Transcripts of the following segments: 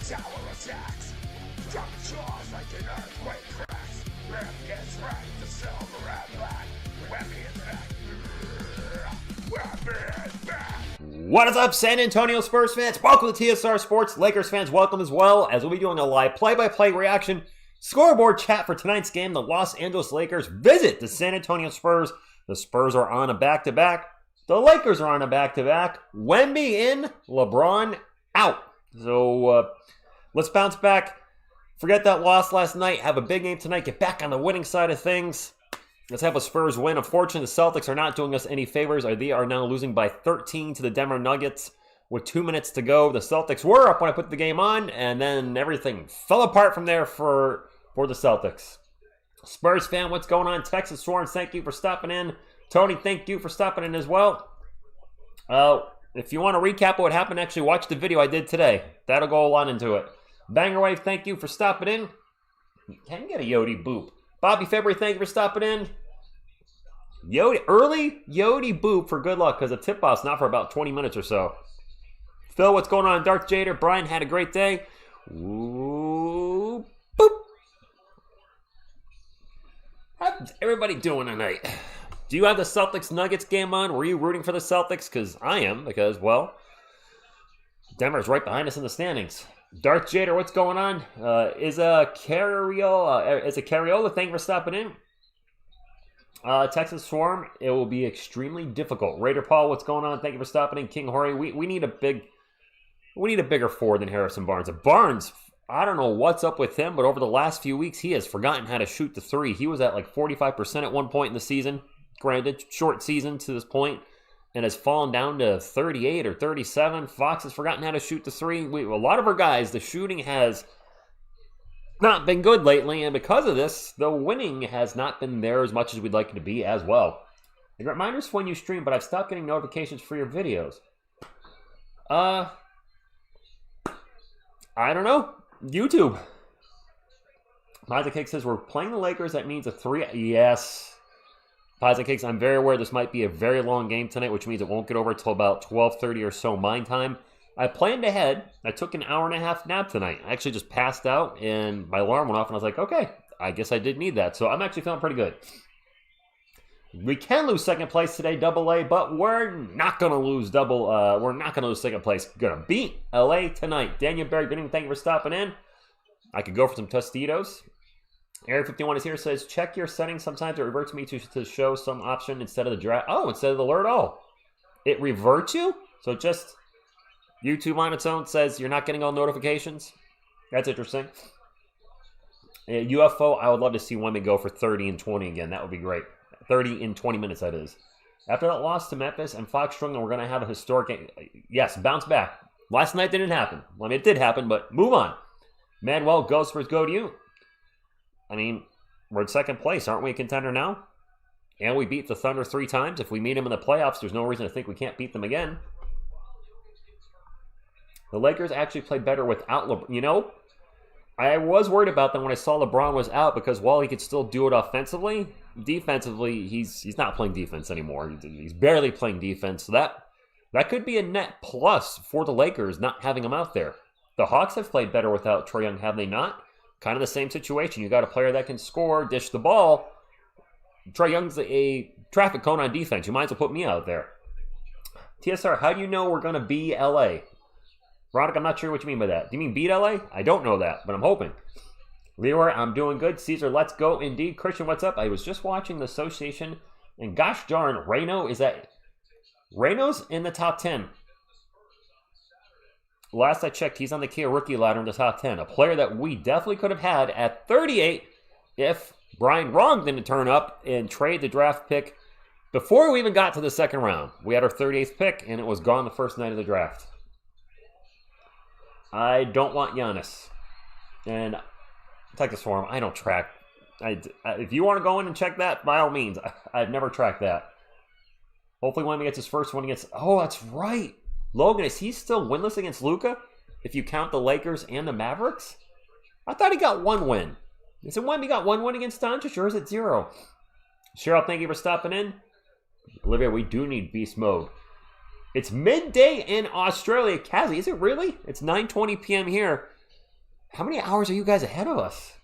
shower attacks. Drop jaws like an earthquake cracks. Ram gets wrecked, the silver and black. Webby is back. Webby is back. What is up, San Antonio Spurs fans? Welcome to TSR Sports. Lakers fans, welcome as well, as we'll be doing a live play-by-play reaction scoreboard chat for tonight's game. The Los Angeles Lakers visit the San Antonio Spurs. The Spurs are on a back-to-back. The Lakers are on a back-to-back. Wemby in, LeBron out. So let's bounce back. Forget that loss last night. Have a big game tonight. Get back on the winning side of things. Let's have a Spurs win. Unfortunately, the Celtics are not doing us any favors. They are now losing by 13 to the Denver Nuggets with 2 minutes to go. The Celtics were up when I put the game on, and then everything fell apart from there for the Celtics. Spurs fan, what's going on? Texas Swarms, thank you for stopping in. Tony, thank you for stopping in as well. If you want to recap what happened, actually watch the video I did today. That'll go a lot into it. Banger Wave, thank you for stopping in. Can you get a Yodi boop? Bobby February, thank you for stopping in. Early Yodi boop for good luck because the tip-off's not for about 20 minutes or so. Phil, what's going on? Dark Jader, Brian had a great day. Ooh, boop. How's everybody doing tonight? Do you have the Celtics-Nuggets game on? Were you rooting for the Celtics? Because I am, because, well, Denver's right behind us in the standings. Dark Jader, what's going on? Is a Carriola, thank you for stopping in. Texas Swarm, it will be extremely difficult. Raider Paul, what's going on? Thank you for stopping in. King Hori, we need a bigger forward than Harrison Barnes. Barnes, I don't know what's up with him, but over the last few weeks, he has forgotten how to shoot the three. He was at like 45% at one point in the season. Granted, short season to this point, and has fallen down to 38 or 37. Fox has forgotten how to shoot the three. A lot of our guys, the shooting has not been good lately, and because of this, the winning has not been there as much as we'd like it to be as well. And reminders for when you stream, but I've stopped getting notifications for your videos. I don't know. YouTube. Pizza Cake says, we're playing the Lakers. That means a 3. Yes. Pizza Cakes, I'm very aware this might be a very long game tonight, which means it won't get over until about 12:30 or so my time. I planned ahead. I took an hour-and-a-half nap tonight. I actually just passed out, and my alarm went off, and I was like, okay, I guess I did need that. So I'm actually feeling pretty good. We can lose second place today, AA, but we're not going to lose we're not going to lose second place. Going to beat LA tonight. Daniel Berry, good evening. Thank you for stopping in. I could go for some Tostitos. Area 51 is here, says, check your settings. Sometimes it reverts me to show some option instead of the draft. Oh, instead of the alert. Oh, it reverts you? So just YouTube on its own says you're not getting all notifications? That's interesting. UFO, I would love to see Wemby go for 30 and 20 again. That would be great. 30 in 20 minutes, that is. After that loss to Memphis and Fox Strung, we're going to have a historic game. Yes, bounce back. Last night didn't happen. I mean, it did happen, but move on. Manuel, go Spurs, go to you. I mean, we're in second place. Aren't we a contender now? And we beat the Thunder 3 times. If we meet them in the playoffs, there's no reason to think we can't beat them again. The Lakers actually play better without LeBron. You know, I was worried about them when I saw LeBron was out because while he could still do it offensively, defensively, he's not playing defense anymore. He's barely playing defense. So that could be a net plus for the Lakers not having him out there. The Hawks have played better without Trae Young, have they not? Kind of the same situation. You got a player that can score, dish the ball. Trae Young's a traffic cone on defense. You might as well put me out there. TSR, how do you know we're going to be LA? Roddick, I'm not sure what you mean by that. Do you mean beat LA? I don't know that, but I'm hoping. Leroy, I'm doing good. Caesar, let's go indeed. Christian, what's up? I was just watching the association, and gosh darn, Reno's in the top 10. Last I checked, he's on the Kia rookie ladder in the top 10. A player that we definitely could have had at 38 if Brian Wrong didn't turn up and trade the draft pick before we even got to the second round. We had our 38th pick, and it was gone the first night of the draft. I don't want Giannis. And Texas Forum, I don't track. If you want to go in and check that, by all means. I've never tracked that. Hopefully when he gets his first one against... Oh, that's right. Logan, is he still winless against Luka? If you count the Lakers and the Mavericks? I thought he got one win. Is it when he got one win against Doncic, or is it 0? Cheryl, thank you for stopping in. Olivia, we do need beast mode. It's midday in Australia. Kazzy, is it really? It's 9:20 p.m. here. How many hours are you guys ahead of us?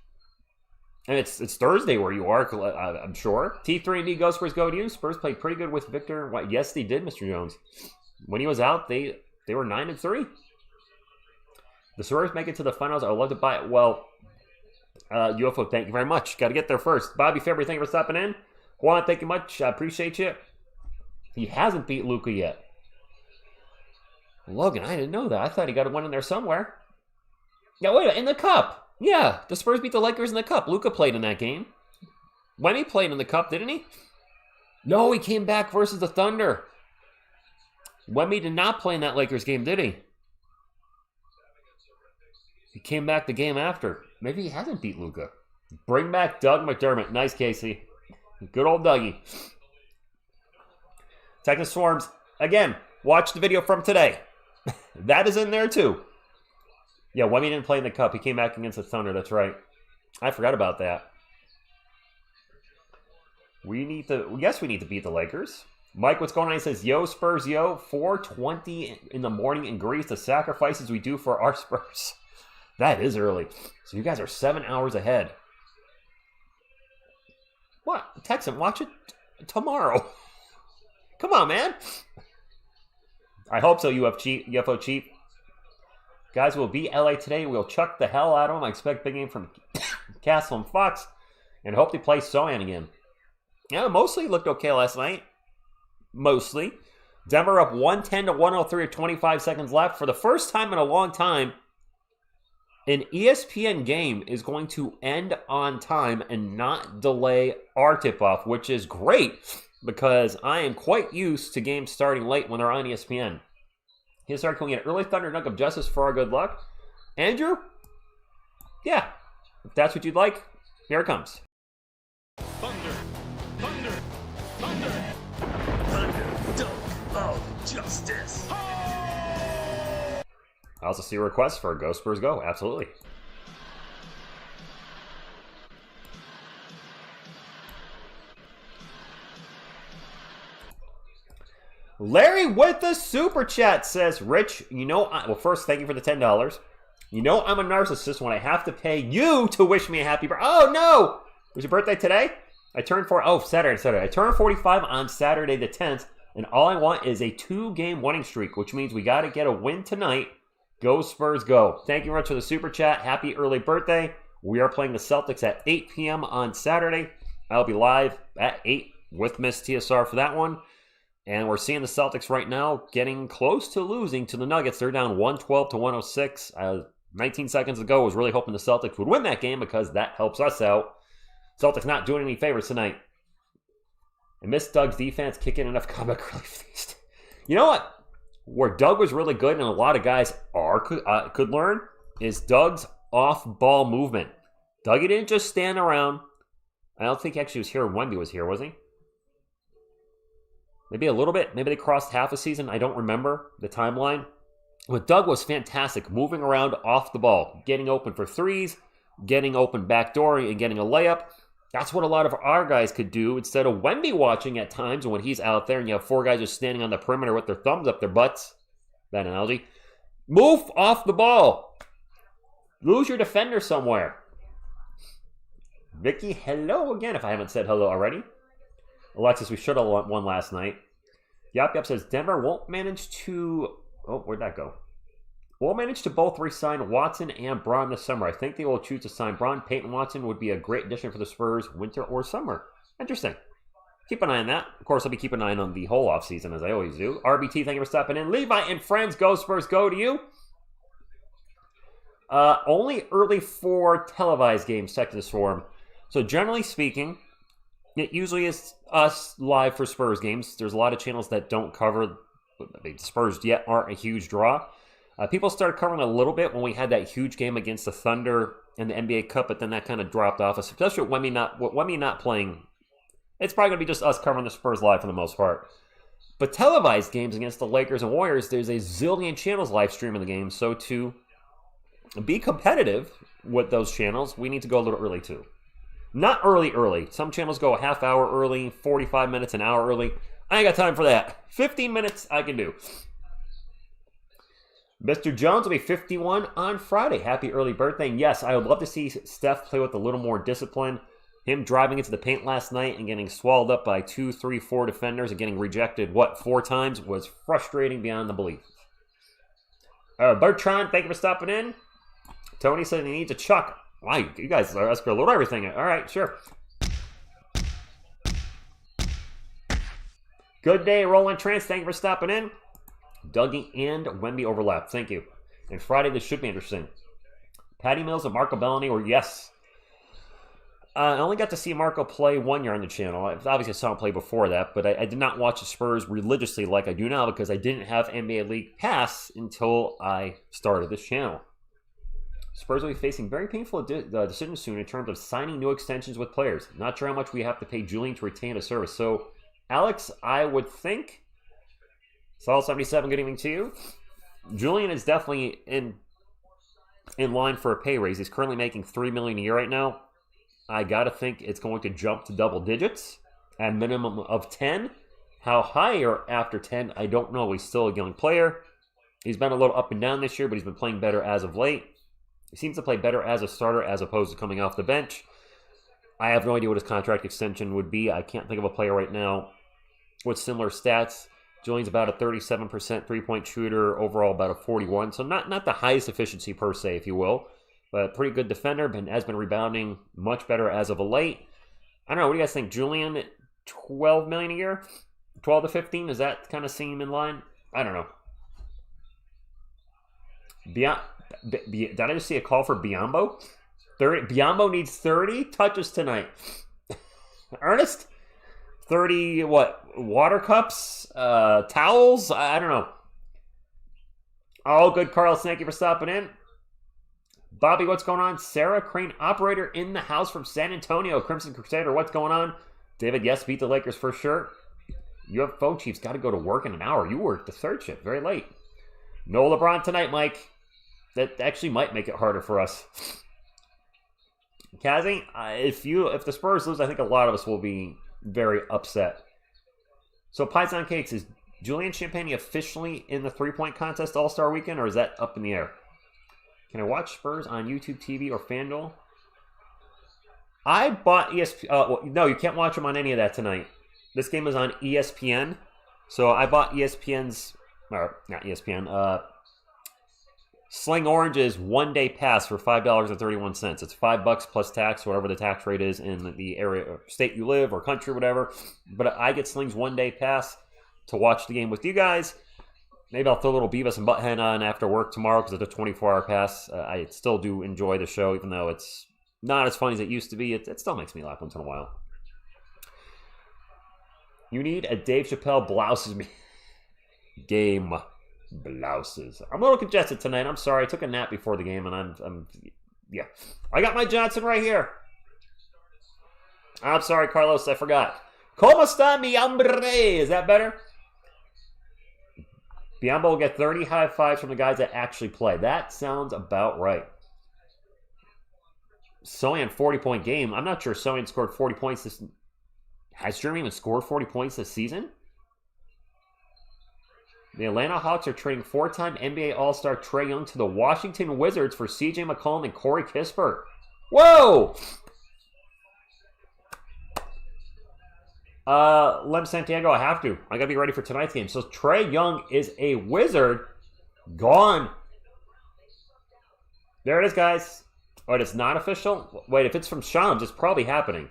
And it's Thursday where you are, I'm sure. T3&D Go Spurs Go to you. Spurs played pretty good with Victor. Yes, they did, Mr. Jones. When he was out, they were 9-3. The Spurs make it to the finals. I would love to buy it. Well, UFO, thank you very much. Got to get there first. Bobby February, thank you for stopping in. Juan, thank you much. I appreciate you. He hasn't beat Luka yet. Logan, I didn't know that. I thought he got a win in there somewhere. Yeah, wait a minute. In the cup. Yeah, the Spurs beat the Lakers in the cup. Luka played in that game. Wemby played in the cup, didn't he? No, he came back versus the Thunder. Wemby did not play in that Lakers game, did he? He came back the game after. Maybe he hasn't beat Luka. Bring back Doug McDermott. Nice, Casey. Good old Dougie. Texas Swarms. Again, watch the video from today. That is in there too. Yeah, Wemby didn't play in the cup. He came back against the Thunder. That's right. I forgot about that. We need to beat the Lakers. Mike, what's going on? He says, yo, Spurs, yo. 4:20 in the morning in Greece. The sacrifices we do for our Spurs. That is early. So you guys are 7 hours ahead. What? Text him. Watch it tomorrow. Come on, man. I hope so, UFO Chief. Guys, we'll beat LA today. We'll chuck the hell out of them. I expect big game from Castle and Fox. And hope they play Sochan again. Yeah, mostly looked okay last night. Mostly. Denver up 110-103 with 25 seconds left. For the first time in a long time, an ESPN game is going to end on time and not delay our tip-off, which is great because I am quite used to games starting late when they're on ESPN. He'll start calling it early Thunder Dunk of Justice for our good luck. Andrew? Yeah. If that's what you'd like, here it comes. Thunder, thunder, thunder. Thunder Dunk of Justice. I also see a request for Go Spurs Go. Absolutely. Larry with the super chat says, Rich, well, first, thank you for the $10. You know I'm a narcissist when I have to pay you to wish me a happy birthday. Oh, no! Was your birthday today? Saturday. I turned 45 on Saturday the 10th, and all I want is a 2-game winning streak, which means we got to get a win tonight. Go Spurs Go. Thank you very much for the super chat. Happy early birthday. We are playing the Celtics at 8 p.m. on Saturday. I'll be live at 8 with Miss TSR for that one. And we're seeing the Celtics right now getting close to losing to the Nuggets. They're down 112-106. 19 seconds ago, I was really hoping the Celtics would win that game because that helps us out. Celtics not doing any favors tonight. I miss Doug's defense kicking enough comic relief. You know what? Where Doug was really good and a lot of guys could learn is Doug's off-ball movement. Dougie didn't just stand around. I don't think he actually was here when Wemby was here, was he? Maybe a little bit. Maybe they crossed half a season. I don't remember the timeline. But Doug was fantastic, moving around off the ball, getting open for threes, getting open backdooring, and getting a layup. That's what a lot of our guys could do instead of Wemby watching at times when he's out there and you have 4 guys just standing on the perimeter with their thumbs up their butts. That analogy. Move off the ball. Lose your defender somewhere. Vicky, hello again if I haven't said hello already. Alexis, we should have won last night. Yap says Denver won't manage to... Oh, where'd that go? We'll manage to both re-sign Watson and Braun this summer. I think they will choose to sign Braun. Peyton Watson would be a great addition for the Spurs, winter or summer. Interesting. Keep an eye on that. Of course, I'll be keeping an eye on the whole offseason, as I always do. RBT, thank you for stopping in. Levi and friends, Go Spurs, go to you. Only early for televised games, Texas Swarm. So generally speaking, it usually is us live for Spurs games. There's a lot of channels that don't cover the Spurs yet aren't a huge draw. People started covering a little bit when we had that huge game against the Thunder in the NBA Cup, but then that kind of dropped off, especially with Wemby not playing. It's probably going to be just us covering the Spurs live for the most part. But televised games against the Lakers and Warriors, there's a zillion channels live streaming the game. So to be competitive with those channels, we need to go a little early too. Not early. Some channels go a half hour early, 45 minutes, an hour early. I ain't got time for that. 15 minutes, I can do. Mr. Jones will be 51 on Friday. Happy early birthday. And yes, I would love to see Steph play with a little more discipline. Him driving into the paint last night and getting swallowed up by 2, 3, 4 defenders and getting rejected, 4 times was frustrating beyond the belief. Bertrand, thank you for stopping in. Tony said he needs a chuck. Wow, you guys are asking a little everything. All right, sure. Good day, Roland Trance. Thank you for stopping in. Dougie and Wemby overlap. Thank you. And Friday, this should be interesting. Patty Mills and Marco Bellany, or yes. I only got to see Marco play 1 year on the channel. I obviously saw him play before that, but I did not watch the Spurs religiously like I do now because I didn't have NBA League Pass until I started this channel. Spurs will be facing very painful decisions soon in terms of signing new extensions with players. Not sure how much we have to pay Julian to retain a service. So, Alex, I would think... Sol77, good evening to you. Julian is definitely in line for a pay raise. He's currently making $3 million a year right now. I gotta think it's going to jump to double digits at minimum of 10. How higher after 10, I don't know. He's still a young player. He's been a little up and down this year, but he's been playing better as of late. He seems to play better as a starter as opposed to coming off the bench. I have no idea what his contract extension would be. I can't think of a player right now with similar stats. Julian's about a 37% three-point shooter, overall about a 41. So not the highest efficiency per se, if you will, but pretty good defender. Has been rebounding much better as of late. I don't know. What do you guys think? Julian, $12 million a year? 12 to 15? Does that kind of seem in line? I don't know. Did I just see a call for Biyombo? Biyombo needs 30 touches tonight. Ernest? 30, water cups? Towels? I don't know. All good, Carlos. Thank you for stopping in. Bobby, what's going on? Sarah Crane, operator in the house from San Antonio. Crimson Crusader, what's going on? David, yes, beat the Lakers for sure. UFO Chiefs got to go to work in an hour. You work the third shift, very late. No LeBron tonight, Mike. That actually might make it harder for us. Kazi, if the Spurs lose, I think a lot of us will be very upset. So, Pies on Cakes, is Julian Champagny officially in the three-point contest All-Star Weekend, or is that up in the air? Can I watch Spurs on YouTube TV or FanDuel? I bought ESPN. No, you can't watch them on any of that tonight. This game is on ESPN. So I bought ESPN's, or not ESPN, Sling Orange's one-day pass for $5.31. It's $5 plus tax, whatever the tax rate is in the area, or state you live, or country, whatever. But I get Sling's one-day pass to watch the game with you guys. Maybe I'll throw a little Beavis and Butthead on after work tomorrow because it's a 24-hour pass. I still do enjoy the show, even though it's not as funny as it used to be. It still makes me laugh once in a while. You need a Dave Chappelle blouses me game. Blouses. I'm a little congested tonight. I'm sorry. I took a nap before the game, and yeah. I got my Johnson right here. I'm sorry, Carlos. I forgot. ¿Cómo está mi hombre? Is that better? Biyombo will get 30 high fives from the guys that actually play. That sounds about right. Sochan 40-point game. I'm not sure Sochan scored 40 points this. Has Jeremy even scored 40 points this season? The Atlanta Hawks are trading 4-time NBA All-Star Trae Young to the Washington Wizards for CJ McCollum and Corey Kispert. Whoa! Lem Santiago, I have to. I gotta be ready for tonight's game. So Trae Young is a Wizard. Gone. There it is, guys. Wait, it's not official? Wait, if it's from Shams, it's probably happening.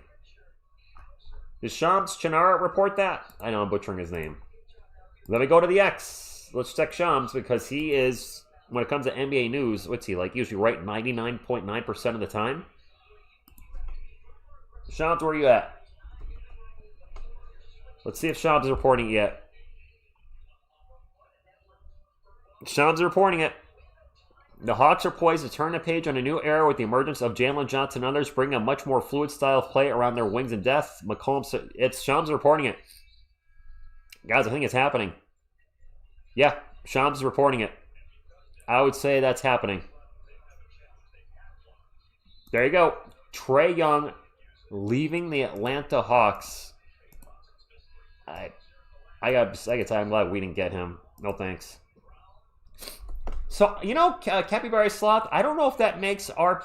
Did Shams Chanara report that? I know I'm butchering his name. Let me go to the X. Let's check Shams because he is, when it comes to NBA news, what's he, like usually right 99.9% of the time? Shams, where are you at? Let's see if Shams is reporting it yet. Shams is reporting it. The Hawks are poised to turn the page on a new era with the emergence of Jalen Johnson and others, bringing a much more fluid style of play around their wings and depth. McCollum, it's Shams reporting it. Guys, I think it's happening. Yeah, Shams is reporting it. I would say that's happening. There you go. Trae Young leaving the Atlanta Hawks. I got to tell you, I'm glad we didn't get him. No thanks. So, you know, Capybara Sloth, I don't know if that makes our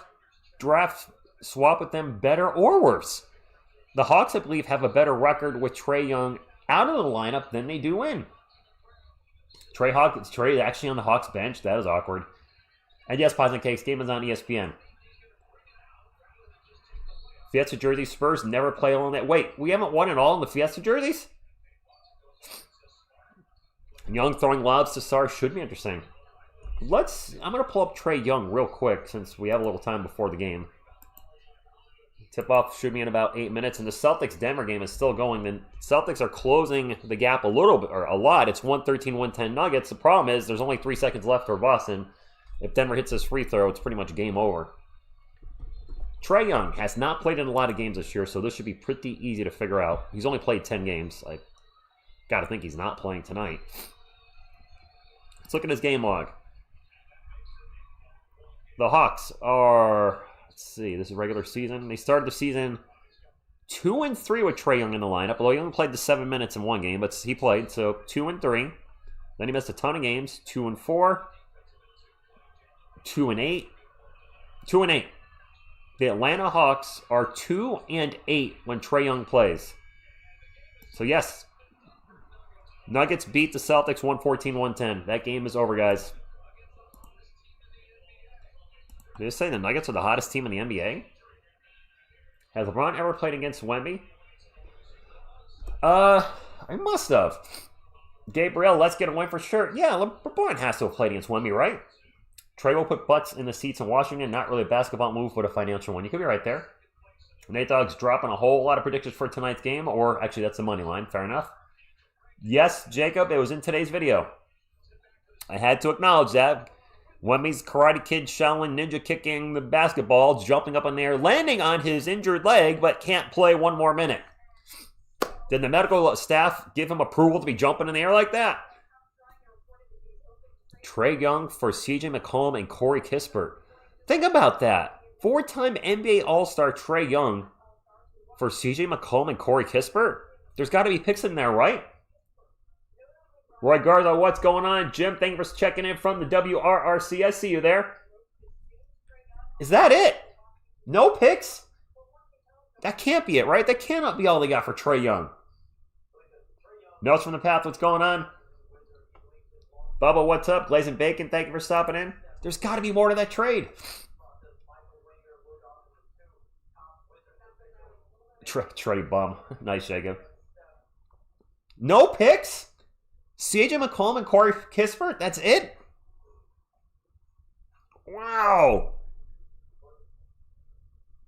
draft swap with them better or worse. The Hawks, I believe, have a better record with Trae Young out of the lineup than they do in. Trae actually on the Hawks bench. That is awkward. And yes, Pies and Cakes, game is on ESPN. Fiesta jersey Spurs never play alone. That wait, we haven't won it all in the Fiesta jerseys? Young throwing lobs to Sar should be interesting. I'm going to pull up Trae Young real quick since we have a little time before the game. Tip-off should be in about 8 minutes, and the Celtics-Denver game is still going. The Celtics are closing the gap a little bit, or a lot. It's 113-110 Nuggets. The problem is there's only 3 seconds left for Boston. If Denver hits his free throw, it's pretty much game over. Trae Young has not played in a lot of games this year, so this should be pretty easy to figure out. He's only played 10 games. I got to think he's not playing tonight. Let's look at his game log. The Hawks are, let's see, this is regular season. They started the season 2-3 with Trae Young in the lineup, although he only played the 7 minutes in one game, but he played, so 2-3. Then he missed a ton of games, 2-4, 2-8, 2-8. The Atlanta Hawks are 2-8 when Trae Young plays. So yes, Nuggets beat the Celtics 114-110. That game is over, guys. Did you say the Nuggets are the hottest team in the NBA? Has LeBron ever played against Wemby? I must have. Gabriel, let's get a win for sure. Yeah, LeBron has to have played against Wemby, right? Trae will put butts in the seats in Washington. Not really a basketball move, but a financial one. You could be right there. Nate Dogg's dropping a whole lot of predictions for tonight's game, or actually that's the money line. Fair enough. Yes, Jacob, it was in today's video. I had to acknowledge that. Wemby's Karate Kid Shaolin Ninja kicking the basketball, jumping up in the air, landing on his injured leg, but can't play one more minute. Did the medical staff give him approval to be jumping in the air like that? Trae Young for CJ McCollum and Corey Kispert. Think about that. 4-time NBA All-Star Trae Young for CJ McCollum and Corey Kispert. There's got to be picks in there, right? Roy Garza, what's going on? Jim, thank you for checking in from the WRRC. I see you there. Is that it? No picks? That can't be it, right? That cannot be all they got for Trae Young. Notes from the path, what's going on? Bubba, what's up? Glazing Bacon, thank you for stopping in. There's got to be more to that trade. Trey bum. Nice, Jacob. No picks? CJ McCollum and Corey Kispert? That's it? Wow.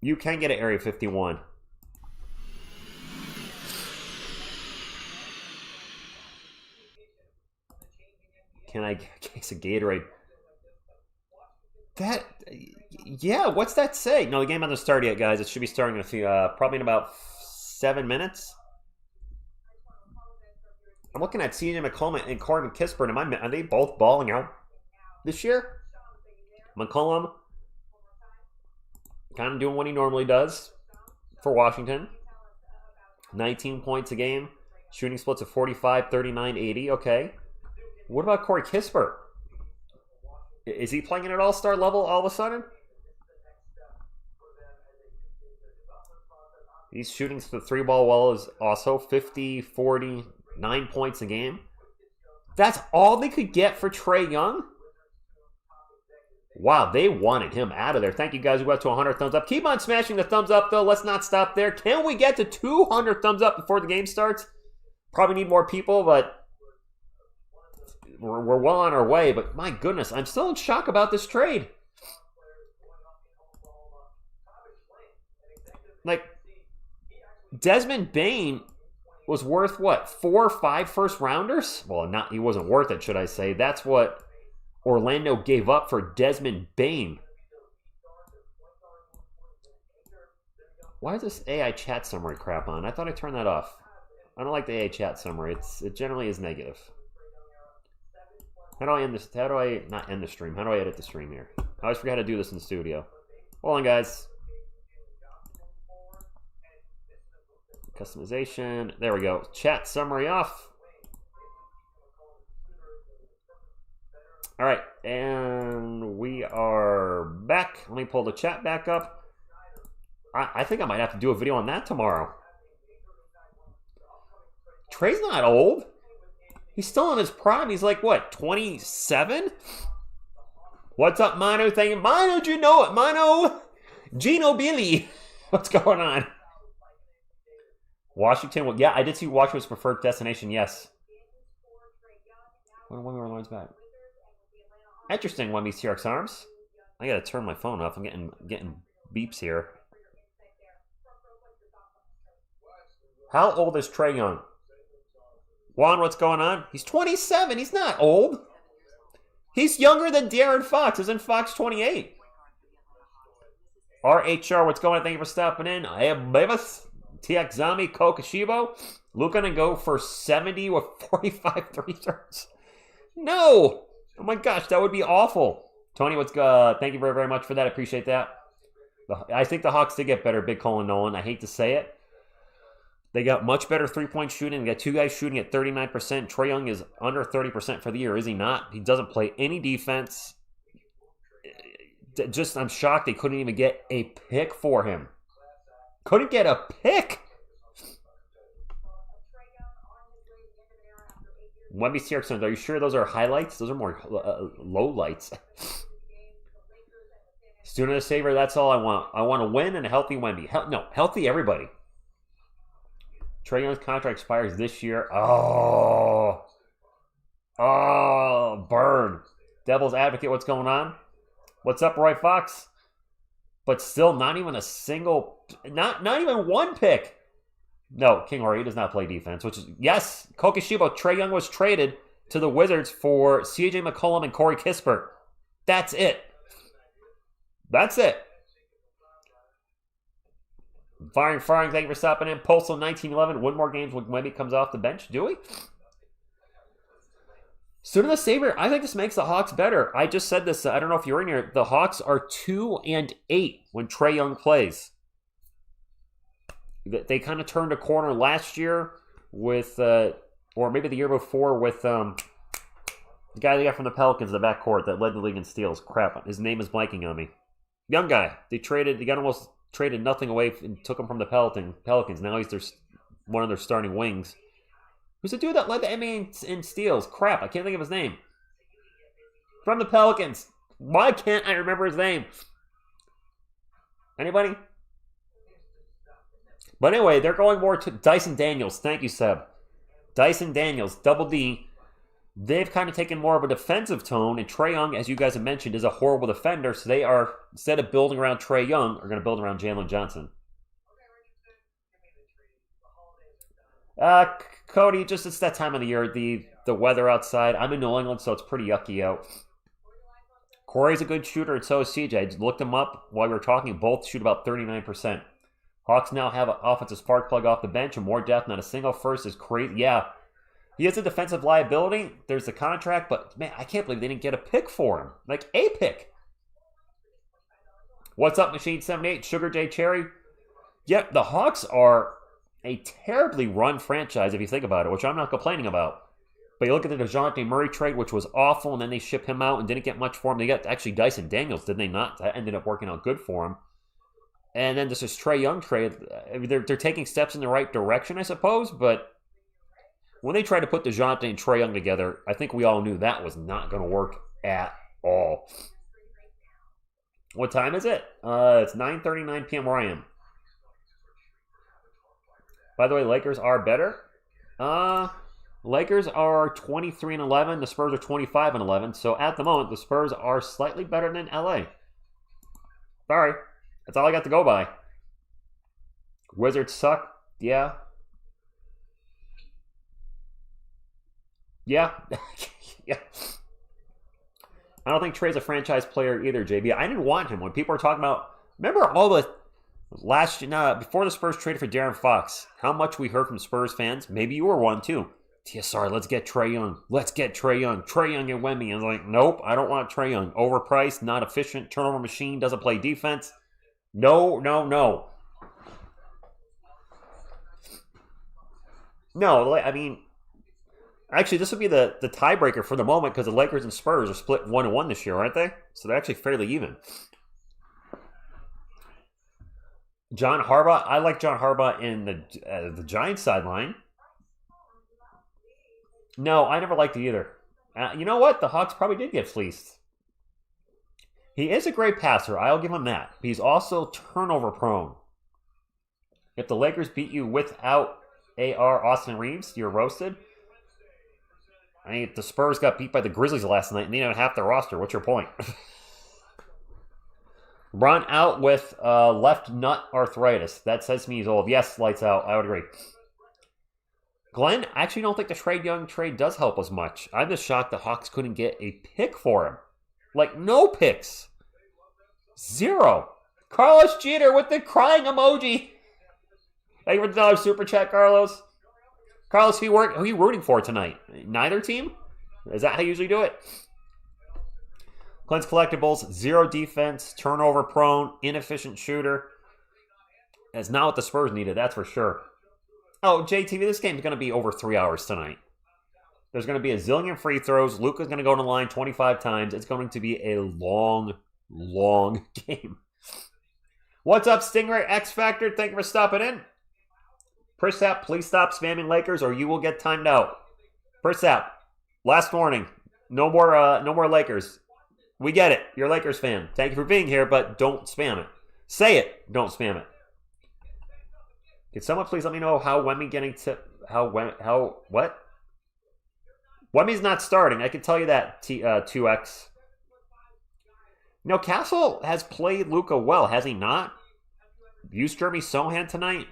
You can get an Area 51. Can I get a case of Gatorade? That, yeah, what's that say? No, the game hasn't started yet, guys. It should be starting in a few, probably in about 7 minutes. I'm looking at CJ McCollum and Corey Kispert. Are they both balling out this year? McCollum kind of doing what he normally does for Washington. 19 points a game. Shooting splits of 45, 39, 80. Okay. What about Corey Kispert? Is he playing at an all-star level all of a sudden? He's shooting the three ball well is also 50, 40, 9 points a game. That's all they could get for Trae Young? Wow, they wanted him out of there. Thank you guys who got to 100 thumbs up. Keep on smashing the thumbs up, though. Let's not stop there. Can we get to 200 thumbs up before the game starts? Probably need more people, but we're well on our way. But my goodness, I'm still in shock about this trade. Like, Desmond Bane was worth, what, 4 or 5 first-rounders? Well, he wasn't worth it, should I say. That's what Orlando gave up for Desmond Bane. Why is this AI chat summary crap on? I thought I turned that off. I don't like the AI chat summary. It generally is negative. How do I end this? How do I not end the stream? How do I edit the stream here? I always forget how to do this in the studio. Hold on, guys. Customization. There we go. Chat summary off. All right, and we are back. Let me pull the chat back up. I think I might have to do a video on that tomorrow. Trey's not old. He's still in his prime. He's like, what, 27? What's up, Manu? Thank you. Manu, do you know it? Manu, Gino Billy. What's going on? Washington. Well, yeah, I did see Washington's preferred destination. Yes. When we were Lawrence back. Interesting, one of these T-Rex arms. I gotta turn my phone off. I'm getting beeps here. How old is Trae Young? Juan, what's going on? He's 27. He's not old. He's younger than De'Aaron Fox. Isn't Fox 28? RHR, what's going on? Thank you for stopping in. I have Beavis, TX Zombie, Kokashibo. Luka gonna go for 70 with 45 3-throws. No! Oh my gosh, that would be awful. Tony, thank you very, very much for that. I appreciate that. I think the Hawks did get better, Big Colin Nolan. I hate to say it. They got much better three-point shooting. They got two guys shooting at 39%. Trae Young is under 30% for the year, is he not? He doesn't play any defense. I'm shocked they couldn't even get a pick for him. Couldn't get a pick. Wemby Sierson, are you sure those are highlights? Those are more low lights. Student of the Savior, that's all I want. I want to win and a healthy Wemby. Healthy everybody. Trae Young's contract expires this year. Oh, burn. Devil's Advocate, what's going on? What's up, Roy Fox? But still, not even a single, not even one pick. No, King Rory does not play defense, which is, yes, Kokoshibo, Trae Young was traded to the Wizards for CJ McCollum and Corey Kispert. That's it. That's it. Firing, thank you for stopping in. Postal 1911, win more games when Wemby comes off the bench. Do we? Student of the Savior, I think this makes the Hawks better. I just said this, I don't know if you're in here. The Hawks are 2-8 when Trae Young plays. They kind of turned a corner last year with, or maybe the year before with the guy they got from the Pelicans in the backcourt that led the league in steals. Crap, his name is blanking on me. Young guy. They got almost traded nothing away and took him from the Pelicans. Now he's one of their starting wings. Who's the dude that led the NBA in steals? Crap, I can't think of his name. From the Pelicans. Why can't I remember his name? Anybody? But anyway, they're going more to Dyson Daniels. Thank you, Seb. Dyson Daniels, Double D. They've kind of taken more of a defensive tone, and Trae Young, as you guys have mentioned, is a horrible defender, so they are, instead of building around Trae Young, are going to build around Jalen Johnson. Cody, just it's that time of the year, the weather outside. I'm in New England, so it's pretty yucky out. Corey's a good shooter, and so is CJ. I just looked them up while we were talking. Both shoot about 39%. Hawks now have an offensive spark plug off the bench and more depth. Not a single first is crazy. Yeah, he has a defensive liability. There's the contract, but man, I can't believe they didn't get a pick for him. Like a pick. What's up, Machine 78? Sugar J Cherry. Yep, the Hawks are a terribly run franchise if you think about it, which I'm not complaining about. But you look at the DeJounte Murray trade, which was awful, and then they shipped him out and didn't get much for him. They got actually Dyson Daniels, did they not? That ended up working out good for him. And then this is Trae Young trade. They're taking steps in the right direction, I suppose, but when they tried to put DeJounte and Trae Young together, I think we all knew that was not going to work at all. What time is it? It's 9:39 p.m. where I am. By the way, Lakers are better. Lakers are 23-11. The Spurs are 25-11. So at the moment, the Spurs are slightly better than LA. Sorry. That's all I got to go by. Wizards suck. Yeah. Yeah. Yeah. I don't think Trey's a franchise player either, JB. I didn't want him. When people were talking about, remember all the before the Spurs traded for De'Aaron Fox, how much we heard from Spurs fans? Maybe you were one too. TSR, let's get Trae Young. Let's get Trae Young. Trae Young and Wemby. I was like, nope, I don't want Trae Young. Overpriced, not efficient, turnover machine, doesn't play defense. No. No, I mean, Actually, this would be the tiebreaker for the moment because the Lakers and Spurs are split 1-1 this year, aren't they? So they're actually fairly even. John Harbaugh. I like John Harbaugh in the Giants sideline. No, I never liked it either. You know what? The Hawks probably did get fleeced. He is a great passer. I'll give him that. He's also turnover prone. If the Lakers beat you without AR Austin Reeves, you're roasted. I mean, if the Spurs got beat by the Grizzlies last night and they didn't have half their roster, what's your point? LeBron out with left nut arthritis. That says to me he's old. Yes, lights out. I would agree. Glenn, I actually don't think the Trae Young trade does help us much. I'm just shocked the Hawks couldn't get a pick for him. Like, no picks. 0. Carlos Jeter with the crying emoji. Thank you for the super chat, Carlos. Carlos, who are you rooting for tonight? Neither team? Is that how you usually do it? Clint's Collectibles, 0 defense, turnover prone, inefficient shooter. That's not what the Spurs needed, that's for sure. Oh, JTV, this game is going to be over 3 hours tonight. There's going to be a zillion free throws. Luka's going to go to the line 25 times. It's going to be a long, long game. What's up, Stingray X Factor? Thank you for stopping in. Persap, please stop spamming Lakers or you will get timed out. Persap, last warning. No more Lakers. We get it. You're a Lakers fan. Thank you for being here, but don't spam it. Say it. Don't spam it. Can someone please let me know how Wemby getting to what? Wemby's not starting. I can tell you that. 2X. You know, Castle has played Luka well, has he not? Used Jeremy Sochan tonight.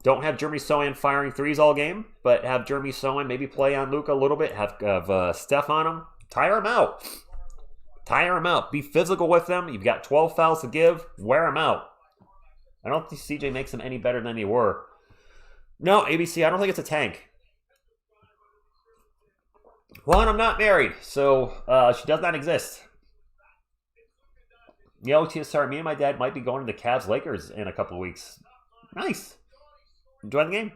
Don't have Jeremy Sochan firing threes all game, but have Jeremy Sochan maybe play on Luka a little bit. Have Steph on him. Tire him out. Tire him out. Be physical with them. You've got 12 fouls to give. Wear him out. I don't think CJ makes them any better than they were. No, ABC, I don't think it's a tank. One, I'm not married, so she does not exist. Yo, TSR, me and my dad might be going to the Cavs Lakers in a couple of weeks. Nice. Enjoy the game.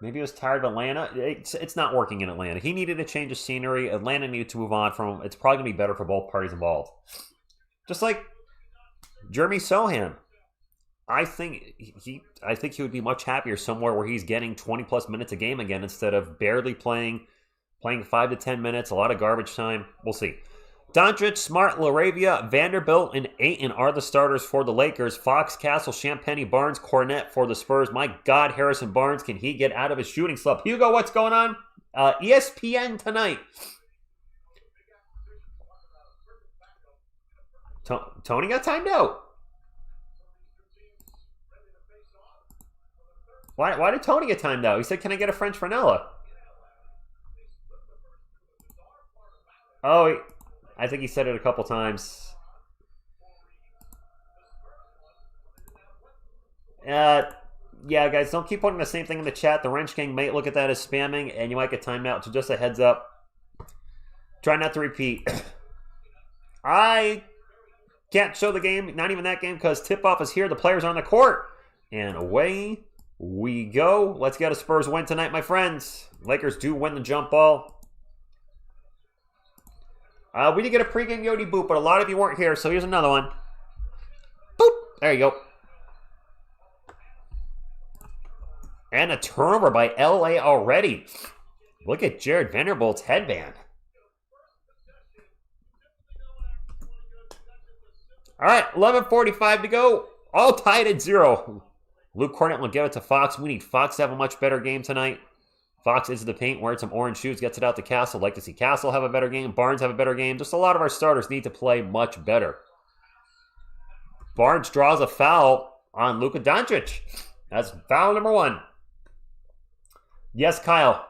Maybe he was tired of Atlanta. It's not working in Atlanta. He needed a change of scenery. Atlanta needed to move on from him. It's probably going to be better for both parties involved. Just like Jeremy Sochan. I think he would be much happier somewhere where he's getting 20-plus minutes a game again instead of barely playing 5 to 10 minutes, a lot of garbage time. We'll see. Doncic, Smart, LaRavia, Vanderbilt, and Ayton are the starters for the Lakers. Fox, Castle, Champagny, Barnes, Kornet for the Spurs. My God, Harrison Barnes, can he get out of his shooting slump? Hugo, what's going on? ESPN tonight. Tony got timed out. Why did Tony get timed out? He said, can I get a French vanilla? Oh, I think he said it a couple times. Yeah, guys, don't keep putting the same thing in the chat. The Wrench King may look at that as spamming, and you might get timed out. So just a heads up. Try not to repeat. I can't show the game, not even that game, because tip-off is here. The players are on the court. And away we go. Let's get a Spurs win tonight, my friends. Lakers do win the jump ball. We did get a pregame Yodi boop, but a lot of you weren't here, so here's another one. Boop! There you go. And a turnover by LA already. Look at Jared Vanderbilt's headband. All right, 11:45 to go. All tied at 0. Luke Kornet will give it to Fox. We need Fox to have a much better game tonight. Fox is the paint, wearing some orange shoes, gets it out to Castle. Like to see Castle have a better game. Barnes have a better game. Just a lot of our starters need to play much better. Barnes draws a foul on Luka Doncic. That's foul number 1. Yes, Kyle.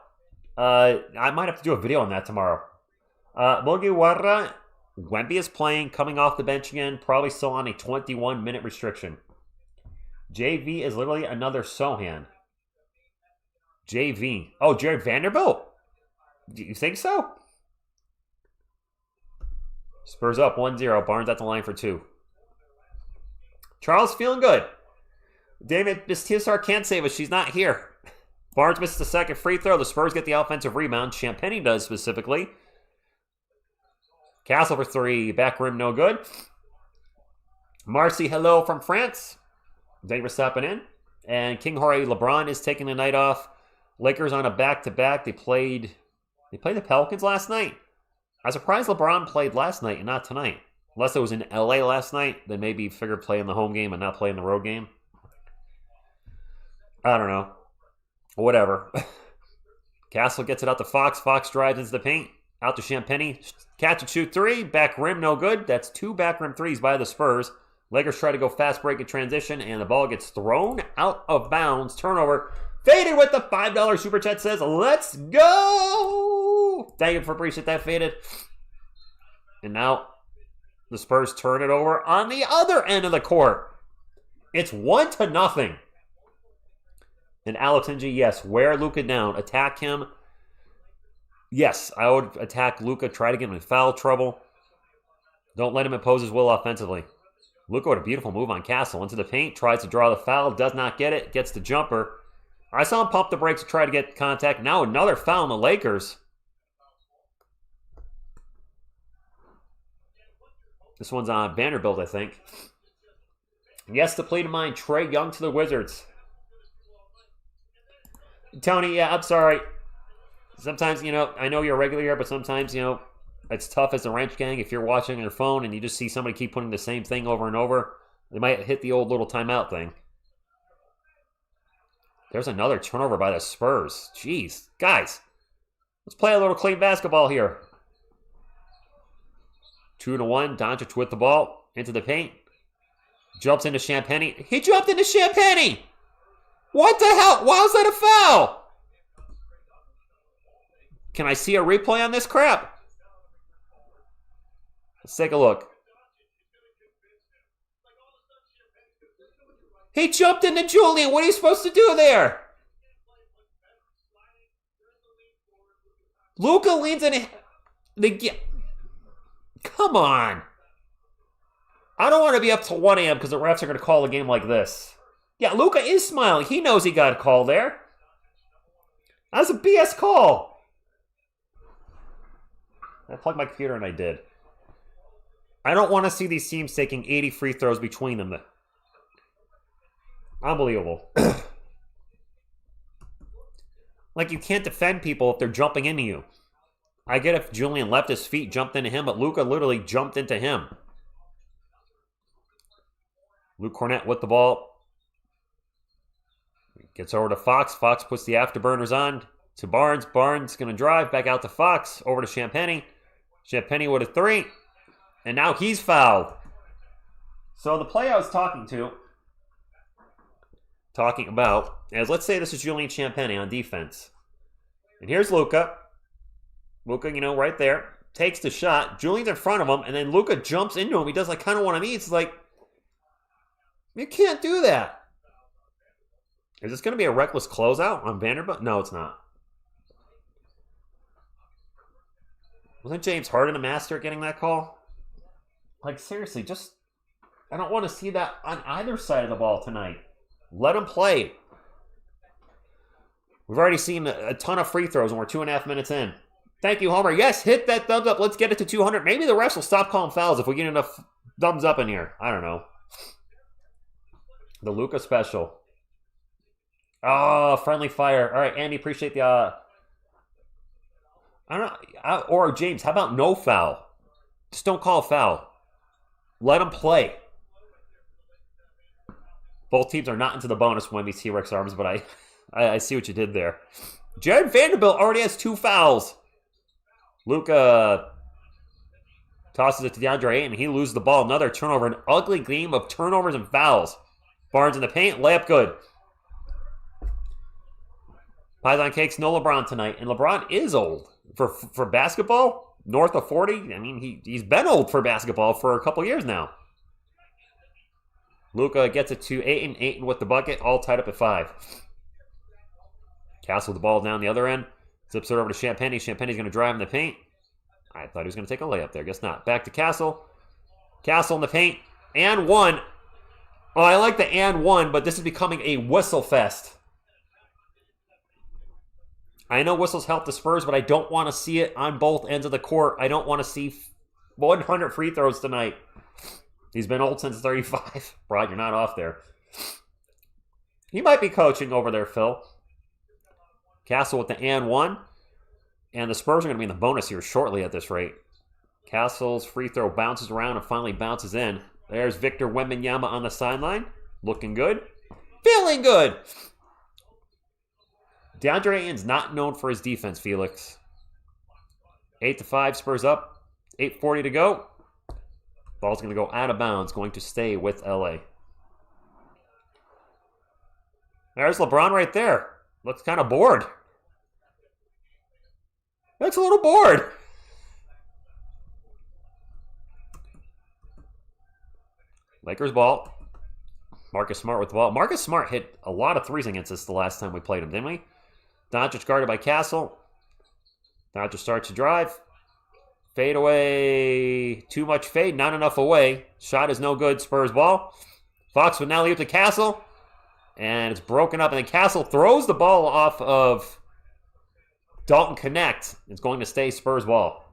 I might have to do a video on that tomorrow. Mugiwara, Wemby is playing, coming off the bench again, probably still on a 21-minute restriction. JV is literally another Sochan. JV. Oh, Jared Vanderbilt? Do you think so? Spurs up 1-0. Barnes at the line for 2. Charles feeling good. Damn it, Miss TSR can't save us. She's not here. Barnes misses the second free throw. The Spurs get the offensive rebound. Champagny does specifically. Castle for three. Back rim, no good. Marcy, hello from France. Thank you for stopping in. And King Jorge LeBron is taking the night off. Lakers on a back-to-back. They played the Pelicans last night. I was surprised LeBron played last night and not tonight. Unless it was in LA last night, then maybe figure play in the home game and not play in the road game. I don't know. Whatever. Castle gets it out to Fox. Fox drives into the paint. Out to Champagny. Catch and shoot three. Back rim, no good. That's 2 back rim threes by the Spurs. Lakers try to go fast break in transition, and the ball gets thrown out of bounds. Turnover. Faded with the $5 super chat says, let's go! Thank you for appreciate that, Faded. And now the Spurs turn it over on the other end of the court. It's 1-0. And Alex Ng, yes, wear Luka down. Attack him. Yes, I would attack Luka. Try to get him in foul trouble. Don't let him impose his will offensively. Luka with a beautiful move on Castle. Into the paint. Tries to draw the foul. Does not get it. Gets the jumper. I saw him pump the brakes to try to get contact. Now another foul on the Lakers. This one's on Vanderbilt, I think. Yes, the play to mind. Trae Young to the Wizards. Tony, yeah, I'm sorry. Sometimes, I know you're a regular here, but sometimes, it's tough as a wrench gang. If you're watching on your phone and you just see somebody keep putting the same thing over and over, they might hit the old little timeout thing. There's another turnover by the Spurs. Jeez. Guys, let's play a little clean basketball here. 2-1. Doncic with the ball. Into the paint. Jumps into Champagny. He jumped into Champagny! What the hell? Why was that a foul? Can I see a replay on this crap? Let's take a look. He jumped into Julian. What are you supposed to do there? Luka leans in. Come on. I don't want to be up till 1 a.m. because the refs are going to call a game like this. Yeah, Luka is smiling. He knows he got a call there. That was a BS call. I plugged my computer and I did. I don't want to see these teams taking 80 free throws between them. Unbelievable. Like, you can't defend people if they're jumping into you. I get if Julian left his feet, jumped into him, but Luka literally jumped into him. Luke Kornet with the ball. Gets over to Fox. Fox puts the afterburners on to Barnes. Barnes going to drive back out to Fox. Over to Champagny. Champagny with a three. And now he's fouled. So the play I was talking about, is let's say this is Julian Champagny on defense. And here's Luka. Luka, right there. Takes the shot. Julian's in front of him. And then Luka jumps into him. He does kind of what I mean. It's like, you can't do that. Is this going to be a reckless closeout on Vanderbilt? No, it's not. Wasn't James Harden a master at getting that call? Like, seriously, I don't want to see that on either side of the ball tonight. Let them play. We've already seen a ton of free throws and we're 2.5 minutes in. Thank you, Homer. Yes, hit that thumbs up. Let's get it to 200. Maybe the refs will stop calling fouls if we get enough thumbs up in here. I don't know. The Luka special. Oh, friendly fire. All right, Andy, appreciate the... I don't know. Or James, how about no foul? Just don't call a foul. Let them play. Both teams are not into the bonus when these T-Rex arms, but I see what you did there. Jared Vanderbilt already has 2 fouls. Luka tosses it to DeAndre Ayton, and he loses the ball. Another turnover. An ugly game of turnovers and fouls. Barnes in the paint. Layup good. Pies on cakes. No LeBron tonight. And LeBron is old. For basketball, north of 40. I mean, he's been old for basketball for a couple years now. Luka gets it to Ayton. Ayton with the bucket. All tied up at 5. Castle with the ball down the other end. Zips it over to Champagny. Champagny's going to drive in the paint. I thought he was going to take a layup there. Guess not. Back to Castle. Castle in the paint. And one. Oh, I like the and one, but this is becoming a whistle fest. I know whistles help the Spurs, but I don't want to see it on both ends of the court. I don't want to see 100 free throws tonight. He's been old since 35. Brad, you're not off there. He might be coaching over there, Phil. Castle with the and one. And the Spurs are going to be in the bonus here shortly at this rate. Castle's free throw bounces around and finally bounces in. There's Victor Wembanyama on the sideline. Looking good. Feeling good. DeAndre Ayton's not known for his defense, Felix. 8-5, Spurs up. 8:40 to go. Ball's going to go out of bounds, going to stay with LA. There's LeBron right there. Looks kind of bored. Looks a little bored. Lakers ball. Marcus Smart with the ball. Marcus Smart hit a lot of threes against us the last time we played him, didn't we? Doncic guarded by Castle. Doncic starts to drive. Fade away. Too much fade. Not enough away. Shot is no good. Spurs ball. Fox with now leave to Castle. And it's broken up. And then Castle throws the ball off of Dalton Connect. It's going to stay Spurs ball.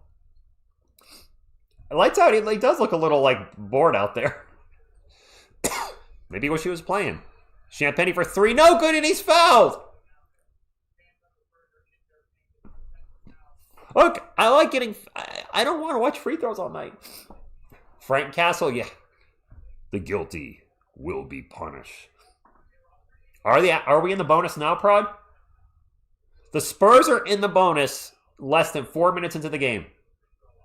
Lights out. He does look a little like bored out there. Maybe he wish he was playing. Champagny for three. No good, and he's fouled. Look, I like getting... I don't want to watch free throws all night. Frank Castle, yeah. The guilty will be punished. Are we in the bonus now, Prod? The Spurs are in the bonus less than 4 minutes into the game.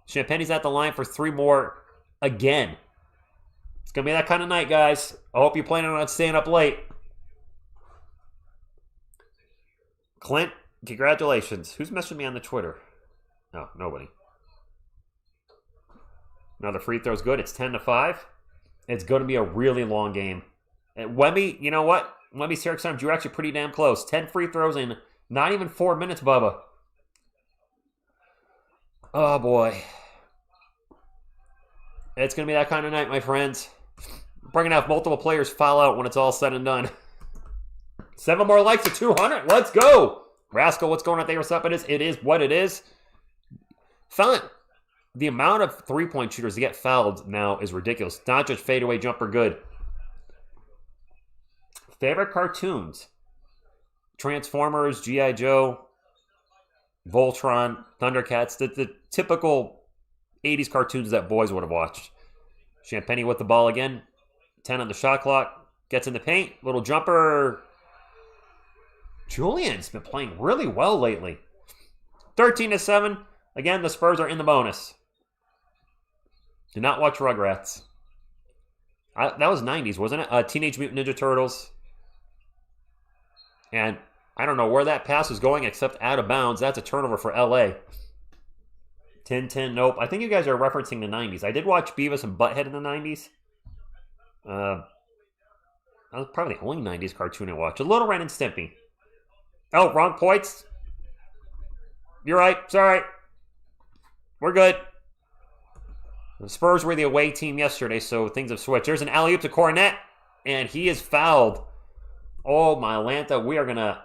Champagne's at the line for three more again. It's going to be that kind of night, guys. I hope you're planning on staying up late. Clint, congratulations. Who's messaging me on the Twitter? No, nobody. Another free throw's good. It's 10-5. It's going to be a really long game. And Wemby, you know what? Wemby's here time. You're actually pretty damn close. 10 free throws in not even 4 minutes, Bubba. Oh, boy. It's going to be that kind of night, my friends. We're going to have multiple players foul out when it's all said and done. 7 more likes to 200. Let's go. Rascal, what's going on there? What's up? It is what it is. Fun. The amount of three-point shooters that get fouled now is ridiculous. Doncic fadeaway jumper good. Favorite cartoons? Transformers, G.I. Joe, Voltron, Thundercats. The typical 80s cartoons that boys would have watched. Champagny with the ball again. 10 on the shot clock. Gets in the paint. Little jumper. Julian's been playing really well lately. 13-7. Again, the Spurs are in the bonus. Do not watch Rugrats. That was 90s, wasn't it? Teenage Mutant Ninja Turtles. And I don't know where that pass was going except out of bounds. That's a turnover for LA. 10-10, nope. I think you guys are referencing the 90s. I did watch Beavis and Butthead in the 90s. That was probably the only 90s cartoon I watched. A Little Ren and Stimpy. Oh, wrong points. You're right. Sorry. We're good. The Spurs were the away team yesterday, so things have switched. There's an alley-oop to Kornet, and he is fouled. Oh, my Lanta. We're gonna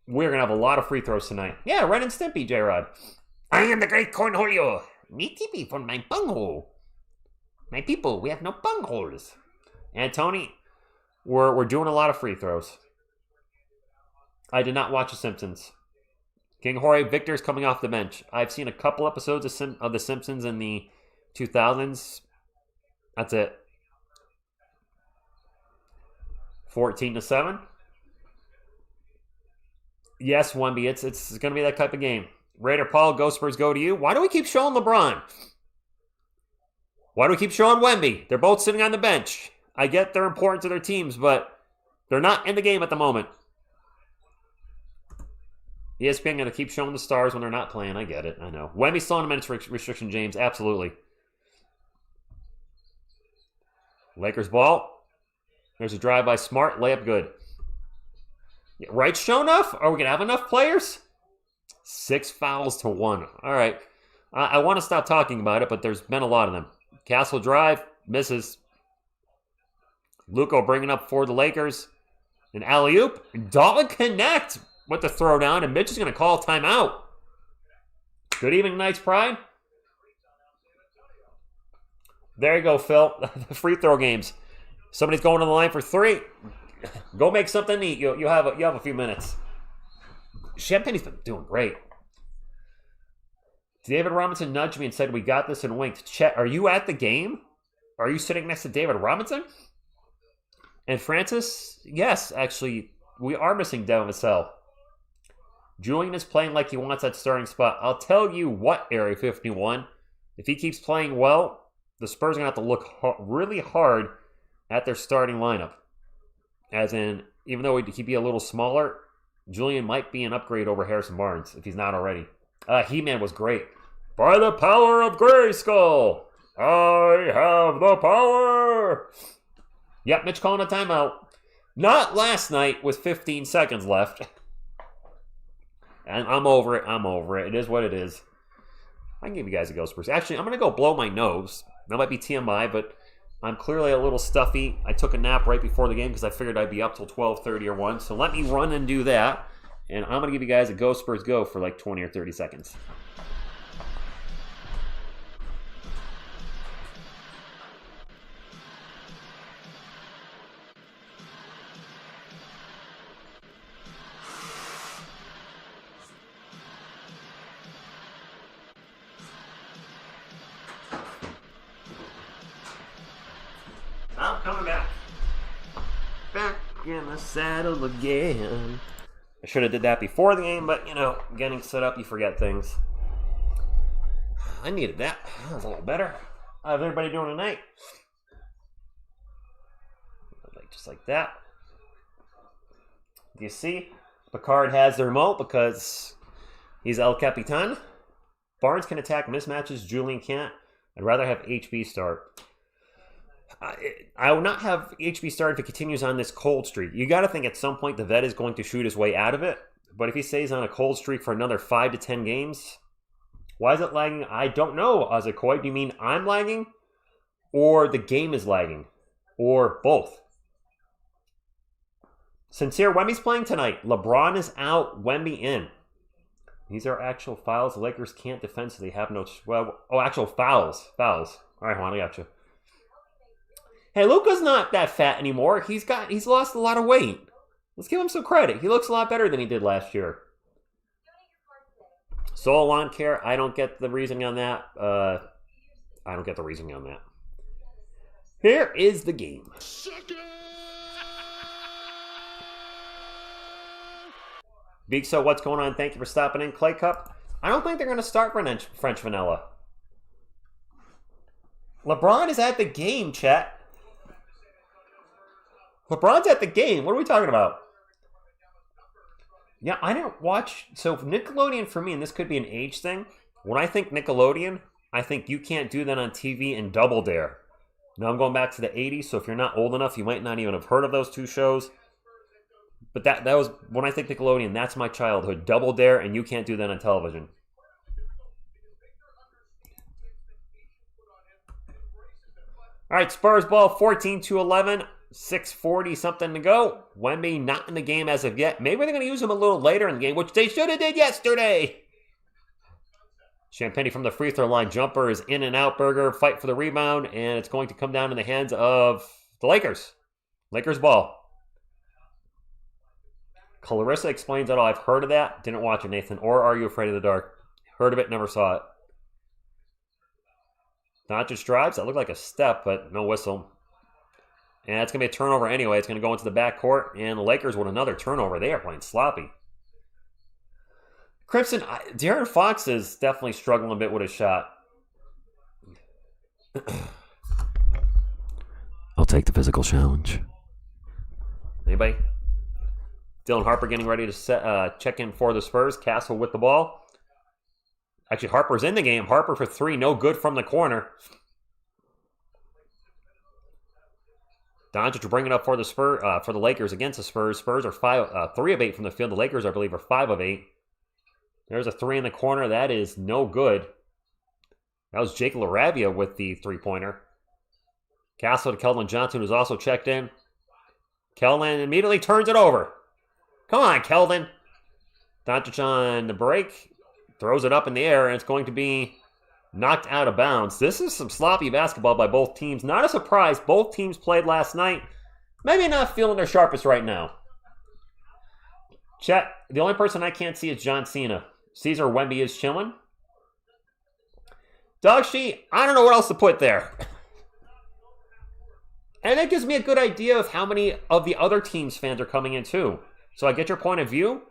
have a lot of free throws tonight. Yeah, Ren and Stimpy, J-Rod. I am the great cornholio. Me tippy from my bunghole. My people, we have no bungholes. And Tony, we're doing a lot of free throws. I did not watch The Simpsons. King Jorge, Victor's coming off the bench. I've seen a couple episodes of The Simpsons in the 2000s. That's it. 14-7. Yes, Wemby, it's going to be that type of game. Raider Paul, Go Spurs go to you. Why do we keep showing LeBron? Why do we keep showing Wemby? They're both sitting on the bench. I get they're important to their teams, but they're not in the game at the moment. ESPN going to keep showing the stars when they're not playing. I get it. I know. Wemby's still on a minutes restriction, James. Absolutely. Lakers ball. There's a drive by Smart. Layup good. Right show enough? Are we going to have enough players? 6 fouls to 1. All right. I want to stop talking about it, but there's been a lot of them. Castle drive. Misses. Luka bringing up for the Lakers. An alley-oop. Dalton Connect. with the throwdown, and Mitch is going to call timeout. Good evening, Knights Pride. There you go, Phil. The free throw games. Somebody's going to the line for 3. Go make something neat. You have a few minutes. Champagne's been doing great. David Robinson nudged me and said, "We got this," and winked. Chet, are you at the game? Are you sitting next to David Robinson? And Francis? Yes, actually, we are missing Devin Vassell. Julian is playing like he wants that starting spot. I'll tell you what, Area 51. If he keeps playing well, the Spurs are going to have to look really hard at their starting lineup. As in, even though he'd be a little smaller, Julian might be an upgrade over Harrison Barnes, if he's not already. He-Man was great. By the power of Grayskull, I have the power! Yep, Mitch calling a timeout. Not last night with 15 seconds left. And I'm over it. It is what it is. I can give you guys a go, Spurs. Actually, I'm going to go blow my nose. That might be TMI, but I'm clearly a little stuffy. I took a nap right before the game because I figured I'd be up till 12:30 or 1. So let me run and do that. And I'm going to give you guys a Go Spurs Go for like 20 or 30 seconds. I'm coming back. Back in the saddle again. I should have did that before the game, but, getting set up, you forget things. I needed that. That was a little better. How's everybody doing tonight? Just like that. Do you see? Picard has the remote because he's El Capitan. Barnes can attack mismatches. Julian can't. I'd rather have HB start. I will not have HB start if it continues on this cold streak. You got to think at some point the vet is going to shoot his way out of it. But if he stays on a cold streak for another 5 to 10 games, why is it lagging? I don't know, Azakoi. Do you mean I'm lagging? Or the game is lagging? Or both? Sincere, Wemby's playing tonight. LeBron is out, Wemby in. These are actual fouls. The Lakers can't defend, so they have no... actual fouls. All right, Juan, I got you. Hey, Luka's not that fat anymore. He's lost a lot of weight. Let's give him some credit. He looks a lot better than he did last year. Soul lawn care. I don't get the reasoning on that. Here is the game. Big So, what's going on? Thank you for stopping in. Clay Cup. I don't think they're going to start French Vanilla. LeBron is at the game, chat. LeBron's at the game. What are we talking about? Yeah, I didn't watch. So Nickelodeon for me, and this could be an age thing. When I think Nickelodeon, I think you can't do that on TV and Double Dare. Now I'm going back to the 80s, so if you're not old enough, you might not even have heard of those two shows. But that was, when I think Nickelodeon, that's my childhood. Double Dare, and you can't do that on television. All right, Spurs ball, 14-11. 6:40 something to go. Wemby not in the game as of yet. Maybe they're going to use him a little later in the game, which they should have did yesterday. Champagne from the free throw line. Jumper is in and out. Berger fight for the rebound, and it's going to come down in the hands of the Lakers. Lakers ball. Clarissa explains that. I've heard of that. Didn't watch it, Nathan. Or Are You Afraid of the Dark? Heard of it, never saw it. Doncic drives. That looked like a step, but no whistle. And it's going to be a turnover anyway. It's going to go into the backcourt. And the Lakers with another turnover. They are playing sloppy. Crimson, De'Aaron Fox is definitely struggling a bit with his shot. I'll take the physical challenge. Anybody? Dylan Harper getting ready to check in for the Spurs. Castle with the ball. Actually, Harper's in the game. Harper for 3. No good from the corner. Doncic will bring it up for the for the Lakers against the Spurs. Spurs are 3 of 8 from the field. The Lakers, I believe, are 5 of 8. There's a 3 in the corner. That is no good. That was Jake LaRavia with the 3-pointer. Castle to Keldon Johnson, who's also checked in. Keldon immediately turns it over. Come on, Keldon. Doncic on the break. Throws it up in the air, and it's going to be knocked out of bounds. This is some sloppy basketball by both teams. Not a surprise. Both teams played last night. Maybe not feeling their sharpest right now. Chet, the only person I can't see is John Cena. Caesar Wemby is chilling. Dog sheet, I don't know what else to put there. And that gives me a good idea of how many of the other teams' fans are coming in too. So I get your point of view,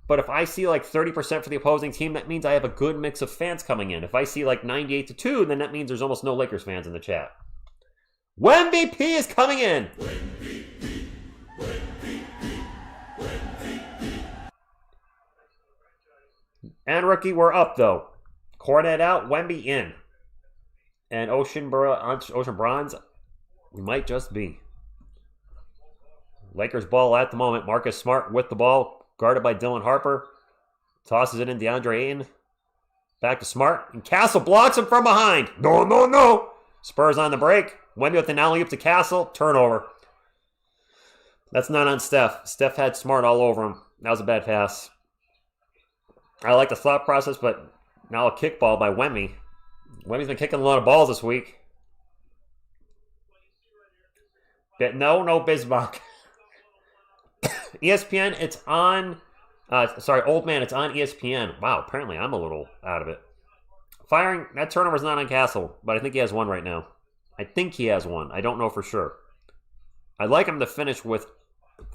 but if I see like 30% for the opposing team, that means I have a good mix of fans coming in. If I see like 98-2, then that means there's almost no Lakers fans in the chat. Wemby is coming in. And rookie, we're up though. Kornet out, Wemby in. And Ocean Bronze, we might just be. Lakers ball at the moment. Marcus Smart with the ball, guarded by Dylan Harper. Tosses it in DeAndre Ayton. Back to Smart. And Castle blocks him from behind. No. Spurs on the break. Wemby with an alley-oop to Castle. Turnover. That's not on Steph. Steph had Smart all over him. That was a bad pass. I like the thought process, but now a kickball by Wemby. Wemby's been kicking a lot of balls this week. But no Bismarck. ESPN, it's on... Old man, it's on ESPN. Wow, apparently I'm a little out of it. Firing, that turnover's not on Castle, but I think he has one right now. I think he has one. I don't know for sure. I'd like him to finish with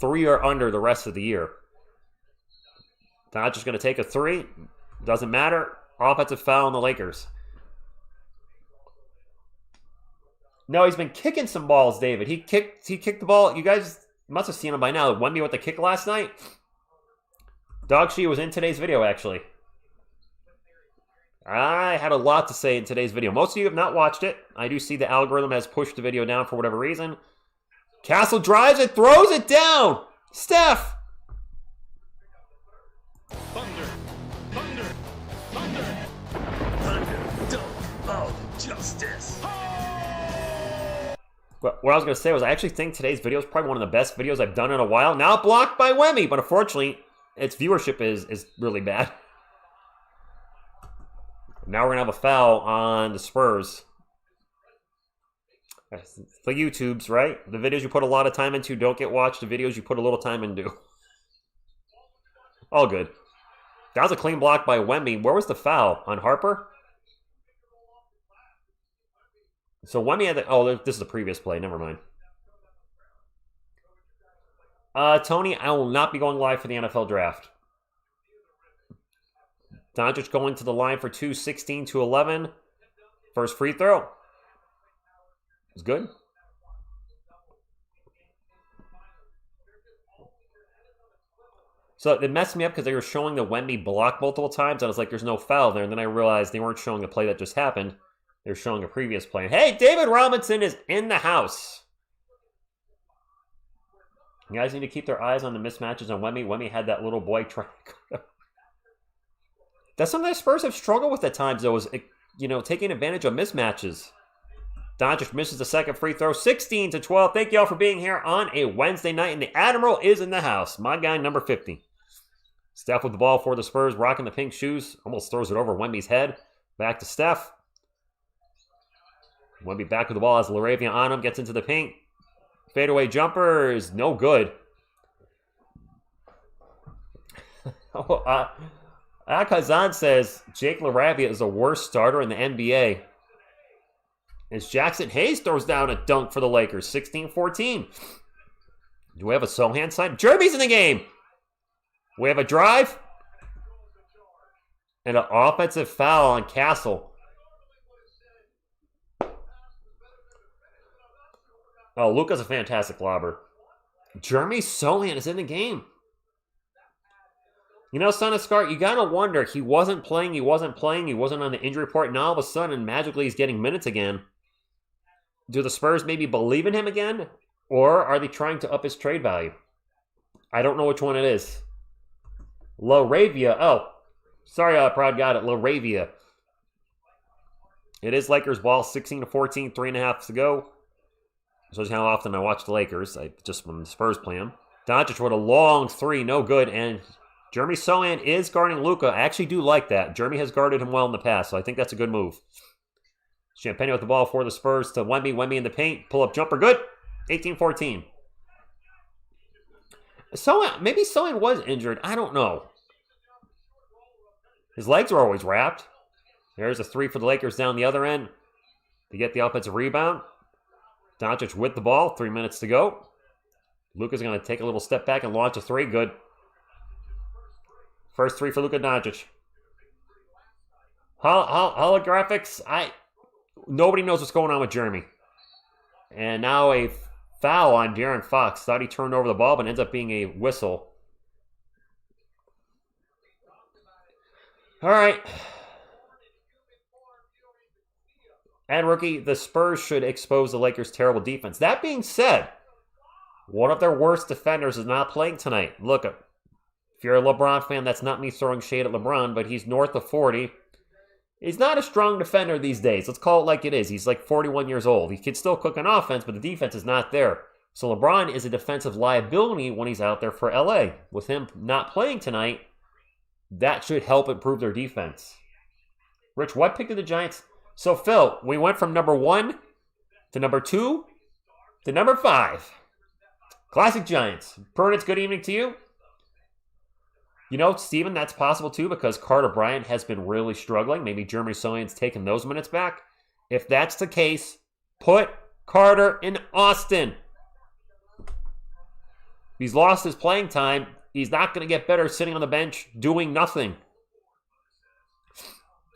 3 or under the rest of the year. Doncic going to take a 3. Doesn't matter. Offensive foul on the Lakers. No, he's been kicking some balls, David. He kicked the ball. You guys must have seen him by now. Wemby with the kick last night. Dog She was in today's video, actually. I had a lot to say in today's video. Most of you have not watched it. I do see the algorithm has pushed the video down for whatever reason. Castle drives it, throws it down. Steph. Thunder, dome of justice. But what I was going to say was I actually think today's video is probably one of the best videos I've done in a while. Now blocked by Wemby, but unfortunately, its viewership is really bad. Now we're going to have a foul on the Spurs. The YouTubes, right? The videos you put a lot of time into don't get watched. The videos you put a little time into. All good. That was a clean block by Wemby. Where was the foul? On Harper? So Wemby had the... Oh, this is the previous play. Never mind. Tony, I will not be going live for the NFL draft. Doncic going to the line for 2, 16-11. First free throw. It's good. So it messed me up because they were showing the Wemby block multiple times. I was like, there's no foul there. And then I realized they weren't showing the play that just happened. They were showing a previous play. Hey, David Robinson is in the house. You guys need to keep their eyes on the mismatches on Wemby. Wemby had that little boy track. That's something that Spurs have struggled with at times, though, is, taking advantage of mismatches. Doncic misses the second free throw, 16-12. Thank you all for being here on a Wednesday night, and the Admiral is in the house. My guy, number 50. Steph with the ball for the Spurs, rocking the pink shoes. Almost throws it over Wemby's head. Back to Steph. Wemby back with the ball as LaRavia on him, gets into the paint. Fadeaway jumper is no good. Akazan says Jake LaRavia is the worst starter in the NBA. As Jackson Hayes throws down a dunk for the Lakers, 16-14. Do we have a Sochan side? Jeremy's in the game. We have a drive. And an offensive foul on Castle. Oh, Luka's a fantastic lobber. Jeremy Sochan is in the game. Son of Scar, you got to wonder. He wasn't playing. He wasn't on the injury report. Now all of a sudden, magically, he's getting minutes again. Do the Spurs maybe believe in him again? Or are they trying to up his trade value? I don't know which one it is. LaRavia. Oh, sorry, Proud got it. LaRavia. It is Lakers ball, 16-14, 3.5 to go. Shows you how often I watch the Lakers. Just when the Spurs play them. Doncic with a long 3, no good. And Jeremy Sochan is guarding Luka. I actually do like that. Jeremy has guarded him well in the past, so I think that's a good move. Champagne with the ball for the Spurs to Wemby. Wemby in the paint. Pull-up jumper, good. 18-14. Maybe Sochan was injured. I don't know. His legs were always wrapped. There's a three for the Lakers down the other end. They get the offensive rebound. Doncic with the ball. 3 minutes to go. Luka's going to take a little step back and launch a three. Good. First three for Luka Doncic. Holographics. Nobody knows what's going on with Jeremy. And now a foul on De'Aaron Fox. Thought he turned over the ball, but ends up being a whistle. All right. And rookie, the Spurs should expose the Lakers' terrible defense. That being said, one of their worst defenders is not playing tonight. Look, if you're a LeBron fan, that's not me throwing shade at LeBron, but he's north of 40. He's not a strong defender these days. Let's call it like it is. He's like 41 years old. He can still cook on offense, but the defense is not there. So LeBron is a defensive liability when he's out there for LA. With him not playing tonight, that should help improve their defense. Rich, what pick did the Giants? So, Phil, we went from number 1 to number 2 to number 5. Classic Giants. Bryant, good evening to you. You know, Steven, that's possible too because Carter Bryant has been really struggling. Maybe Jeremy Sochan's taken those minutes back. If that's the case, put Carter in Austin. He's lost his playing time. He's not going to get better sitting on the bench doing nothing.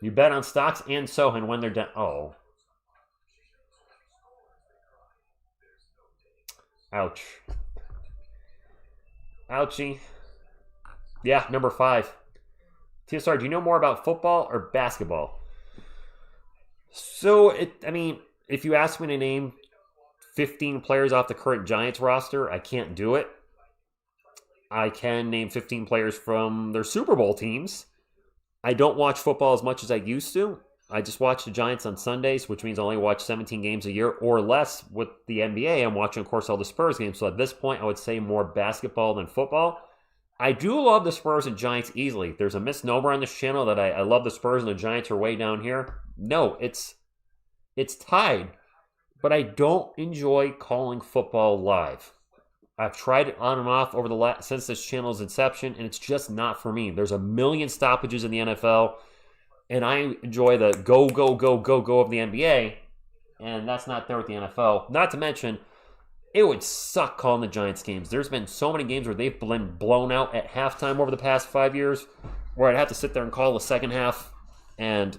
You bet on Stocks and Sochan when they're done. Oh. Ouch. Ouchie. Yeah, number 5. TSR, do you know more about football or basketball? So, if you ask me to name 15 players off the current Giants roster, I can't do it. I can name 15 players from their Super Bowl teams. I don't watch football as much as I used to. I just watch the Giants on Sundays, which means I only watch 17 games a year or less. With the NBA, I'm watching, of course, all the Spurs games. So at this point, I would say more basketball than football. I do love the Spurs and Giants easily. There's a misnomer on this channel that I love the Spurs and the Giants are way down here. No, it's tied. But I don't enjoy calling football live. I've tried it on and off over since this channel's inception, and it's just not for me. There's a million stoppages in the NFL, and I enjoy the go, go, go, go, go of the NBA, and that's not there with the NFL. Not to mention, it would suck calling the Giants games. There's been so many games where they've been blown out at halftime over the past 5 years, where I'd have to sit there and call the second half, and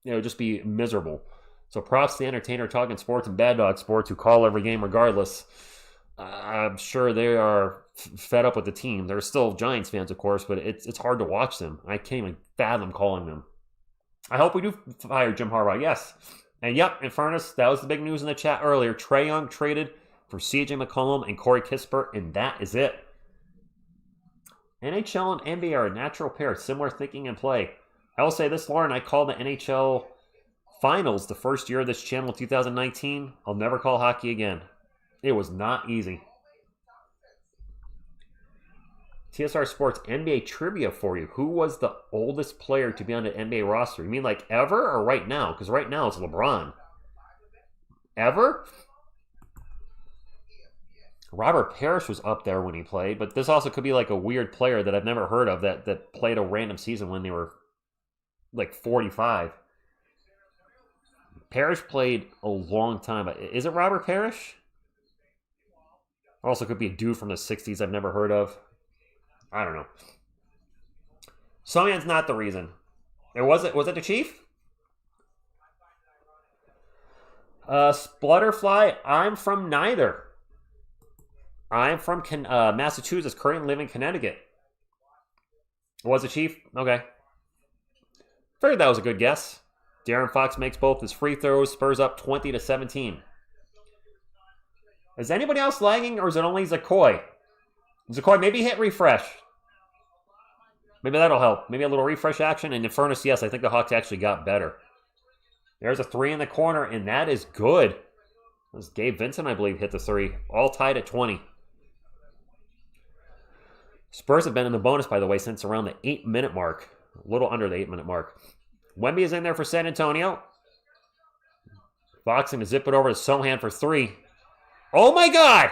just be miserable. So props to the entertainer talking sports and Bad Dog Sports who call every game regardless. I'm sure they are fed up with the team. They're still Giants fans, of course, but it's hard to watch them. I can't even fathom calling them. I hope we do fire Jim Harbaugh, yes. And yep, in fairness, that was the big news in the chat earlier. Trae Young traded for CJ McCollum and Corey Kispert, and that is it. NHL and NBA are a natural pair, similar thinking and play. I will say this, Lauren, I called the NHL Finals the first year of this channel in 2019. I'll never call hockey again. It was not easy. TSR Sports NBA trivia for you. Who was the oldest player to be on an NBA roster? You mean like ever or right now? Because right now it's LeBron. Ever? Robert Parrish was up there when he played, but this also could be like a weird player that I've never heard of that played a random season when they were like 45. Parrish played a long time. Is it Robert Parrish? Also could be a dude from the 60s I've never heard of. I don't know. Sochan's not the reason. Was it the Chief? Splutterfly, I'm from neither. I'm from Massachusetts, currently live in Connecticut. Was it Chief? Okay. Figured that was a good guess. De'Aaron Fox makes both his free throws. Spurs up 20-17. Is anybody else lagging, or is it only Zakoi? Zakoi, maybe hit refresh. Maybe that'll help. Maybe a little refresh action. And in fairness, yes, I think the Hawks actually got better. There's a 3 in the corner, and that is good. It was Gabe Vincent, I believe, hit the 3. All tied at 20. Spurs have been in the bonus, by the way, since around the 8-minute mark. A little under the 8-minute mark. Wemby is in there for San Antonio. Fox going to zip it over to Sochan for 3. Oh my God!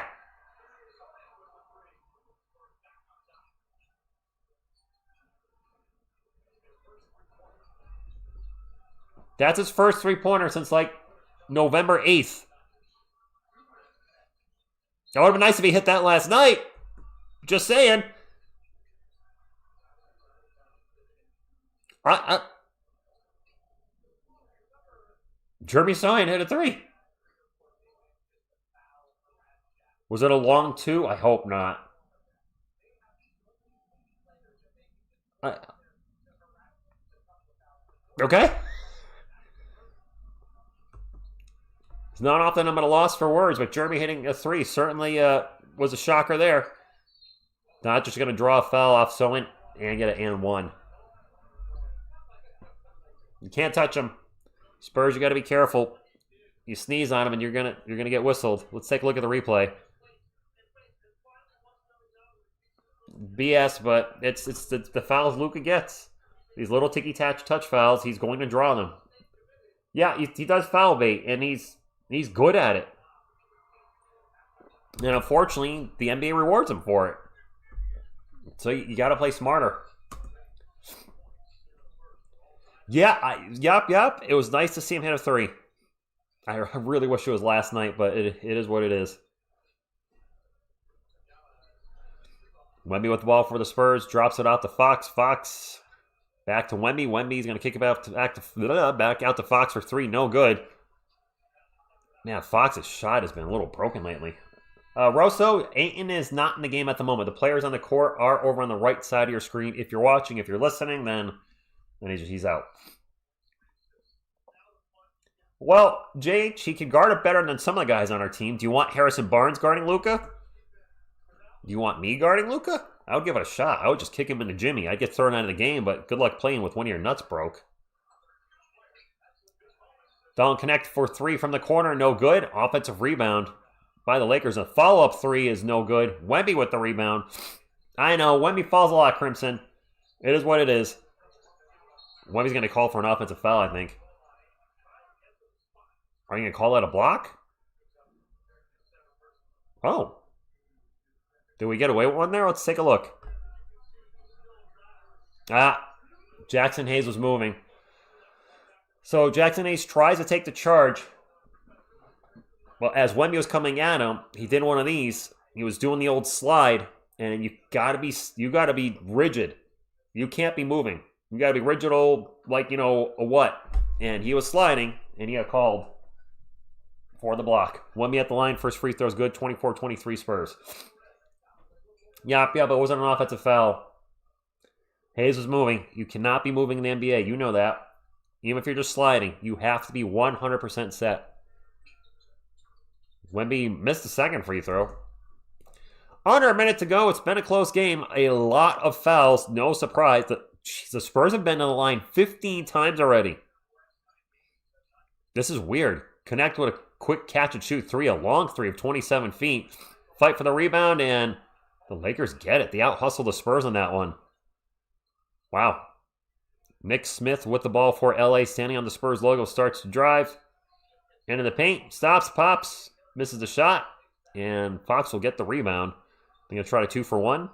That's his first three-pointer since like November 8th. That would have been nice if he hit that last night. Just saying. Jeremy Sochan hit a 3. Was it a long 2? I hope not. Okay. It's not often I'm at a loss for words, but Jeremy hitting a 3 certainly was a shocker there. Not just going to draw a foul off Sochan and get an and 1. You can't touch him. Spurs, you got to be careful. You sneeze on him and you're gonna get whistled. Let's take a look at the replay. BS, but it's the fouls Luka gets. These little ticky-touch fouls, he's going to draw them. Yeah, he does foul bait, and he's good at it. And unfortunately, the NBA rewards him for it. So you got to play smarter. Yeah, yep. It was nice to see him hit a 3. I really wish it was last night, but it is what it is. Wemby with the ball for the Spurs, drops it out to Fox. Fox back to Wemby. Wemby's going to kick it back out to Fox for 3. No good. Man, Fox's shot has been a little broken lately. Rosso, Ayton is not in the game at the moment. The players on the court are over on the right side of your screen. If you're watching, if you're listening, then he's out. Well, JH, he can guard it better than some of the guys on our team. Do you want Harrison Barnes guarding Luka? Do you want me guarding Luka? I would give it a shot. I would just kick him into Jimmy. I'd get thrown out of the game, but good luck playing with one of your nuts broke. Don't connect for 3 from the corner. No good. Offensive rebound by the Lakers. A follow-up 3 is no good. Wemby with the rebound. I know. Wemby falls a lot, Crimson. It is what it is. Wemby's going to call for an offensive foul, I think. Are you going to call that a block? Oh. Did we get away with one there? Let's take a look. Jackson Hayes was moving. So Jackson Hayes tries to take the charge. Well, as Wemby was coming at him, he did one of these. He was doing the old slide, and you gotta be rigid. You can't be moving. You gotta be rigid, old like a what? And he was sliding, and he got called for the block. Wemby at the line, first free throw is good. 24-23 Spurs. Yeah, but it wasn't an offensive foul. Hayes was moving. You cannot be moving in the NBA. You know that. Even if you're just sliding, you have to be 100% set. Wemby missed the second free throw. Under a minute to go. It's been a close game. A lot of fouls. No surprise. The Spurs have been on the line 15 times already. This is weird. Connect with a quick catch and shoot 3. A long 3 of 27 feet. Fight for the rebound, and the Lakers get it. They out-hustle the Spurs on that one. Wow. Nick Smith with the ball for LA, standing on the Spurs logo, starts to drive. Into the paint, stops, pops, misses the shot, and Fox will get the rebound. They're going to try to 2 for 1.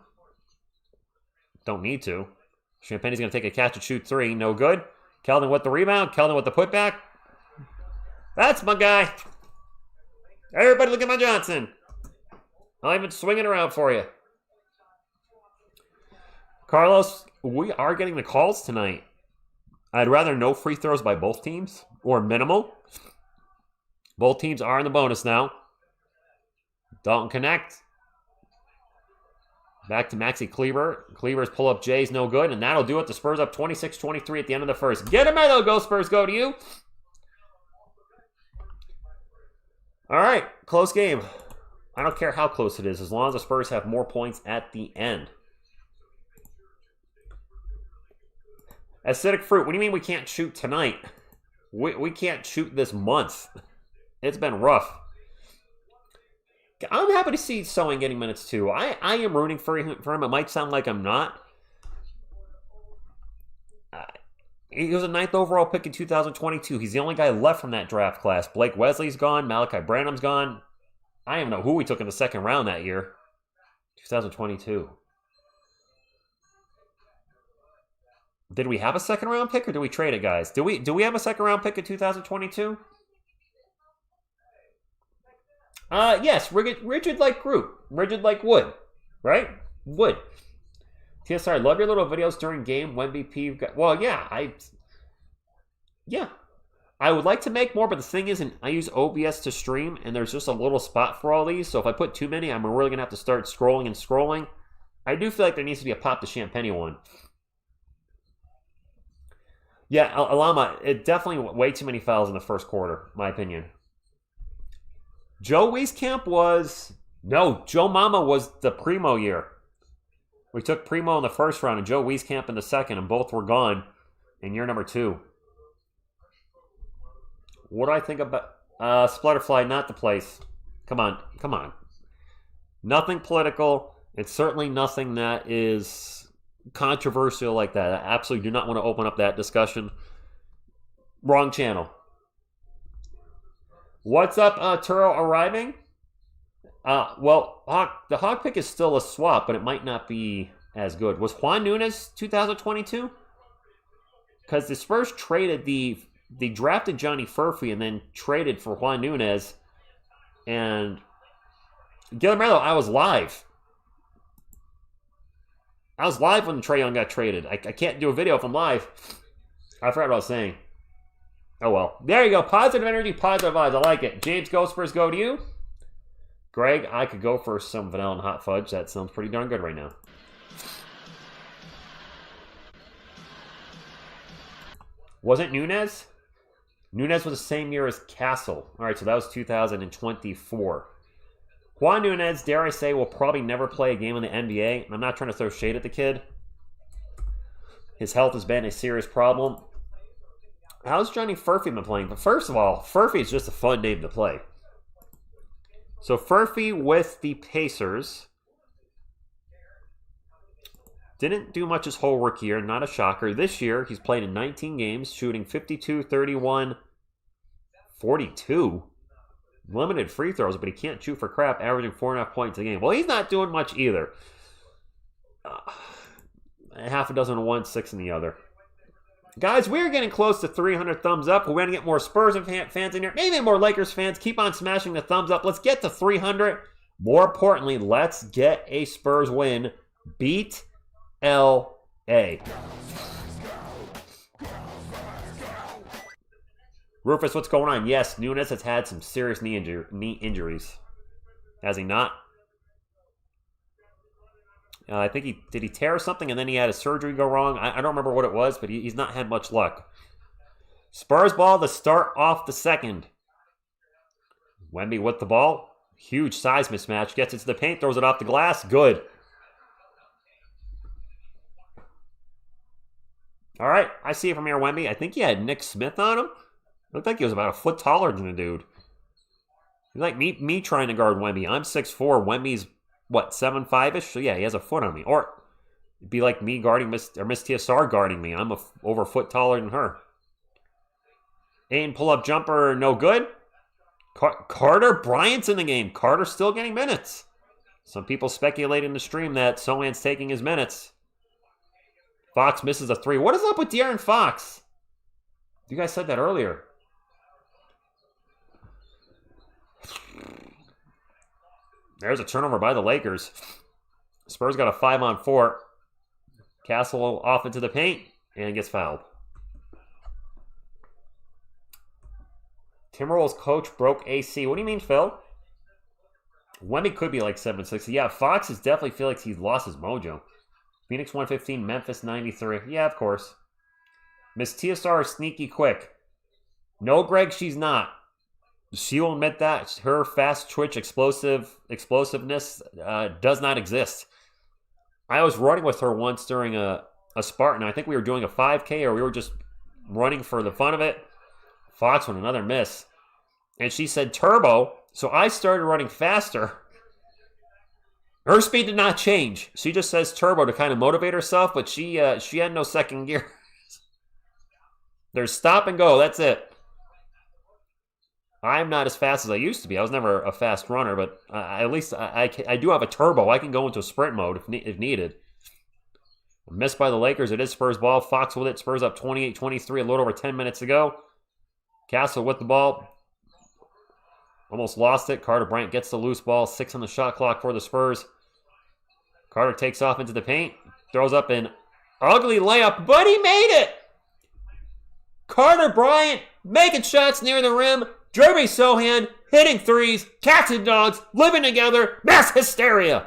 Don't need to. Champagne's going to take a catch and shoot 3. No good. Keldon with the rebound. Keldon with the putback. That's my guy. Everybody look at my Johnson. I'll even swing it around for you. Carlos, we are getting the calls tonight. I'd rather no free throws by both teams, or minimal. Both teams are in the bonus now. Dalton connect. Back to Maxi Kleber. Kleber's pull-up J is no good, and that'll do it. The Spurs up 26-23 at the end of the first. Get him, Melo. Go Spurs, go to you. All right, close game. I don't care how close it is, as long as the Spurs have more points at the end. Acidic Fruit, what do you mean we can't shoot tonight? We can't shoot this month. It's been rough. I'm happy to see Sochan getting minutes too. I am rooting for him. It might sound like I'm not. He was a 9th overall pick in 2022. He's the only guy left from that draft class. Blake Wesley's gone. Malachi Branham's gone. I don't even know who we took in the second round that year. 2022. Did we have a second round pick or did we trade it, guys? Do we have a second round pick in 2022? Yes, rigid like Groot. Rigid like wood. Right? Wood. TSR, love your little videos during game. Wemby. Well, yeah, I would like to make more, but the thing is, I use OBS to stream, and there's just a little spot for all these, so if I put too many, I'm really going to have to start scrolling and scrolling. I do feel like there needs to be a Pop the Champagne one. Yeah, Alama, it definitely way too many fouls in the first quarter, my opinion. Joe Wieskamp was... No, Joe Mama was the Primo year. We took Primo in the first round and Joe Wieskamp in the second, and both were gone in year number 2. What do I think about... Splutterfly, not the place. Come on. Nothing political. It's certainly nothing that is controversial like that. I absolutely do not want to open up that discussion. Wrong channel. What's up, Turo arriving? Well, the Hawk pick is still a swap, but it might not be as good. Was Juan Nunes 2022? Because the Spurs traded they drafted Johnny Furphy and then traded for Juan Nunes. And Guillermo, I was live. I was live when Trae Young got traded. I can't do a video if I'm live. I forgot what I was saying. Oh well. There you go. Positive energy, positive vibes. I like it. James, go Spurs, go to you. Greg, I could go for some vanilla and hot fudge. That sounds pretty darn good right now. Wasn't Nunes? Nunes was the same year as Castle. All right, so that was 2024. Juan Nunes, dare I say, will probably never play a game in the NBA. I'm not trying to throw shade at the kid. His health has been a serious problem. How's Johnny Furphy been playing? But first of all, Furphy is just a fun name to play. So Furphy with the Pacers. Didn't do much his whole rookie year, not a shocker. This year, he's played in 19 games, shooting 52, 31, 42. Limited free throws, but he can't shoot for crap, averaging 4.5 points a game. Well, he's not doing much either. Half a dozen in one, 6 in the other. Guys, we're getting close to 300 thumbs up. We're going to get more Spurs fans in here. Maybe more Lakers fans. Keep on smashing the thumbs up. Let's get to 300. More importantly, let's get a Spurs win. Beat L.A. Rufus, what's going on? Yes, Nunes has had some serious knee injuries. Has he not? I think did he tear something and then he had a surgery go wrong? I don't remember what it was, but he's not had much luck. Spurs ball to start off the second. Wemby with the ball. Huge size mismatch. Gets it to the paint, throws it off the glass. Good. All right, I see it from here, Wemby. I think he had Nick Smith on him. Looked like he was about a foot taller than the dude. He's like me trying to guard Wemby. I'm 6'4". Wemby's, what, 7'5"-ish? So yeah, he has a foot on me. Or it'd be like me guarding Miss TSR guarding me. I'm over a foot taller than her. Aiden pull-up jumper, no good. Carter Bryant's in the game. Carter's still getting minutes. Some people speculate in the stream that Sochan's taking his minutes. Fox misses a 3. What is up with De'Aaron Fox? You guys said that earlier. There's a turnover by the Lakers. Spurs got a 5-on-4. Castle off into the paint and gets fouled. Timberwolves coach broke AC. What do you mean, Phil? Wemby could be like 7'6". Yeah, Fox is definitely feel like he's lost his mojo. Phoenix 115, Memphis 93. Yeah, of course. Miss TSR is sneaky quick. No, Greg, she's not. She will admit that. Her fast twitch explosiveness does not exist. I was running with her once during a Spartan. I think we were doing a 5K or we were just running for the fun of it. Fox with another miss. And she said turbo, so I started running faster. Her speed did not change. She just says turbo to kind of motivate herself, but she had no second gear. There's stop and go. That's it. I'm not as fast as I used to be. I was never a fast runner, but at least I do have a turbo. I can go into sprint mode if needed. Missed by the Lakers. It is Spurs ball. Fox with it. Spurs up 28-23, a little over 10 minutes ago. Castle with the ball. Almost lost it. Carter Bryant gets the loose ball. 6 on the shot clock for the Spurs. Carter takes off into the paint. Throws up an ugly layup, but he made it! Carter Bryant making shots near the rim. Jeremy Sochan hitting threes. Cats and dogs living together. Mass hysteria.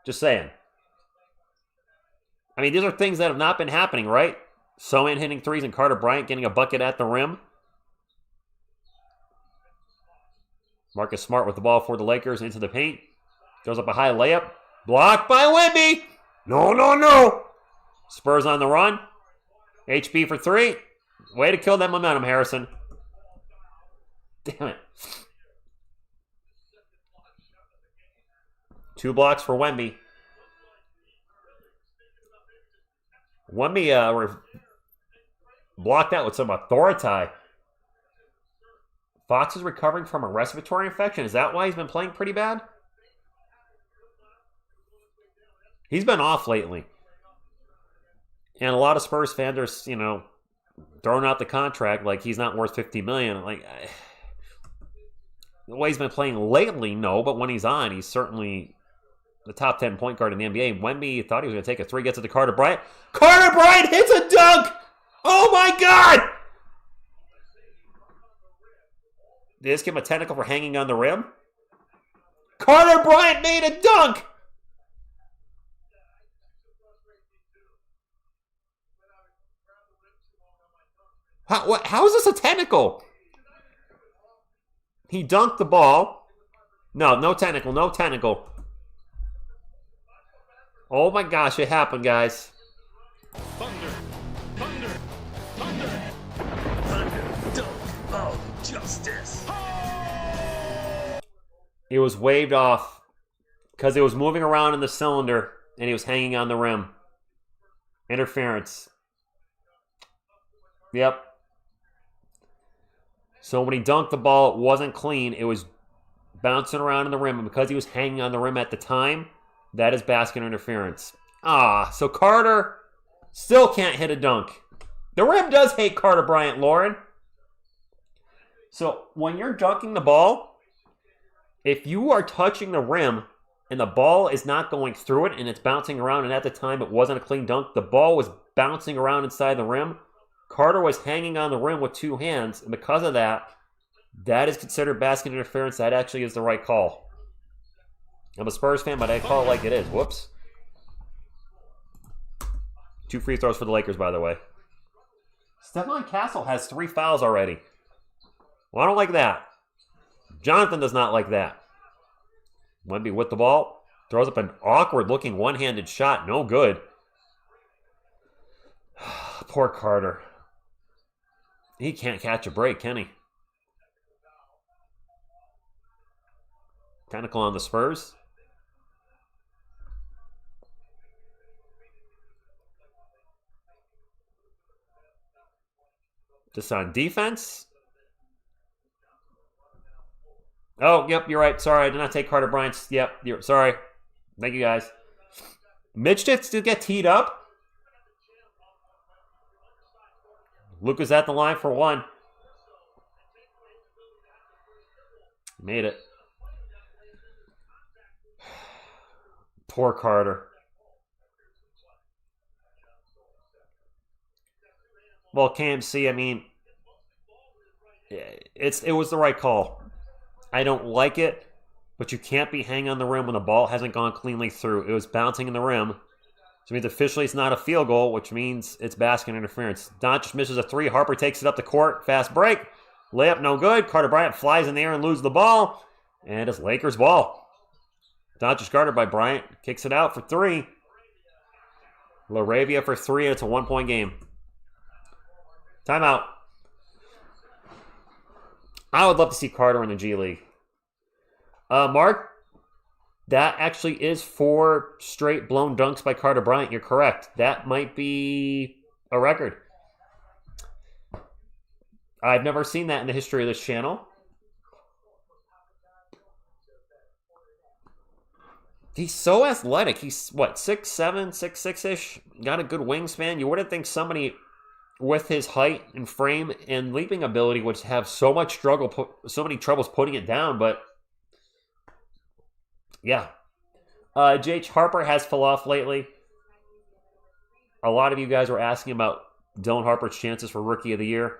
Just saying. I mean, these are things that have not been happening, right? Sochan hitting threes and Carter Bryant getting a bucket at the rim. Marcus Smart with the ball for the Lakers into the paint. Goes up a high layup. Blocked by Wemby. No. Spurs on the run. HB for 3. Way to kill that momentum, Harrison. Damn it. 2 blocks for Wemby. Wemby blocked out with some authority. Fox is recovering from a respiratory infection. Is that why he's been playing pretty bad? He's been off lately. And a lot of Spurs fans are, throwing out the contract like he's not worth $50 million. The way he's been playing lately, no, but when he's on, he's certainly the top 10 point guard in the NBA. Wemby thought he was going to take a 3, gets it to Carter Bryant. Carter Bryant hits a dunk! Oh my God! Did they just give him a technical for hanging on the rim? Carter Bryant made a dunk! How is this a technical? He dunked the ball. No technical. Oh my gosh, it happened, guys. Thunder, dunk of justice. It was waved off because it was moving around in the cylinder and he was hanging on the rim. Interference. Yep. So when he dunked the ball, it wasn't clean. It was bouncing around in the rim. And because he was hanging on the rim at the time, that is basket interference. So Carter still can't hit a dunk. The rim does hate Carter Bryant, Lauren. So when you're dunking the ball, if you are touching the rim and the ball is not going through it and it's bouncing around, and at the time it wasn't a clean dunk, the ball was bouncing around inside the rim, Carter was hanging on the rim with 2 hands, and because of that, that is considered basket interference. That actually is the right call. I'm a Spurs fan, but I call it like it is. Whoops. 2 free throws for the Lakers, by the way. Stephon Castle has 3 fouls already. Well, I don't like that. Jonathan does not like that. Wemby with the ball. Throws up an awkward-looking one-handed shot. No good. Poor Carter. He can't catch a break, can he? Technical on the Spurs. Just on defense. Oh, yep, you're right. Sorry, I did not take Carter Bryant's. Yep, sorry. Thank you, guys. Mitch did still get teed up. Luka's at the line for 1. Made it. Poor Carter. Well, KMC, I mean, it was the right call. I don't like it, but you can't be hanging on the rim when the ball hasn't gone cleanly through. It was bouncing in the rim. So it means officially it's not a field goal, which means it's basket interference. Doncic misses a 3. Harper takes it up the court. Fast break. Layup no good. Carter Bryant flies in the air and loses the ball. And it's Lakers ball. Doncic guarded by Bryant. Kicks it out for 3. LaRavia for 3, and it's a 1-point game. Timeout. I would love to see Carter in the G League. Mark, that actually is 4 straight blown dunks by Carter Bryant. You're correct. That might be a record. I've never seen that in the history of this channel. He's so athletic. He's, what, 6'7", 6'6"-ish? Got a good wingspan. You wouldn't think somebody with his height and frame and leaping ability would have so many troubles putting it down, but yeah. JH Harper has fell off lately. A lot of you guys were asking about Dylan Harper's chances for Rookie of the Year.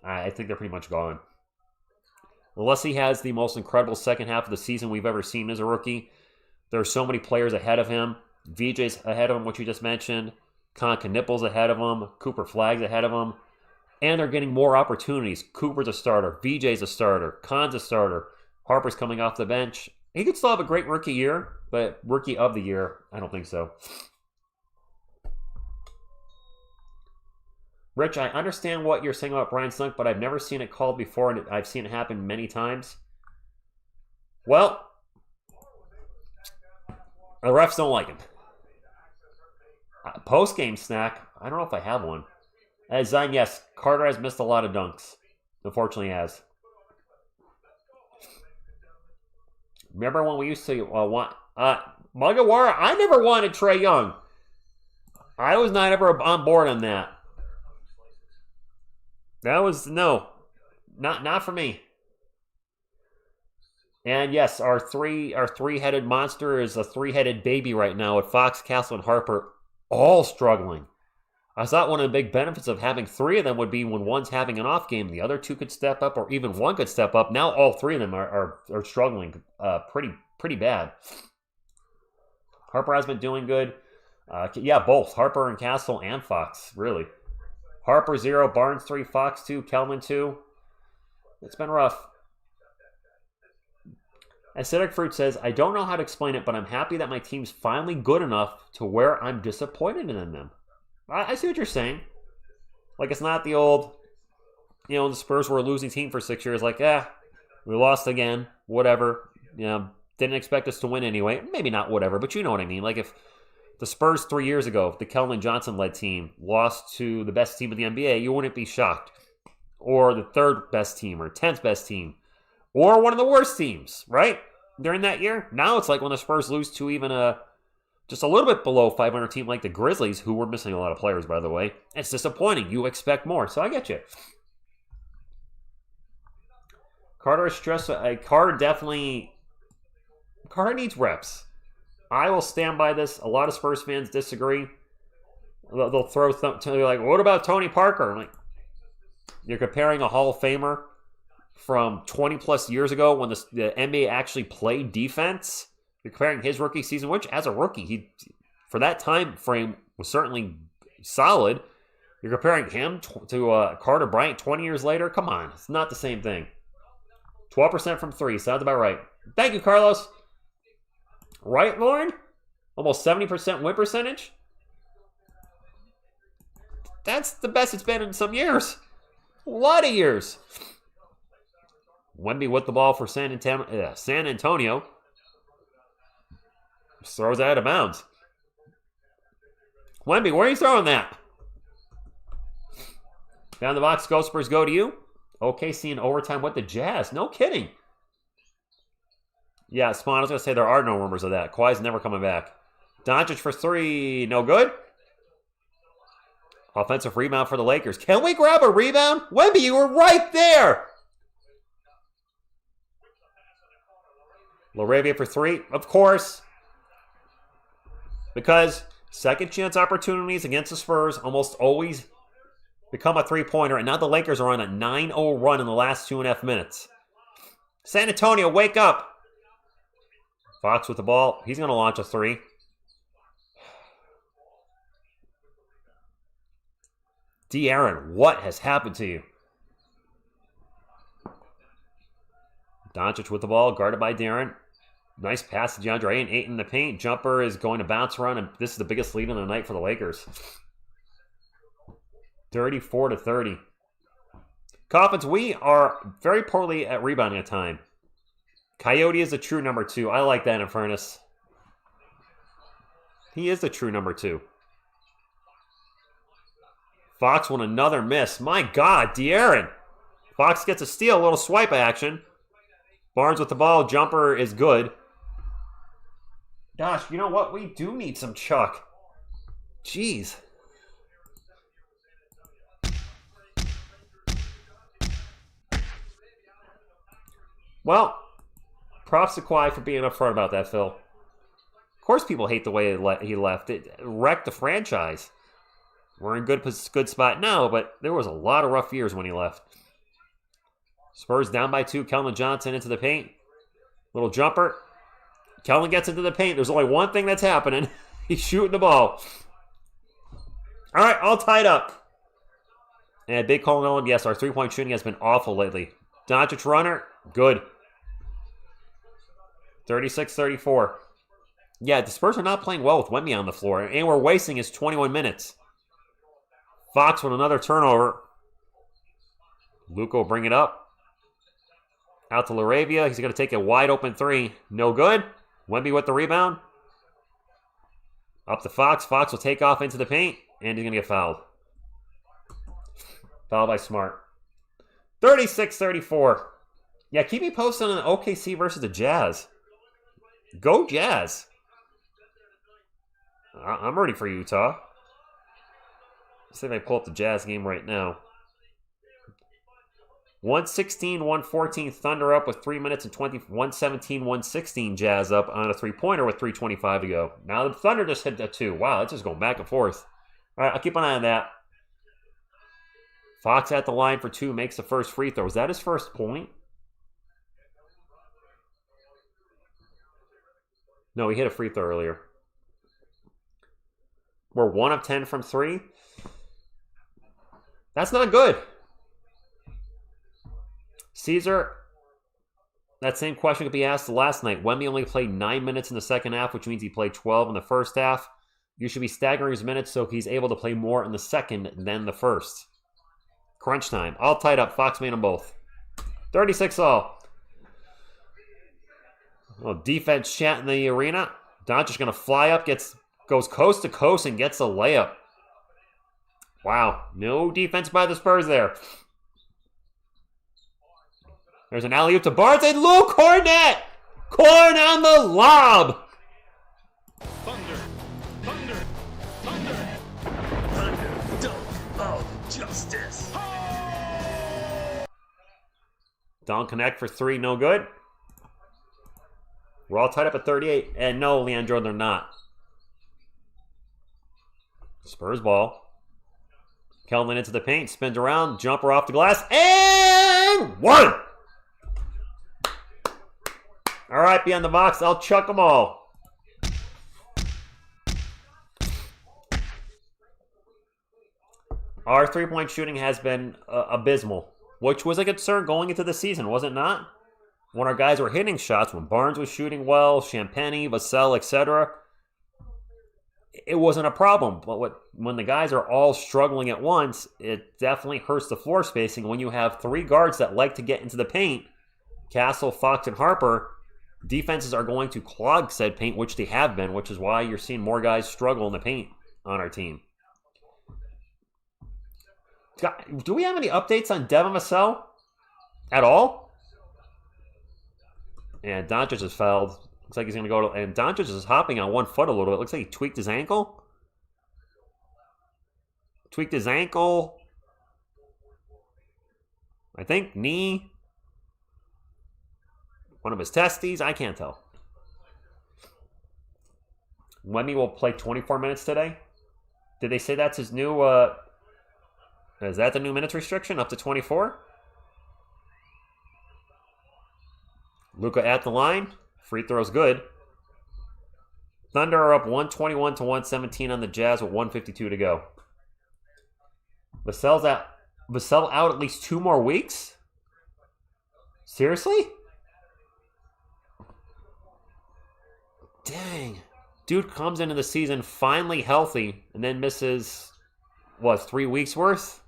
I think they're pretty much gone. Unless he has the most incredible second half of the season we've ever seen as a rookie. There are so many players ahead of him. VJ's ahead of him, which you just mentioned. Conka Nipple's ahead of him. Cooper Flagg's ahead of him. And they're getting more opportunities. Cooper's a starter. VJ's a starter. Khan's a starter. Harper's coming off the bench. He could still have a great rookie year, but Rookie of the Year, I don't think so. Rich, I understand what you're saying about Brian Stunk, but I've never seen it called before, and I've seen it happen many times. Well, the refs don't like him. Post-game snack, I don't know if I have one. Zion, yes, Carter has missed a lot of dunks. Unfortunately, he has. Remember when we used to want... Mugawara, I never wanted Trae Young. I was not ever on board on that. That was, no, not for me. And yes, our three-headed monster is a three-headed baby right now with Fox, Castle, and Harper all struggling. I thought one of the big benefits of having 3 of them would be when one's having an off game, the other 2 could step up, or even one could step up. Now all 3 of them are struggling pretty bad. Harper has been doing good. Yeah, both Harper and Castle and Fox, really. Harper 0, Barnes 3, Fox 2, Kelman 2. It's been rough. Acidic Fruit says, I don't know how to explain it, but I'm happy that my team's finally good enough to where I'm disappointed in them. I see what you're saying. Like, it's not the old, the Spurs were a losing team for 6 years. Like, we lost again, whatever. Didn't expect us to win anyway. Maybe not whatever, but you know what I mean. Like, if the Spurs 3 years ago, the Keldon Johnson-led team, lost to the best team in the NBA, you wouldn't be shocked. Or the 3rd best team, or 10th best team. Or one of the worst teams, right? During that year. Now it's like when the Spurs lose to even just a little bit below 500 team like the Grizzlies, who were missing a lot of players, by the way. It's disappointing. You expect more, so I get you. Carter is stressed. Carter needs reps. I will stand by this. A lot of Spurs fans disagree. They'll throw like, what about Tony Parker? I'm like, you're comparing a Hall of Famer from 20 plus years ago when the NBA actually played defense. You're comparing his rookie season, which as a rookie, he for that time frame was certainly solid. You're comparing him to Carter Bryant 20 years later. Come on, it's not the same thing. 12% from 3 sounds about right. Thank you, Carlos. Right, Lauren? Almost 70% win percentage? That's the best it's been in some years. A lot of years. Wemby with the ball for San Antonio. Just throws it out of bounds. Wemby, where are you throwing that? Down the box, go Spurs, go to you. OKC in overtime with the Jazz. No kidding. Yeah, Spawn, I was going to say there are no rumors of that. Kawhi's never coming back. Doncic for 3, no good. Offensive rebound for the Lakers. Can we grab a rebound? Wemby, you were right there. Laravia for 3, of course. Because second chance opportunities against the Spurs almost always become a three-pointer. And now the Lakers are on a 9-0 run in the last 2.5 minutes. San Antonio, wake up. Fox with the ball. He's going to launch a 3. De'Aaron, what has happened to you? Doncic with the ball, guarded by De'Aaron. Nice pass to DeAndre Ayton. 8 in the paint. Jumper is going to bounce around, and this is the biggest lead of the night for the Lakers. 34-30. Coffins, we are very poorly at rebounding at time. Coyote is a true number 2. I like that in fairness. He is the true number 2. Fox with another miss. My God, De'Aaron. Fox gets a steal, a little swipe action. Barnes with the ball. Jumper is good. Gosh, you know what? We do need some Chuck. Jeez. Well, props to Kawhi for being upfront about that, Phil. Of course people hate the way he left. It wrecked the franchise. We're in good spot now, but there was a lot of rough years when he left. Spurs down by 2. Keldon Johnson into the paint. Little jumper. Keldon gets into the paint. There's only one thing that's happening. He's shooting the ball. All right, all tied up. And big call on him. Yes, our three-point shooting has been awful lately. Doncic runner, good. 36-34. Yeah, the Spurs are not playing well with Wemby on the floor, and we're wasting his 21 minutes. Fox with another turnover. Luka will bring it up. Out to Laravia. He's going to take a wide-open 3. No good. Wemby with the rebound. Up to Fox. Fox will take off into the paint, and he's going to get fouled. Fouled by Smart. 36-34. Yeah, keep me posted on OKC versus the Jazz. Go Jazz. I'm ready for Utah. Let's see if I pull up the Jazz game right now. 116-114 Thunder up with 3 minutes and 20. 117-116 Jazz up on a three-pointer with 3:25 to go. Now the Thunder just hit that 2. Wow, it's just going back and forth. All right, I'll keep an eye on that. Fox at the line for 2, makes the first free throw. Was that his first point? No, he hit a free throw earlier. We're 1 of 10 from 3. That's not good. Caesar, that same question could be asked last night. Wemby only played 9 minutes in the second half, which means he played 12 in the first half. You should be staggering his minutes so he's able to play more in the second than the first. Crunch time. All tied up. Fox made them both. 36 all. Well, defense chat in the arena. Doncic going to fly up, goes coast to coast and gets a layup. Wow. No defense by the Spurs there. There's an alley-oop to Barnes and Luke Kornet! Korn on the lob! Thunder, thunder, thunder, thunder, dunk of justice. Don't connect for 3, no good. We're all tied up at 38. And no, Leandro, they're not. Spurs ball. Keldon into the paint, spins around, jumper off the glass, and 1! All right, beyond the box, I'll chuck them all. Our three-point shooting has been abysmal, which was a concern going into the season, was it not? When our guys were hitting shots, when Barnes was shooting well, Champagny, Vassell, etc., it wasn't a problem. But when the guys are all struggling at once, it definitely hurts the floor spacing. When you have 3 guards that like to get into the paint, Castle, Fox, and Harper, defenses are going to clog said paint, which they have been, which is why you're seeing more guys struggle in the paint on our team. Do we have any updates on Devin Vassell at all? And Doncic is fouled. Looks like he's going to go to... And Doncic is hopping on 1 foot a little bit. Looks like he tweaked his ankle. Tweaked his ankle. I think knee. One of his testes. I can't tell. Wemby will play 24 minutes today. Did they say that's his new... is that the new minutes restriction? Up to 24? Luka at the line. Free throw's good. Thunder are up 121-117 on the Jazz with 1:52 to go. Vassell out at least 2 more weeks? Seriously? Dang. Dude comes into the season finally healthy and then misses, 3 weeks worth?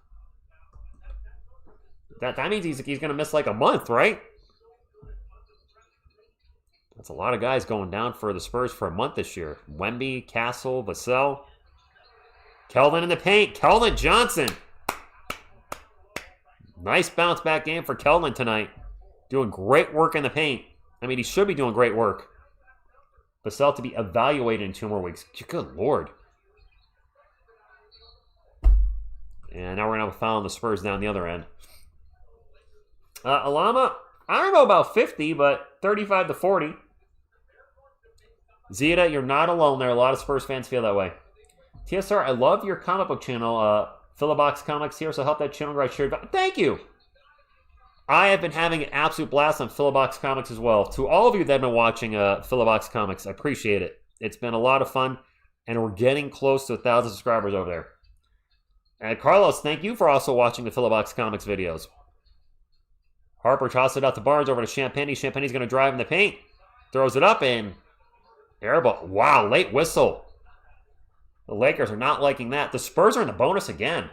That means he's going to miss like a month, right? That's a lot of guys going down for the Spurs for a month this year. Wemby, Castle, Vassell. Keldon in the paint. Keldon Johnson. Nice bounce back game for Keldon tonight. Doing great work in the paint. I mean, he should be doing great work. Vassell to be evaluated in 2 more weeks. Good Lord. And now we're going to foul the Spurs down the other end. Alama, I don't know about 50, but 35 to 40. Zeta, you're not alone there. A lot of Spurs fans feel that way. TSR, I love your comic book channel. Philobox Comics here, so help that channel grow. Thank you. I have been having an absolute blast on Philobox Comics as well. To all of you that have been watching Philobox Comics, I appreciate it. It's been a lot of fun, and we're getting close to 1,000 subscribers over there. And Carlos, thank you for also watching the Philobox Comics videos. Harper tosses it out to Barnes over to Champagny. Champagny's going to drive in the paint. Throws it up and airball. Wow, late whistle. The Lakers are not liking that. The Spurs are in the bonus again.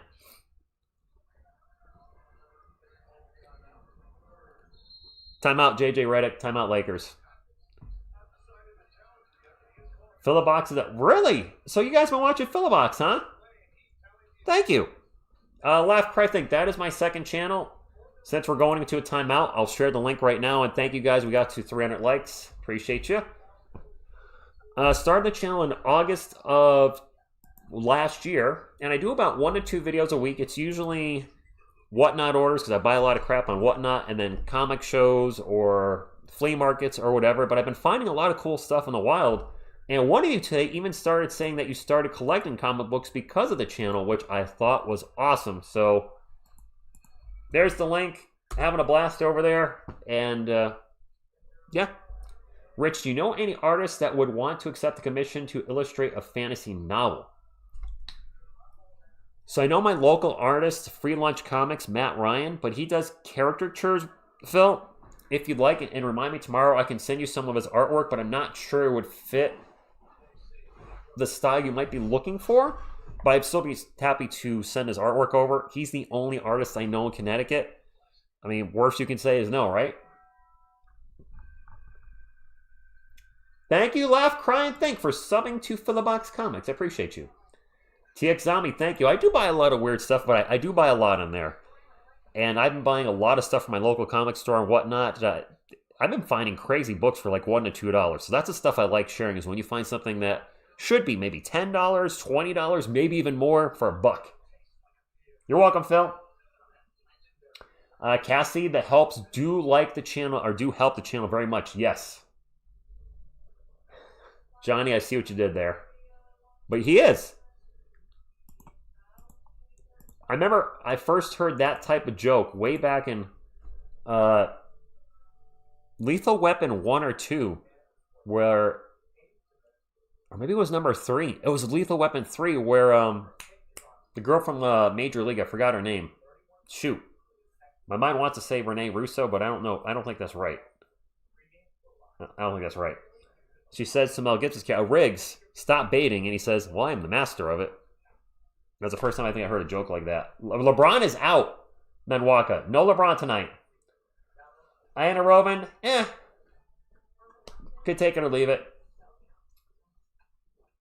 Timeout, JJ Redick. Timeout, Lakers. Philobox is up. Really? So you guys been watching Philobox, huh? Thank you. Laugh Cry, I think that is my second channel. Since we're going into a timeout, I'll share the link right now. And thank you guys. We got to 300 likes. Appreciate you. Started the channel in August of last year. And I do about 1 to 2 videos a week. It's usually Whatnot orders because I buy a lot of crap on Whatnot. And then comic shows or flea markets or whatever. But I've been finding a lot of cool stuff in the wild. And one of you today even started saying that you started collecting comic books because of the channel, which I thought was awesome. So there's the link. Having a blast over there. And yeah. Rich, do you know any artists that would want to accept the commission to illustrate a fantasy novel? So I know my local artist, Free Lunch Comics, Matt Ryan, but he does caricatures, Phil. If you'd like, and remind me tomorrow, I can send you some of his artwork, but I'm not sure it would fit the style you might be looking for. But I'd still be happy to send his artwork over. He's the only artist I know in Connecticut. I mean, worst you can say is no, right? Thank you, Laugh, Cry, and Think for subbing to Philobox Comics. I appreciate you. TX Zombie, thank you. I do buy a lot of weird stuff, but I do buy a lot in there. And I've been buying a lot of stuff from my local comic store and whatnot. I've been finding crazy books for like $1 to $2. So that's the stuff I like sharing, is when you find something that should be maybe $10, $20, maybe even more for $1. You're welcome, Phil. Cassie, the helps do like the channel, or do help the channel very much. Yes. Johnny, I see what you did there. But he is. I remember I first heard that type of joke way back in Lethal Weapon 1 or 2, where, or maybe it was number 3. It was Lethal Weapon 3, where the girl from Major League, I forgot her name. Shoot. My mind wants to say Renee Russo, but I don't know. I don't think that's right. I don't think that's right. She says to Mel Gibson's character, Riggs, stop baiting. And he says, well, I'm the master of it. That's the first time I think I heard a joke like that. LeBron is out, Menwaka. No LeBron tonight. Iana Robin, could take it or leave it.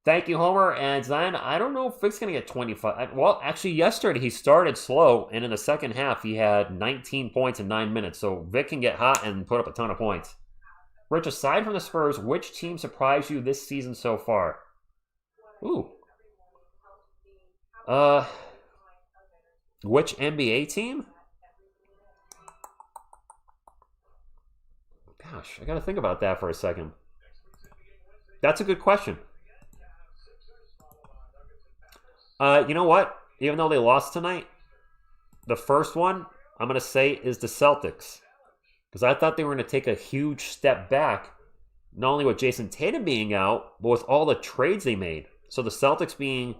Thank you, Homer. And Zion, I don't know if Vic's going to get 25. Well, actually, yesterday he started slow, and in the second half he had 19 points in 9 minutes. So Vic can get hot and put up a ton of points. Rich, aside from the Spurs, which team surprised you this season so far? Ooh. Which NBA team? Gosh, I got to think about that for a second. That's a good question. You know what? Even though they lost tonight, the first one I'm going to say is the Celtics. Because I thought they were going to take a huge step back, not only with Jason Tatum being out, but with all the trades they made. So the Celtics being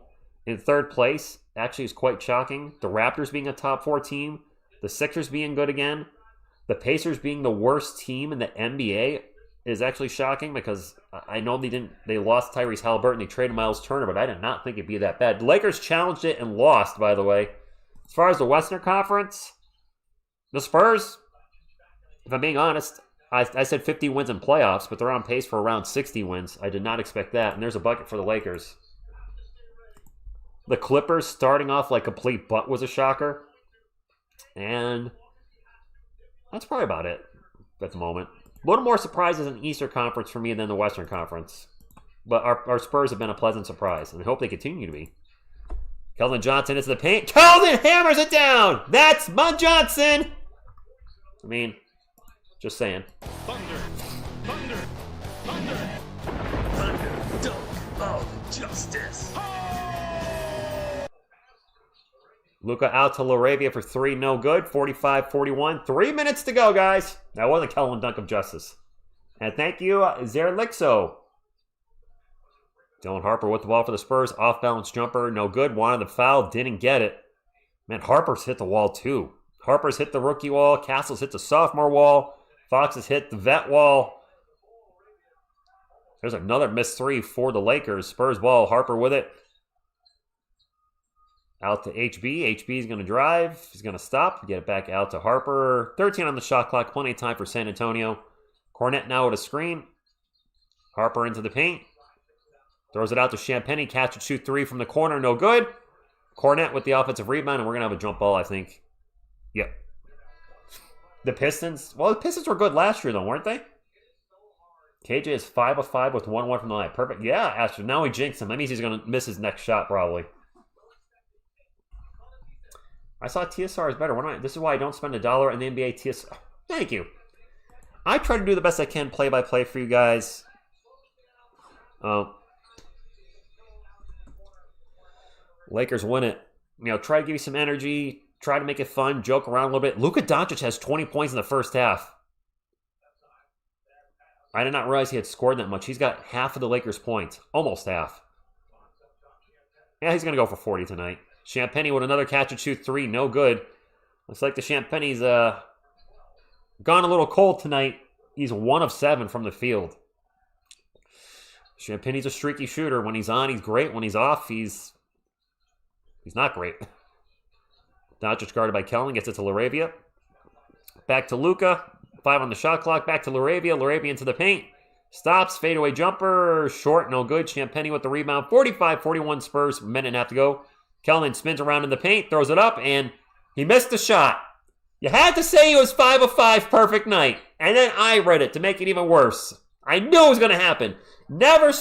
in third place actually is quite shocking. The Raptors being a top 4 team. The Sixers being good again. The Pacers being the worst team in the NBA is actually shocking, because I know they lost Tyrese Halliburton. They traded Miles Turner, but I did not think it'd be that bad. The Lakers challenged it and lost, by the way. As far as the Western Conference, the Spurs, if I'm being honest, I said 50 wins in playoffs, but they're on pace for around 60 wins. I did not expect that. And there's a bucket for the Lakers. The Clippers starting off like complete butt was a shocker. And that's probably about it at the moment. A little more surprises in the Eastern Conference for me than the Western Conference. But our Spurs have been a pleasant surprise, and I hope they continue to be. Keldon Johnson into the paint. Keldon hammers it down! That's my Johnson! I mean, just saying. Thunder, thunder, thunder, thunder, dunk of justice. Luka out to LaRavia for 3, no good. 45-41. 3 minutes to go, guys. That wasn't Keldon dunk of justice. And thank you, Zerlixo. Dylan Harper with the ball for the Spurs. Off-balance jumper, no good. Wanted the foul, didn't get it. Man, Harper's hit the wall too. Harper's hit the rookie wall. Castle's hit the sophomore wall. Fox has hit the vet wall. There's another missed 3 for the Lakers. Spurs ball, Harper with it. Out to HB. HB is going to drive. He's going to stop. Get it back out to Harper. 13 on the shot clock. Plenty of time for San Antonio. Kornet now with a screen. Harper into the paint. Throws it out to Champagnie. Catch and shoot 3 from the corner. No good. Kornet with the offensive rebound. And we're going to have a jump ball, I think. Yep. The Pistons. Well, the Pistons were good last year, though, weren't they? KJ is 5 of 5 with 1-1 from the line. Perfect. Yeah, Astro. Now we jinxed him. That means he's going to miss his next shot, probably. I saw TSR is better. This is why I don't spend $1 in the NBA TSR. Thank you. I try to do the best I can play-by-play for you guys. Lakers win it. Try to give you some energy. Try to make it fun. Joke around a little bit. Luka Doncic has 20 points in the first half. I did not realize he had scored that much. He's got half of the Lakers' points. Almost half. Yeah, he's going to go for 40 tonight. Champagnie with another catch and shoot 3. No good. Looks like the Champagnie's gone a little cold tonight. He's 1 of 7 from the field. Champagnie's a streaky shooter. When he's on, he's great. When he's off, he's not great. Doncic guarded by Keldon. Gets it to LaRavia. Back to Luka. 5 on the shot clock. Back to LaRavia. LaRavia into the paint. Stops. Fadeaway jumper. Short. No good. Champagnie with the rebound. 45-41 Spurs. Minute and a half to go. Keldon spins around in the paint. Throws it up. And he missed the shot. You had to say he was 5 of 5. Perfect night. And then I read it to make it even worse. I knew it was going to happen. Never,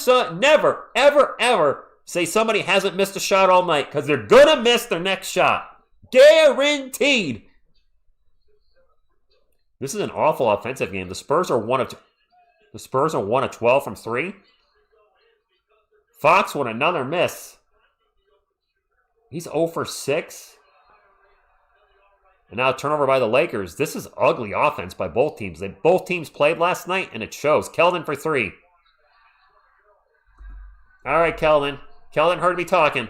ever, ever say somebody hasn't missed a shot all night, because they're going to miss their next shot. Guaranteed. This is an awful offensive game. The Spurs are 1 of 12 from 3. Fox with another miss. He's 0 for 6. And now a turnover by the Lakers. This is ugly offense by both teams. Both teams played last night, and it shows. Keldon for 3. All right, Keldon. Keldon heard me talking.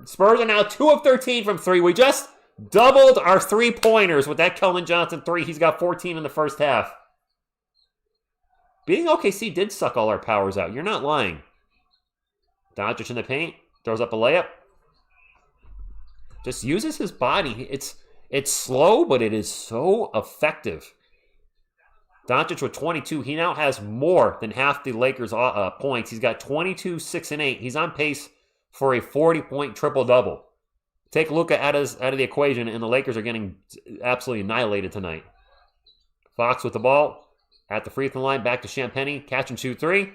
Spurs are now 2 of 13 from 3. We just doubled our 3-pointers with that Keldon Johnson 3. He's got 14 in the first half. Beating OKC did suck all our powers out. You're not lying. Doncic in the paint. Throws up a layup. Just uses his body. It's slow, but it is so effective. Doncic with 22. He now has more than half the Lakers' points. He's got 22, 6, and 8. He's on pace for a 40-point triple-double. Take Luka out of the equation, and the Lakers are getting absolutely annihilated tonight. Fox with the ball at the free throw line. Back to Champagnie. Catch and shoot 3.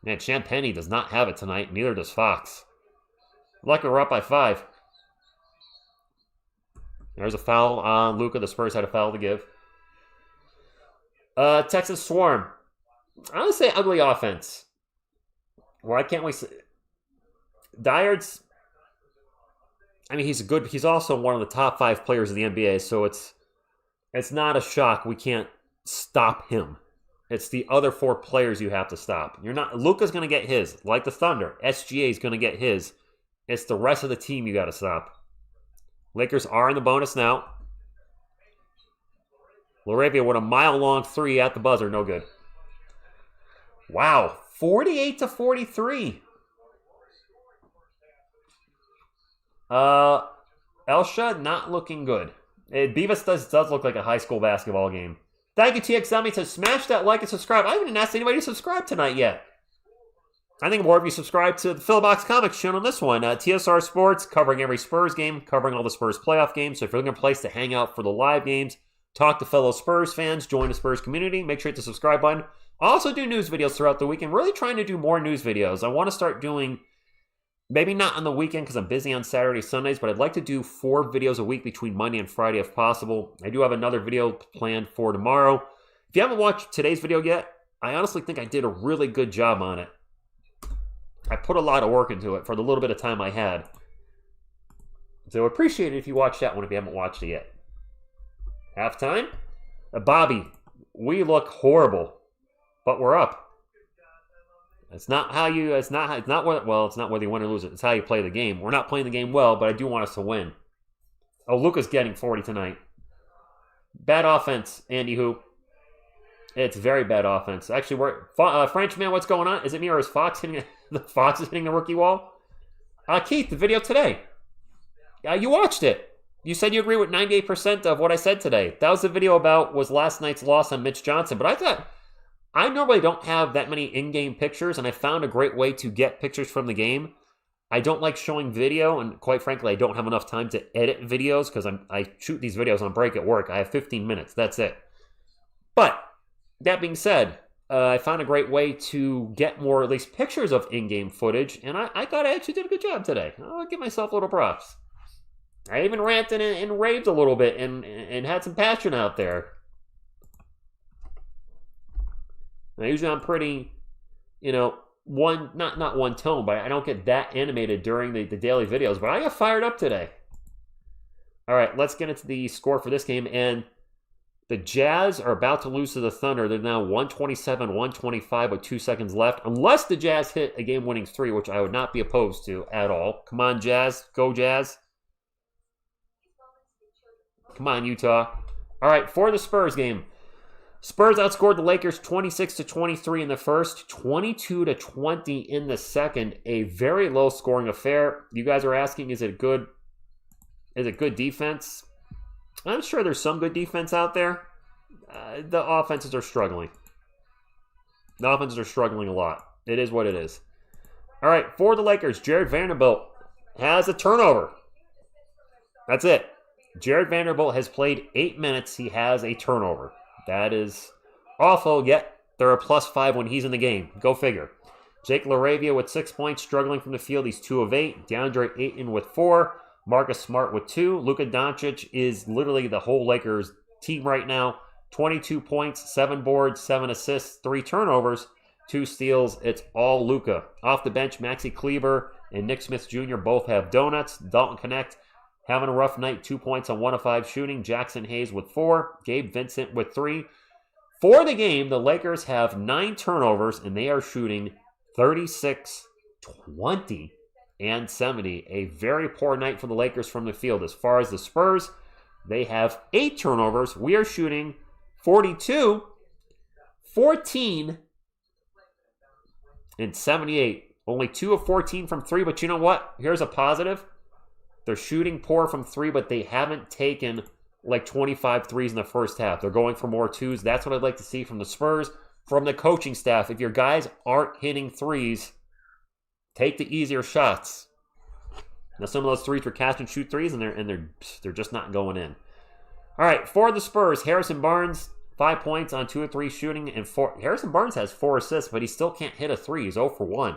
Man, Champagnie does not have it tonight. Neither does Fox. Luckily, we're up by 5. There's a foul on Luka. The Spurs had a foul to give. Texas Swarm. I'm going to say ugly offense. Why can't we say... Dyard's... I mean, he's also one of the top 5 players in the NBA, so it's not a shock we can't stop him. It's the other 4 players you have to stop. Luka's going to get his, like the Thunder. SGA is going to get his. It's the rest of the team you got to stop. Lakers are in the bonus now. LaRavia with a mile-long 3 at the buzzer. No good. Wow. 48-43. Elsha not looking good. Beavis does look like a high school basketball game. Thank you, TX Zombie. Says smash that like and subscribe. I haven't asked anybody to subscribe tonight yet. I think more of you subscribe to the Fillbox Comics shown on this one. TSR Sports, covering every Spurs game, covering all the Spurs playoff games. So if you're looking for a place to hang out for the live games, talk to fellow Spurs fans, join the Spurs community, make sure to hit the subscribe button. I also do news videos throughout the week and really trying to do more news videos. I want to start doing, maybe not on the weekend because I'm busy on Saturday, Sundays, but I'd like to do 4 videos a week between Monday and Friday if possible. I do have another video planned for tomorrow. If you haven't watched today's video yet, I honestly think I did a really good job on it. I put a lot of work into it for the little bit of time I had. So appreciate it if you watch that one if you haven't watched it yet. Halftime? Bobby, we look horrible, but we're up. It's not whether you win or lose it. It's how you play the game. We're not playing the game well, but I do want us to win. Oh, Luka's getting 40 tonight. Bad offense, Andy Who. It's very bad offense. Actually, Frenchman, what's going on? Is it me or is Fox hitting the Fox is hitting the rookie wall? Keith, the video today. You watched it. You said you agree with 98% of what I said today. That was the video was last night's loss on Mitch Johnson. But I thought, I normally don't have that many in-game pictures, and I found a great way to get pictures from the game. I don't like showing video, and quite frankly, I don't have enough time to edit videos because I shoot these videos on break at work. I have 15 minutes. That's it. But that being said, I found a great way to get more, at least pictures of in-game footage, and I thought I actually did a good job today. I'll give myself a little props. I even ranted and raved a little bit and had some passion out there. Now, usually I'm pretty, not one tone, but I don't get that animated during the daily videos, but I got fired up today. All right, let's get into the score for this game, and the Jazz are about to lose to the Thunder. They're now 127-125 with 2 seconds left. Unless the Jazz hit a game-winning 3, which I would not be opposed to at all. Come on, Jazz. Go, Jazz. Come on, Utah. All right, for the Spurs game. Spurs outscored the Lakers 26-23 in the first, 22-20 in the second. A very low-scoring affair. You guys are asking, is it good defense? I'm sure there's some good defense out there. The offenses are struggling. The offenses are struggling a lot. It is what it is. All right, for the Lakers, Jared Vanderbilt has a turnover. That's it. Jared Vanderbilt has played 8 minutes. He has a turnover. That is awful, yet they're a +5 when he's in the game. Go figure. Jake LaRavia with 6 points, struggling from the field. He's 2 of 8. DeAndre Ayton with 4. Marcus Smart with 2. Luka Doncic is literally the whole Lakers team right now. 22 points, 7 boards, 7 assists, 3 turnovers, 2 steals. It's all Luka. Off the bench, Maxi Kleber and Nick Smith Jr. both have donuts. Dalton Connect having a rough night, 2 points on 1 of 5 shooting. Jackson Hayes with 4. Gabe Vincent with 3. For the game, the Lakers have 9 turnovers, and they are shooting 36, 20, and 70. A very poor night for the Lakers from the field. As far as the Spurs, they have 8 turnovers. We are shooting 42, 14, and 78. Only 2 of 14 from 3, but you know what? Here's a positive. They're shooting poor from 3, but they haven't taken like 25 threes in the first half. They're going for more 2s. That's what I'd like to see from the Spurs, from the coaching staff. If your guys aren't hitting 3s, take the easier shots. Now, some of those 3s were catch and shoot 3s, and they're just not going in. All right, for the Spurs, Harrison Barnes, 5 points on 2 of 3 shooting, and 4. Harrison Barnes has 4 assists, but he still can't hit a 3. He's 0 for 1.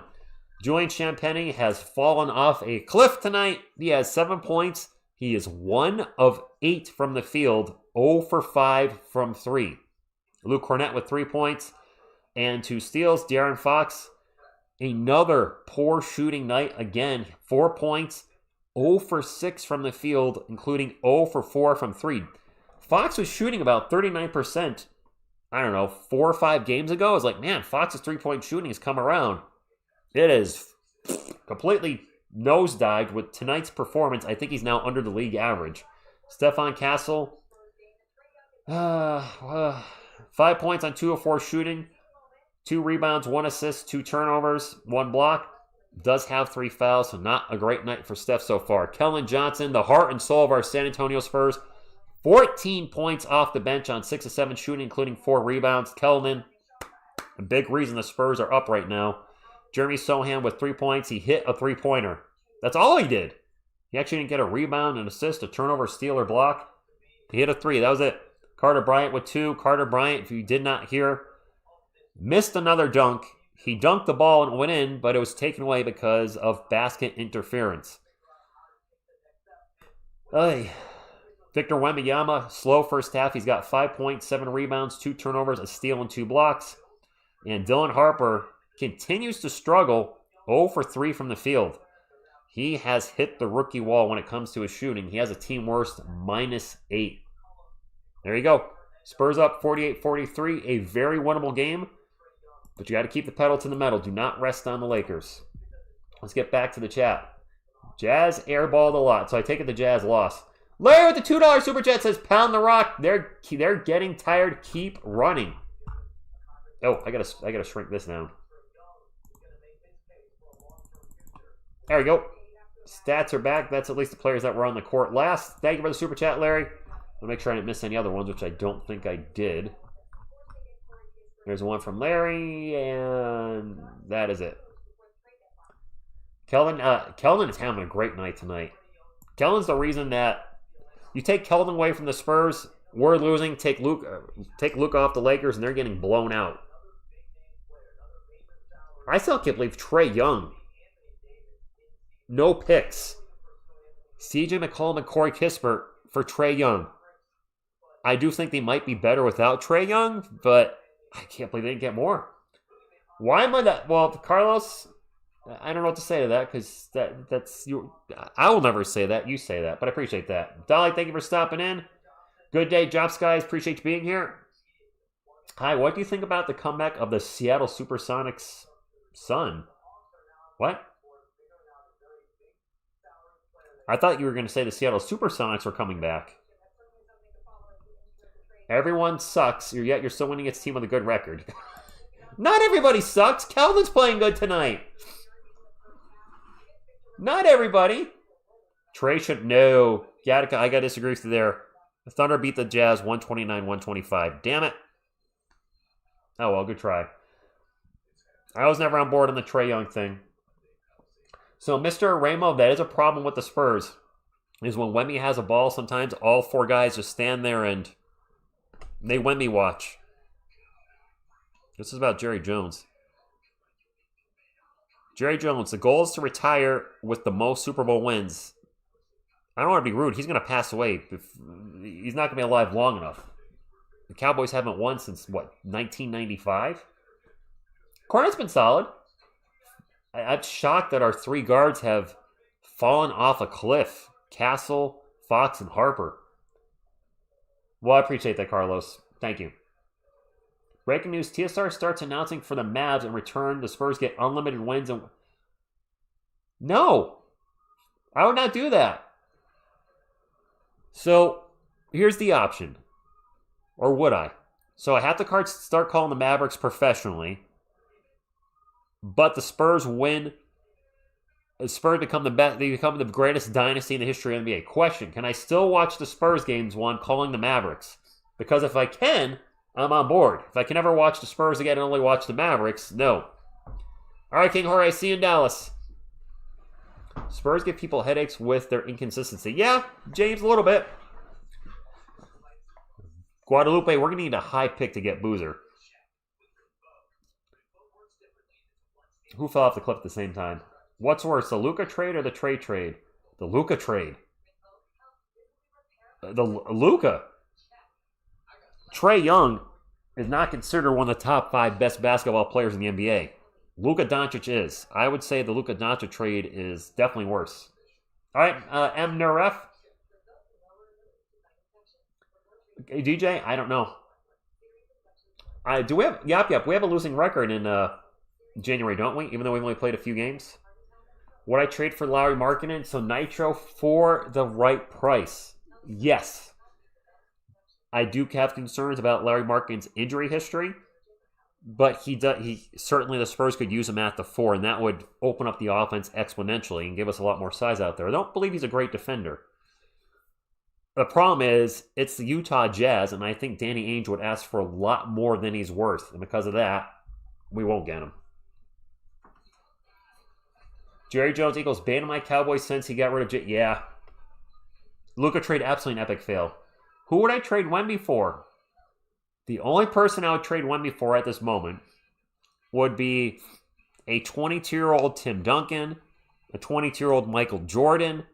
Julian Champagnie has fallen off a cliff tonight. He has 7 points. He is 1 of 8 from the field, 0 for 5 from 3. Luke Kornet with 3 points and 2 steals. De'Aaron Fox, another poor shooting night. Again, 4 points, 0 for 6 from the field, including 0 for 4 from 3. Fox was shooting about 39%, 4 or 5 games ago. I was like, man, Fox's 3-point shooting has come around. It is completely nosedived with tonight's performance. I think he's now under the league average. Stephon Castle, 5 points on 2 of 4 shooting, 2 rebounds, 1 assist, 2 turnovers, 1 block. Does have 3 fouls, so not a great night for Steph so far. Keldon Johnson, the heart and soul of our San Antonio Spurs, 14 points off the bench on 6 of 7 shooting, including 4 rebounds. Keldon, a big reason the Spurs are up right now. Jeremy Sochan with 3 points. He hit a three-pointer. That's all he did. He actually didn't get a rebound, an assist, a turnover, steal, or block. He hit a 3. That was it. Carter Bryant with 2. Carter Bryant, if you did not hear, missed another dunk. He dunked the ball and it went in, but it was taken away because of basket interference. Victor Wembanyama, slow first half. He's got 5 points, 7 rebounds, 2 turnovers, a steal, and 2 blocks. And Dylan Harper continues to struggle, 0 for 3 from the field. He has hit the rookie wall when it comes to his shooting. He has a team worst, -8. There you go. Spurs up 48-43, a very winnable game. But you got to keep the pedal to the metal. Do not rest on the Lakers. Let's get back to the chat. Jazz airballed a lot, so I take it the Jazz lost. Larry with the $2 super chat says, "Pound the rock. They're getting tired. Keep running." Oh, I gotta shrink this down. There we go. Stats are back. That's at least the players that were on the court last. Thank you for the super chat, Larry. I'll make sure I didn't miss any other ones, which I don't think I did. There's one from Larry, and that is it. Keldon is having a great night tonight. Keldon's the reason that you take Keldon away from the Spurs, we're losing. Take Luka off the Lakers, and they're getting blown out. I still can't believe Trae Young. No picks. CJ McCollum and Corey Kispert for Trae Young. I do think they might be better without Trae Young, but I can't believe they didn't get more. Why am I that? Well, Carlos, I don't know what to say to that because that's you. I will never say that. You say that, but I appreciate that. Dolly, thank you for stopping in. Good day, Drops guys. Appreciate you being here. Hi, what do you think about the comeback of the Seattle Supersonics' son? What? I thought you were going to say the Seattle Supersonics were coming back. Everyone sucks, yet you're still winning its team with a good record. Not everybody sucks. Keldon's playing good tonight. Not everybody. Trae should know. Gattaca, I got to disagree with you there. The Thunder beat the Jazz 129-125. Damn it. Oh, well, good try. I was never on board on the Trae Young thing. So, Mr. Ramo, that is a problem with the Spurs. Is when Wemby has a ball, sometimes all 4 guys just stand there and they Wemby watch. This is about Jerry Jones. Jerry Jones, the goal is to retire with the most Super Bowl wins. I don't want to be rude. He's going to pass away. He's not going to be alive long enough. The Cowboys haven't won since, 1995? Kornet's been solid. I'm shocked that our 3 guards have fallen off a cliff. Castle, Fox, and Harper. Well, I appreciate that, Carlos. Thank you. Breaking news, TSR starts announcing for the Mavs in return. The Spurs get unlimited wins. No! I would not do that. So, here's the option. Or would I? So I have to start calling the Mavericks professionally. But the Spurs win. The Spurs become they become the greatest dynasty in the history of the NBA. Question, can I still watch the Spurs games while I'm calling the Mavericks? Because if I can, I'm on board. If I can never watch the Spurs again and only watch the Mavericks, no. All right, King Jorge, see you in Dallas. Spurs give people headaches with their inconsistency. Yeah, James, a little bit. Guadalupe, we're going to need a high pick to get Boozer. Who fell off the cliff at the same time? What's worse, the Luka trade or the Trae trade? The Luka trade. The Luka. Trae Young is not considered one of the top 5 best basketball players in the NBA. Luka Doncic is. I would say the Luka Doncic trade is definitely worse. All right, M. Neref. Hey, DJ, I don't know. Do we have? Yep. We have a losing record in January, don't we? Even though we've only played a few games. Would I trade for Lauri Markkanen? So Nitro for the right price. Yes. I do have concerns about Lauri Markkanen's injury history, but he certainly the Spurs could use him at the 4, and that would open up the offense exponentially and give us a lot more size out there. I don't believe he's a great defender. The problem is, it's the Utah Jazz, and I think Danny Ainge would ask for a lot more than he's worth. And because of that, we won't get him. Jerry Jones equals banned my Cowboys since he got rid of yeah. Luka trade, absolutely an epic fail. Who would I trade Wemby for? The only person I would trade Wemby for at this moment would be a 22-year-old Tim Duncan, a 22-year-old Michael Jordan.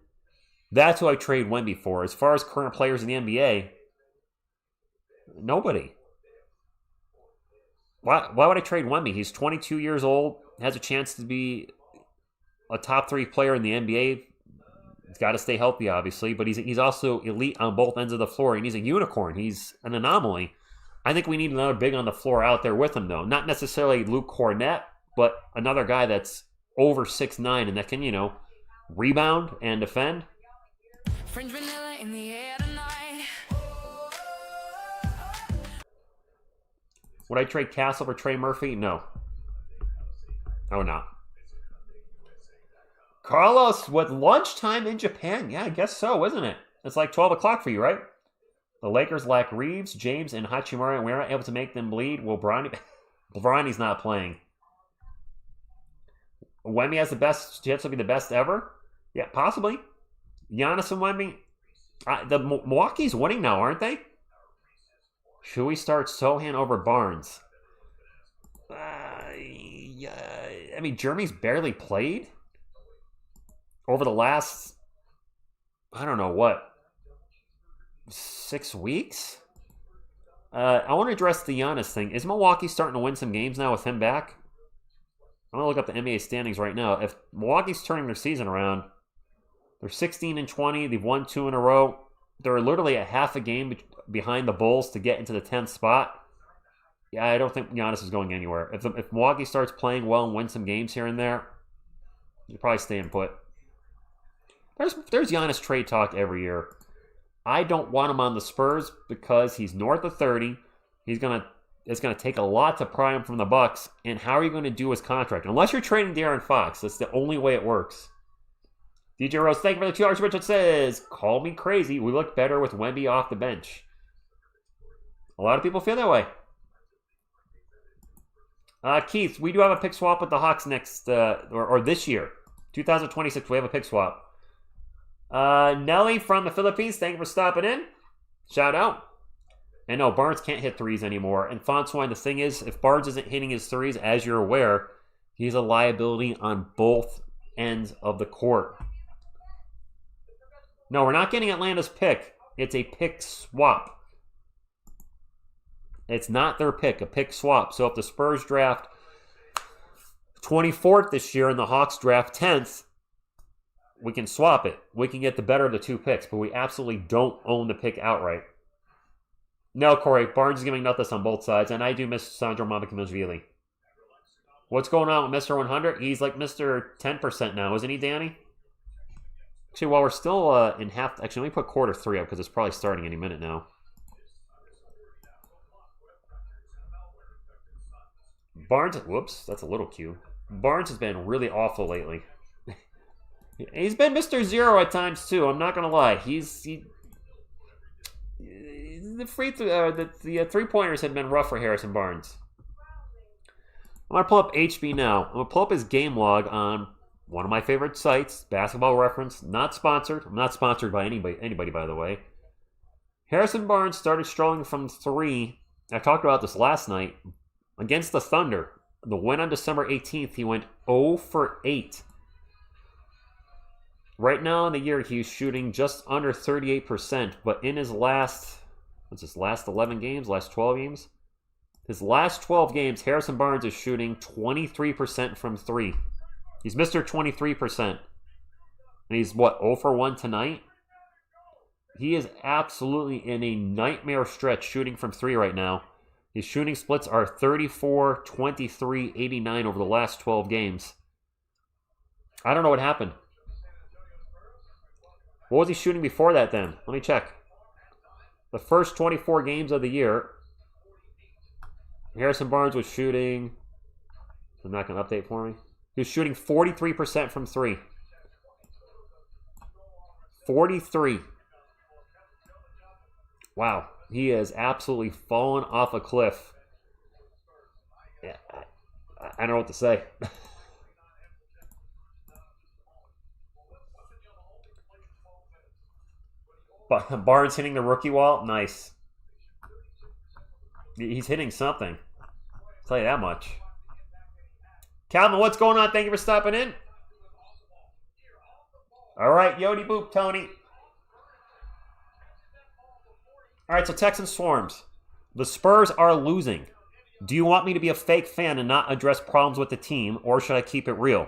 That's who I trade Wemby for. As far as current players in the NBA, nobody. Why would I trade Wemby? He's 22 years old, has a chance to be a top 3 player in the NBA. He's got to stay healthy, obviously, but he's also elite on both ends of the floor, and he's a unicorn. He's an anomaly. I think we need another big on the floor out there with him, though. Not necessarily Luke Kornet, but another guy that's over 6'9" and that can, rebound and defend. Fringe vanilla in the air tonight. Would I trade Castle for Trey Murphy? No. I would not. Carlos, with lunchtime in Japan? Yeah, I guess so, isn't it? It's like 12 o'clock for you, right? The Lakers lack Reeves, James, and Hachimura, and we're not able to make them bleed. Well, Bronny's not playing. Wemby has the best chance to be the best ever? Yeah, possibly. Giannis and Wemby. The Milwaukee's winning now, aren't they? Should we start Sochan over Barnes? Yeah. I mean, Jeremy's barely played over the last, I don't know what, 6 weeks? I want to address the Giannis thing. Is Milwaukee starting to win some games now with him back? I'm going to look up the NBA standings right now. If Milwaukee's turning their season around, they're 16-20. They've won 2 in a row. They're literally a half a game behind the Bulls to get into the 10th spot. Yeah, I don't think Giannis is going anywhere. If Milwaukee starts playing well and win some games here and there, you'll probably stay in put. There's Giannis trade talk every year. I don't want him on the Spurs because he's north of 30. It's gonna take a lot to pry him from the Bucks. And how are you going to do his contract? Unless you're trading De'Aaron Fox, that's the only way it works. DJ Rose, thank you for the $2 Richard says, call me crazy. We look better with Wemby off the bench. A lot of people feel that way. Keith, we do have a pick swap with the Hawks next, or this year. 2026, we have a pick swap. Nelly from the Philippines, thank you for stopping in. Shout out. And no, Barnes can't hit threes anymore. And Fontswine, the thing is, if Barnes isn't hitting his threes, as you're aware, he's a liability on both ends of the court. No, we're not getting Atlanta's pick. It's a pick swap. It's not their pick, a pick swap. So if the Spurs draft 24th this year and the Hawks draft 10th, we can swap it. We can get the better of the 2 picks, but we absolutely don't own the pick outright. No, Corey, Barnes is giving nothing on both sides, and I do miss Sandro Mamakimashvili. What's going on with Mr. 100? He's like Mr. 10% now, isn't he, Danny? Actually, while we're still in half... Actually, let me put quarter 3 up because it's probably starting any minute now. Barnes... Whoops, that's a little cue. Barnes has been really awful lately. He's been Mr. Zero at times, too. I'm not going to lie. The three-pointers have been rough for Harrison Barnes. I'm going to pull up HB now. I'm going to pull up his game log on one of my favorite sites, Basketball Reference. Not sponsored. I'm not sponsored by anybody, by the way. Harrison Barnes started strolling from 3. I talked about this last night. Against the Thunder. The win on December 18th, he went 0 for 8. Right now in the year, he's shooting just under 38%. But in his last 11 games, last 12 games? His last 12 games, Harrison Barnes is shooting 23% from 3. He's Mr. 23%. And he's, 0 for 1 tonight? He is absolutely in a nightmare stretch shooting from 3 right now. His shooting splits are 34, 23, 89 over the last 12 games. I don't know what happened. What was he shooting before that then? Let me check. The first 24 games of the year, Harrison Barnes was shooting... I'm not going to update for me. He was shooting 43% from 3. 43. Wow, he is absolutely fallen off a cliff. Yeah, I don't know what to say. Barnes hitting the rookie wall. Nice. He's hitting something. I'll tell you that much. Calvin, what's going on? Thank you for stopping in. All right, Yodi Boop, Tony. All right, so Texans Swarms. The Spurs are losing. Do you want me to be a fake fan and not address problems with the team, or should I keep it real?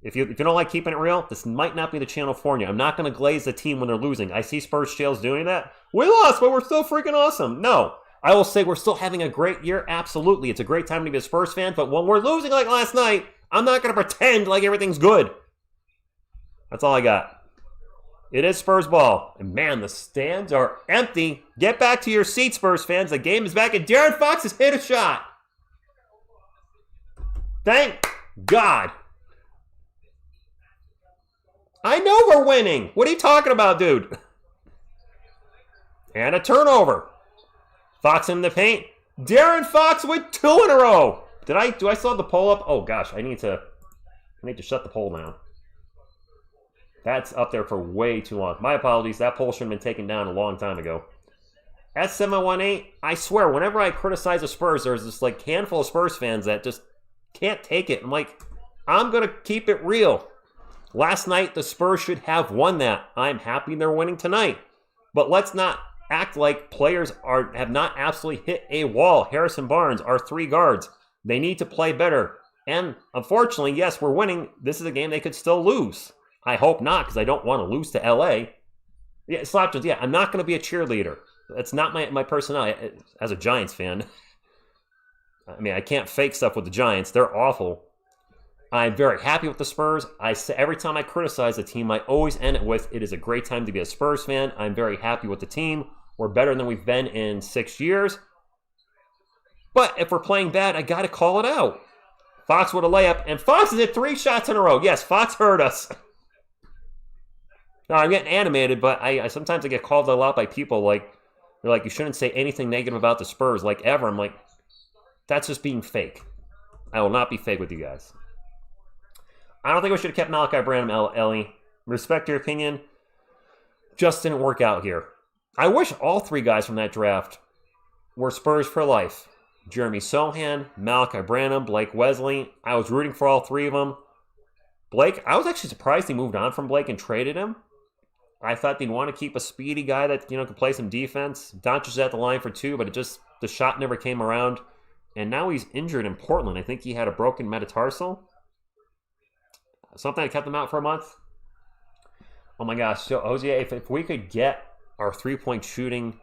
If you don't like keeping it real, this might not be the channel for you. I'm not going to glaze the team when they're losing. I see Spurs Shales doing that. We lost, but we're still freaking awesome. No. I will say we're still having a great year. Absolutely. It's a great time to be a Spurs fan, but when we're losing like last night, I'm not going to pretend like everything's good. That's all I got. It is Spurs ball. And man, the stands are empty. Get back to your seats, Spurs fans. The game is back, and De'Aaron Fox has hit a shot. Thank God. I know we're winning. What are you talking about, dude? And a turnover. Fox in the paint. De'Aaron Fox with 2 in a row. Do I still have the poll up? Oh gosh, I need to shut the poll down. That's up there for way too long. My apologies. That poll should have been taken down a long time ago. S718, I swear, whenever I criticize the Spurs, there's this like handful of Spurs fans that just can't take it. I'm like, I'm going to keep it real. Last night, the Spurs should have won that. I'm happy they're winning tonight. But let's not act like players have not absolutely hit a wall. Harrison Barnes, our 3 guards, they need to play better. And unfortunately, yes, we're winning. This is a game they could still lose. I hope not, because I don't want to lose to LA. Yeah, Slapjones, yeah, I'm not going to be a cheerleader. That's not my personality as a Giants fan. I mean, I can't fake stuff with the Giants. They're awful. I'm very happy with the Spurs. I say every time I criticize a team, I always end it with, it is a great time to be a Spurs fan. I'm very happy with the team. We're better than we've been in 6 years. But if we're playing bad, I got to call it out. Fox with a layup, and Fox has hit 3 shots in a row. Yes, Fox hurt us. No, I'm getting animated, but I sometimes I get called a lot by people like, they're like, you shouldn't say anything negative about the Spurs, like ever. I'm like, that's just being fake. I will not be fake with you guys. I don't think we should have kept Malachi Branham, Ellie. Respect your opinion. Just didn't work out here. I wish all 3 guys from that draft were Spurs for life. Jeremy Sohan, Malachi Branham, Blake Wesley. I was rooting for all 3 of them. Blake, I was actually surprised he moved on from Blake and traded him. I thought they'd want to keep a speedy guy that, could play some defense. Doncic is at the line for 2, but the shot never came around. And now he's injured in Portland. I think he had a broken metatarsal. Something that kept him out for a month. Oh my gosh. So, Jose, if we could get our 3-point shooting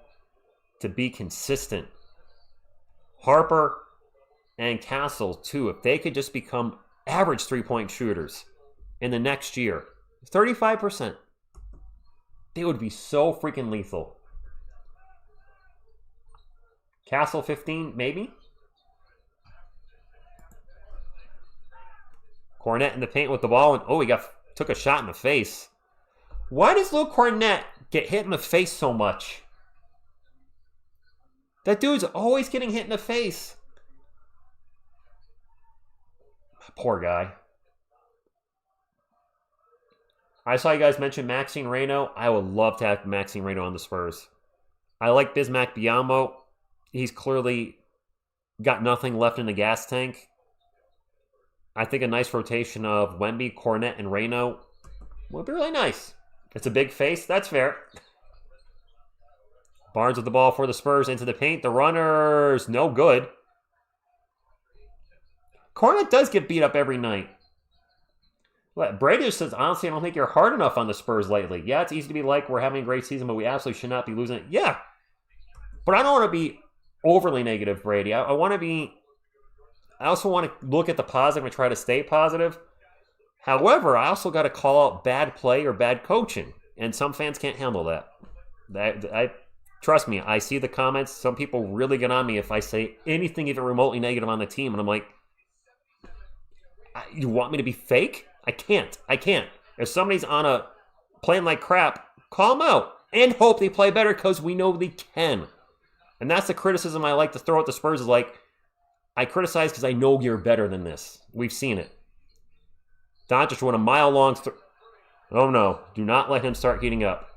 to be consistent, Harper and Castle, too, if they could just become average 3-point shooters in the next year, 35%, they would be so freaking lethal. Castle 15, maybe? Kornet in the paint with the ball, and he took a shot in the face. Why does Luke Kornet get hit in the face so much? That dude's always getting hit in the face. Poor guy. I saw you guys mention Maxine Reno. I would love to have Maxine Reno on the Spurs. I like Bismack Biyombo. He's clearly got nothing left in the gas tank. I think a nice rotation of Wemby, Kornet, and Reno would be really nice. It's a big face. That's fair. Barnes with the ball for the Spurs into the paint. The runner's no good. Kornet does get beat up every night. Brady just says, honestly, I don't think you're hard enough on the Spurs lately. Yeah, it's easy to be like, we're having a great season, but we absolutely should not be losing it. Yeah. But I don't want to be overly negative, Brady. I want to be... I also want to look at the positive and try to stay positive. However, I also got to call out bad play or bad coaching. And some fans can't handle that. Trust me, I see the comments. Some people really get on me if I say anything even remotely negative on the team. And I'm like, you want me to be fake? I can't. If somebody's playing like crap, call them out. and hope they play better because we know they can. And that's the criticism I like to throw at the Spurs is like, I criticize because I know you're better than this. We've seen it. Doncic went a mile-long... Oh no, do not let him start heating up.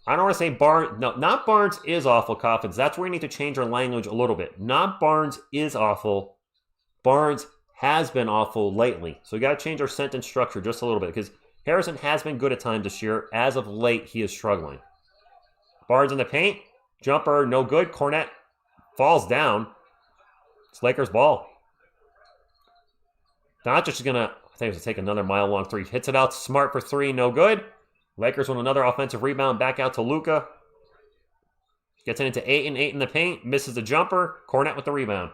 I don't want to say Barnes... No, not Barnes is awful confidence. That's where we need to change our language a little bit. Not Barnes is awful. Barnes has been awful lately. So we got to change our sentence structure just a little bit because Harrison has been good at times this year. As of late, he is struggling. Barnes in the paint. Jumper, no good. Kornet falls down. It's Lakers' ball. Doncic is going to, I think he's going to take another mile-long three. Hits it out. Smart for three. No good. Lakers want another offensive rebound. Back out to Luka. Gets it into 8 and 8 in the paint. Misses the jumper. Kornet with the rebound.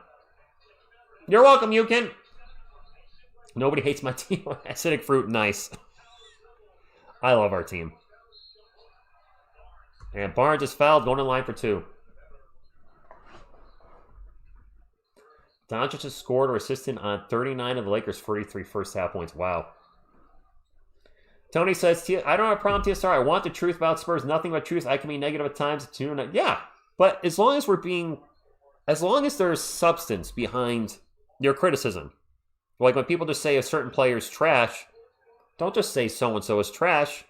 You're welcome, Yukin. Nobody hates my team. Acidic fruit, nice. I love our team. And Barnes is fouled, going in line for 2. Doncic has scored or assisted on 39 of the Lakers' 43 first half points. Wow. Tony says, I don't have a problem, TSR. I want the truth about Spurs. Nothing but truth. I can be negative at times. Yeah, but as long as there's substance behind your criticism. Like when people just say a certain player is trash, don't just say so-and-so is trash.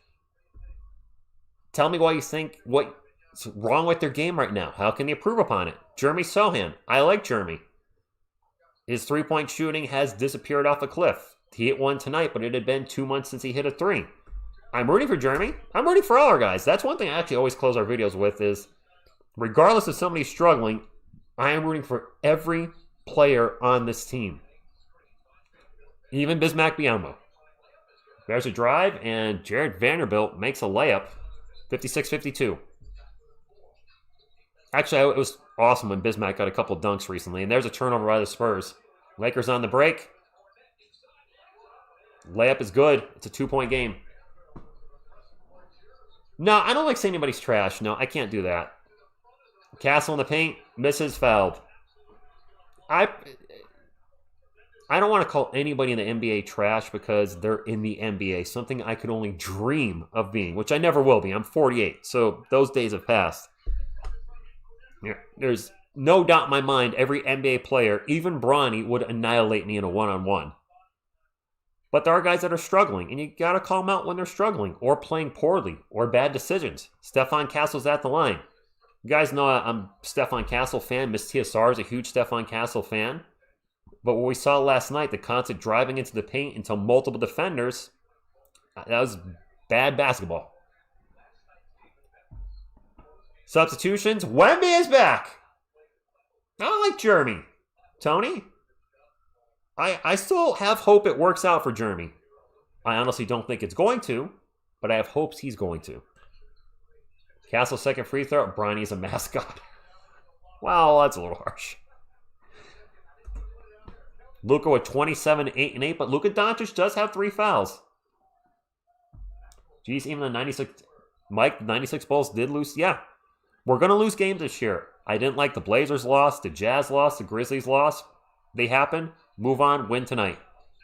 Tell me why you think what's wrong with their game right now. How can you improve upon it? Jeremy Sohan. I like Jeremy. His three-point shooting has disappeared off a cliff. He hit one tonight, but it had been 2 months since he hit a 3. I'm rooting for Jeremy. I'm rooting for all our guys. That's one thing I actually always close our videos with is, regardless of somebody struggling, I am rooting for every player on this team. Even Bismack Biyombo. There's a drive, and Jared Vanderbilt makes a layup. 56-52. Actually, it was awesome when Bismack got a couple dunks recently. And there's a turnover by the Spurs. Lakers on the break. Layup is good. It's a 2-point game. No, I don't like saying anybody's trash. No, I can't do that. Castle in the paint. Misses, fouled. I don't want to call anybody in the NBA trash because they're in the NBA. Something I could only dream of being, which I never will be. I'm 48, so those days have passed. There's no doubt in my mind every NBA player, even Bronny, would annihilate me in a one-on-one. But there are guys that are struggling, and you got to call them out when they're struggling, or playing poorly, or bad decisions. Stephon Castle's at the line. You guys know I'm a Stephon Castle fan. Miss TSR is a huge Stephon Castle fan. But what we saw last night, the constant driving into the paint into multiple defenders, that was bad basketball. Substitutions. Wemby is back. I like Jeremy. Tony? I still have hope it works out for Jeremy. I honestly don't think it's going to, but I have hopes he's going to. Castle second free throw. Bryant's a mascot. Wow, that's a little harsh. Luka with 27, 8, and 8, but Luka Doncic does have 3 fouls. Geez, even the 96... Mike, the 96 Bulls did lose. Yeah, we're going to lose games this year. I didn't like the Blazers loss, the Jazz loss, the Grizzlies loss. They happen. Move on, win tonight.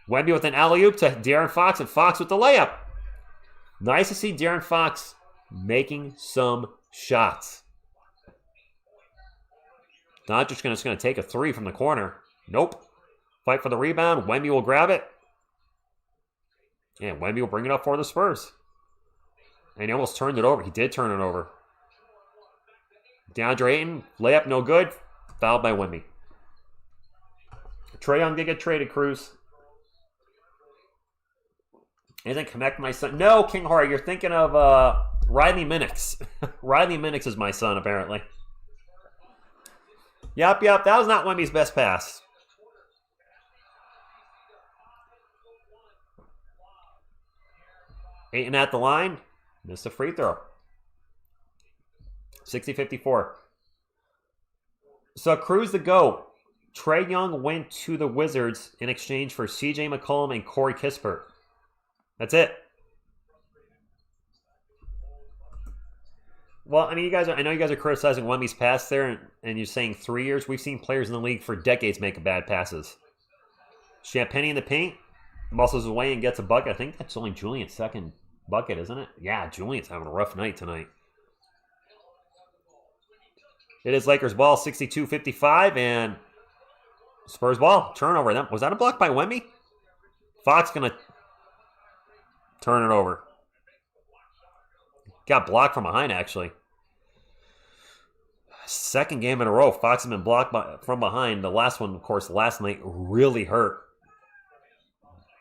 Wemby with an alley-oop to De'Aaron Fox, and Fox with the layup. Nice to see De'Aaron Fox making some shots. Doncic is going to take a 3 from the corner. Nope. Fight for the rebound. Wemby will grab it. And Wemby will bring it up for the Spurs. And he almost turned it over. He did turn it over. DeAndre Ayton, layup no good. Fouled by Wemby. Trae Young did get traded, Cruz. Isn't Connect my son? No, King Horror, you're thinking of Riley Minix. Riley Minix is my son, apparently. Yep. That was not Wemby's best pass. Ayton at the line. Missed a free throw. 60-54. So Cruz the GOAT. Trae Young went to the Wizards in exchange for CJ McCollum and Corey Kispert. That's it. Well, I mean, I know you guys are criticizing Wemby's pass there, and you're saying 3 years. We've seen players in the league for decades make bad passes. Champagny in the paint. Muscles away and gets a bucket. I think that's only Julian's second bucket, isn't it? Yeah, Julian's having a rough night tonight. It is Lakers ball, 62-55, and Spurs ball. Turnover. Was that a block by Wemby? Fox going to turn it over. Got blocked from behind, actually. Second game in a row, Fox has been blocked from behind. The last one, of course, last night really hurt.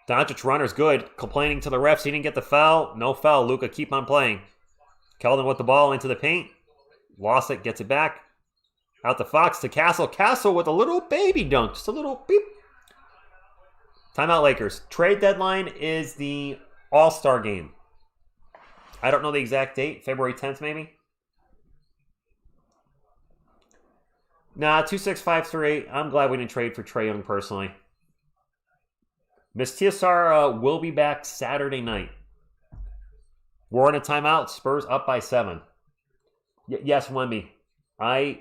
Doncic runner's good. Complaining to the refs, he didn't get the foul. No foul. Luka, keep on playing. Keldon with the ball into the paint. Lost it, gets it back. Out to Fox, to Castle. Castle with a little baby dunk. Just a little beep. Timeout Lakers. Trade deadline is the All-Star game. I don't know the exact date. February 10th, maybe? Nah, 26538. I'm glad we didn't trade for Trae Young personally. Miss TSR will be back Saturday night. We're on a timeout. Spurs up by 7. Yes, Wemby. I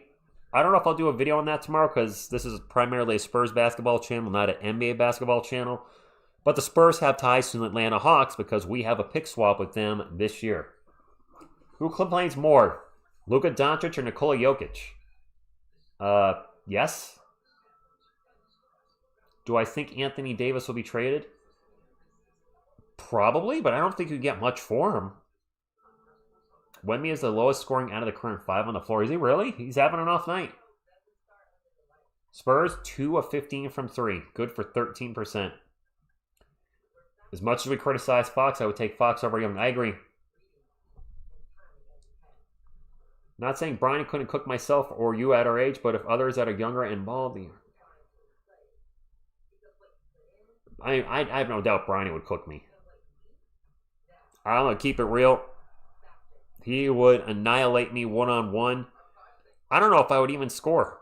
don't know if I'll do a video on that tomorrow because this is primarily a Spurs basketball channel, not an NBA basketball channel. But the Spurs have ties to the Atlanta Hawks because we have a pick swap with them this year. Who complains more, Luka Doncic or Nikola Jokic? Yes. Do I think Anthony Davis will be traded? Probably, but I don't think you get much for him. Wemby is the lowest scoring out of the current 5 on the floor. Is he really? He's having an off night. Spurs, 2 of 15 from 3. Good for 13%. As much as we criticize Fox, I would take Fox over Young. I agree. Not saying Bryant couldn't cook myself or you at our age, but if others that are younger and baldy. I have no doubt Bryant would cook me. I'm going to keep it real. He would annihilate me one-on-one. I don't know if I would even score.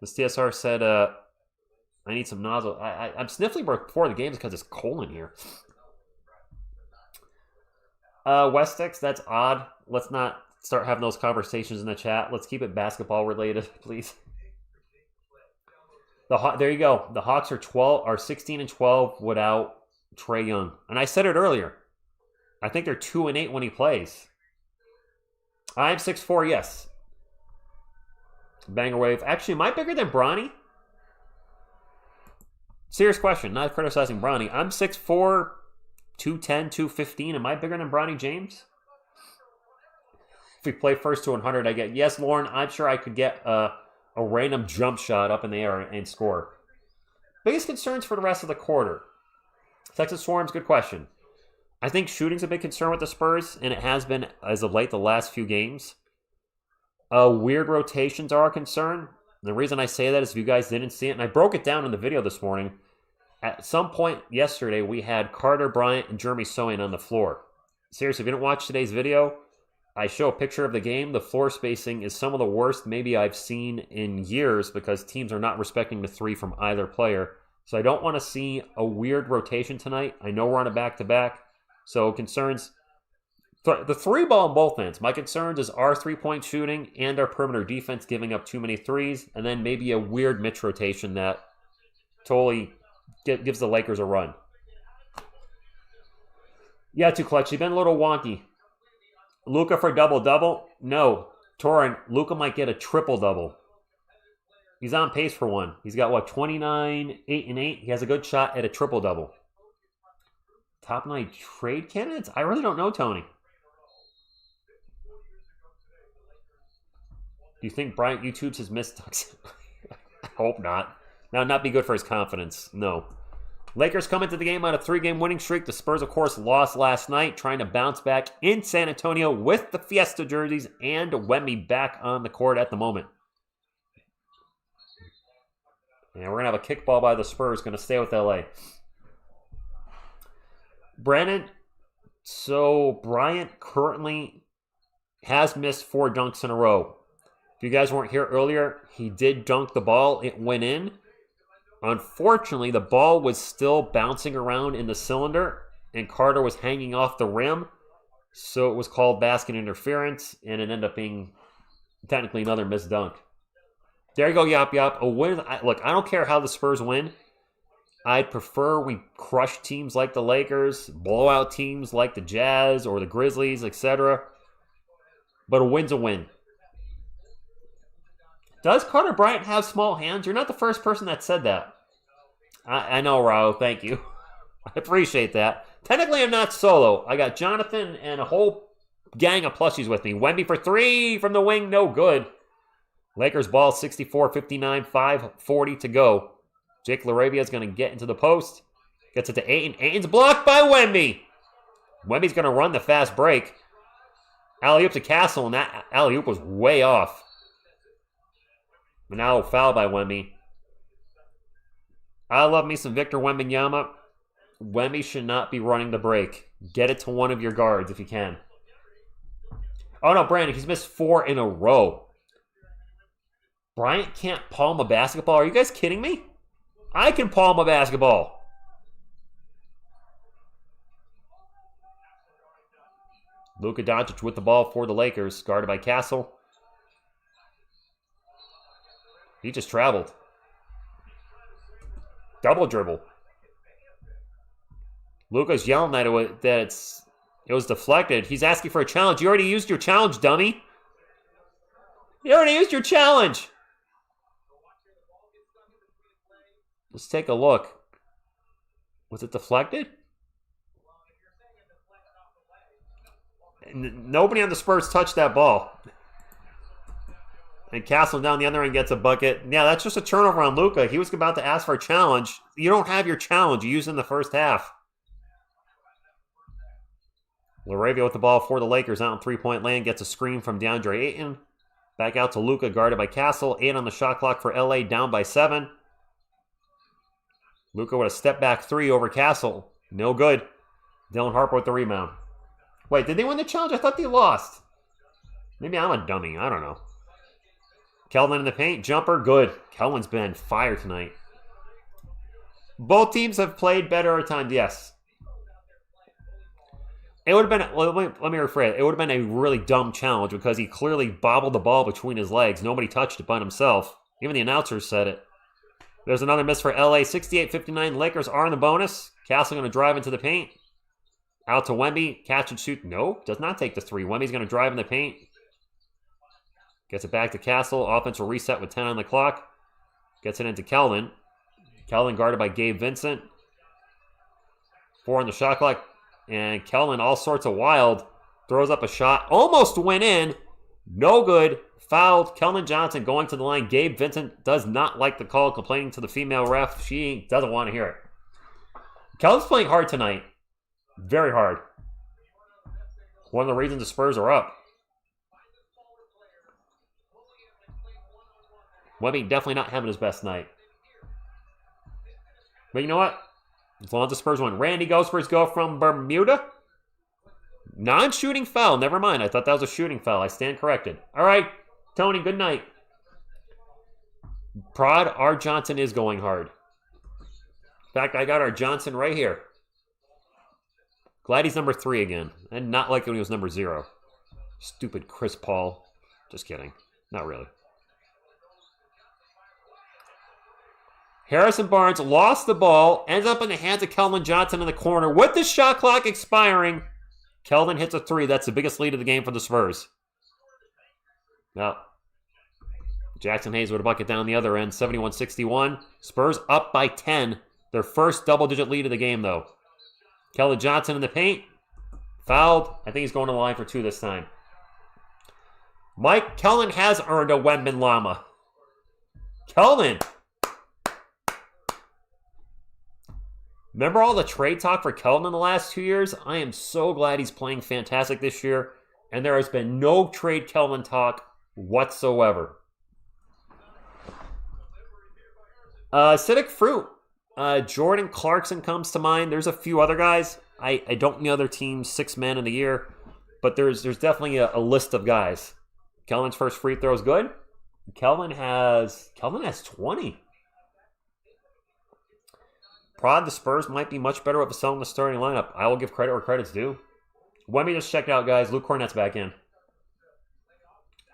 This TSR said, I need some nozzle. I'm sniffling before the games because it's cold in here. Westix, that's odd. Let's not start having those conversations in the chat. Let's keep it basketball related, please. There you go. The Hawks are 16 and 12 without Trae Young. And I said it earlier. I think they're 2 and 8 when he plays. I'm 6'4", yes. Banger wave. Actually, am I bigger than Bronny? Serious question. Not criticizing Bronny. I'm 6'4", 210, 215. Am I bigger than Bronny James? If we play first to 100, I get... Yes, Lauren, I'm sure I could get a random jump shot up in the air and score. Biggest concerns for the rest of the quarter. Texas Swarms, good question. I think shooting's a big concern with the Spurs, and it has been as of late the last few games. Weird rotations are a concern. The reason I say that is if you guys didn't see it, and I broke it down in the video this morning, at some point yesterday, we had Carter Bryant and Jeremy Sohan on the floor. Seriously, if you didn't watch today's video, I show a picture of the game. The floor spacing is some of the worst maybe I've seen in years because teams are not respecting the 3 from either player. So I don't want to see a weird rotation tonight. I know we're on a back-to-back. So concerns, the 3 ball on both ends. My concerns is our 3-point shooting and our perimeter defense giving up too many threes, and then maybe a weird Mitch rotation that totally gives the Lakers a run. Yeah, too clutch. You've been a little wonky. Luka for double-double? No. Torin, Luka might get a triple-double. He's on pace for one. He's got, 29, 8, and 8? He has a good shot at a triple-double. Top 9 trade candidates? I really don't know, Tony. Do you think Bryant YouTubes his misducks? I hope not. That would not be good for his confidence. No. Lakers come into the game on a 3-game winning streak. The Spurs, of course, lost last night, trying to bounce back in San Antonio with the Fiesta jerseys and Wemby back on the court at the moment. And we're going to have a kickball by the Spurs, going to stay with LA. Brandon, so Bryant currently has missed 4 dunks in a row. If you guys weren't here earlier, he did dunk the ball. It went in. Unfortunately, the ball was still bouncing around in the cylinder, and Carter was hanging off the rim, so it was called basket interference, and it ended up being technically another missed dunk. There you go, Yop Yop. A win. Look, I don't care how the Spurs win. I'd prefer we crush teams like the Lakers, blow out teams like the Jazz or the Grizzlies, etc. But a win's a win. Does Carter Bryant have small hands? You're not the first person that said that. I know, Rao. Thank you. I appreciate that. Technically, I'm not solo. I got Jonathan and a whole gang of plushies with me. Wemby for 3 from the wing. No good. Lakers ball 64-59, 5:40 to go. Jake LaRavia is going to get into the post. Gets it to Ayton. Ayton's blocked by Wemby. Wemby's going to run the fast break. Alley-oop to Castle, and that alley-oop was way off. But now foul by Wemby. I love me some Victor Wembanyama. Wemby should not be running the break. Get it to one of your guards if you can. Oh no, Brandon, he's missed 4 in a row. Bryant can't palm a basketball. Are you guys kidding me? I can palm a basketball. Luka Doncic with the ball for the Lakers, guarded by Castle. He just traveled. Double dribble. Luka's yelling at it that it was deflected. He's asking for a challenge. You already used your challenge, dummy. You already used your challenge. Let's take a look. Was it deflected? Nobody on the Spurs touched that ball. And Castle down the other end gets a bucket. Yeah, that's just a turnover on Luka. He was about to ask for a challenge. You don't have your challenge. You used it in the first half. LaRavia with the ball for the Lakers out in three-point land. Gets a screen from DeAndre Ayton. Back out to Luka, guarded by Castle. 8 on the shot clock for LA, down by 7. Luka with a step-back 3 over Castle. No good. Dylan Harper with the rebound. Wait, did they win the challenge? I thought they lost. Maybe I'm a dummy. I don't know. Keldon in the paint. Jumper. Good. Keldon's been fire tonight. Both teams have played better at times. Yes. It would have been... Well, let me rephrase. It would have been a really dumb challenge because he clearly bobbled the ball between his legs. Nobody touched it but himself. Even the announcers said it. There's another miss for LA. 68-59. Lakers are in the bonus. Castle going to drive into the paint. Out to Wemby. Catch and shoot. No, does not take the 3. Wemby's going to drive in the paint. Gets it back to Castle. Offense will reset with 10 on the clock. Gets it into Keldon. Keldon guarded by Gabe Vincent. 4 on the shot clock. And Keldon, all sorts of wild. Throws up a shot. Almost went in. No good. Fouled. Keldon Johnson going to the line. Gabe Vincent does not like the call, complaining to the female ref. She doesn't want to hear it. Keldon's playing hard tonight. Very hard. One of the reasons the Spurs are up. Wemby definitely not having his best night. But you know what? As long as the Spurs win. Randy goes, Spurs go from Bermuda. Non-shooting foul. Never mind. I thought that was a shooting foul. I stand corrected. All right, Tony, good night. Prod, our Johnson is going hard. In fact, I got our Johnson right here. Glad he's number 3 again. And not like when he was number 0. Stupid Chris Paul. Just kidding. Not really. Harrison Barnes lost the ball. Ends up in the hands of Keldon Johnson in the corner. With the shot clock expiring, Keldon hits a 3. That's the biggest lead of the game for the Spurs. Now, Jackson Hayes with a bucket down the other end. 71-61. Spurs up by 10. Their first double-digit lead of the game, though. Keldon Johnson in the paint. Fouled. I think he's going to the line for 2 this time. Mike, Keldon has earned a Wembanyama. Keldon. Remember all the trade talk for Keldon in the last 2 years? I am so glad he's playing fantastic this year. And there has been no trade Keldon talk whatsoever. Acidic Fruit. Jordan Clarkson comes to mind. There's a few other guys. I don't know other teams, 6 men in the year. But there's definitely a list of guys. Keldon's first free throw is good. Keldon has 20. Prod, the Spurs might be much better with selling the starting lineup. I will give credit where credit's due. Wemby just checked out, guys. Luke Kornet's back in.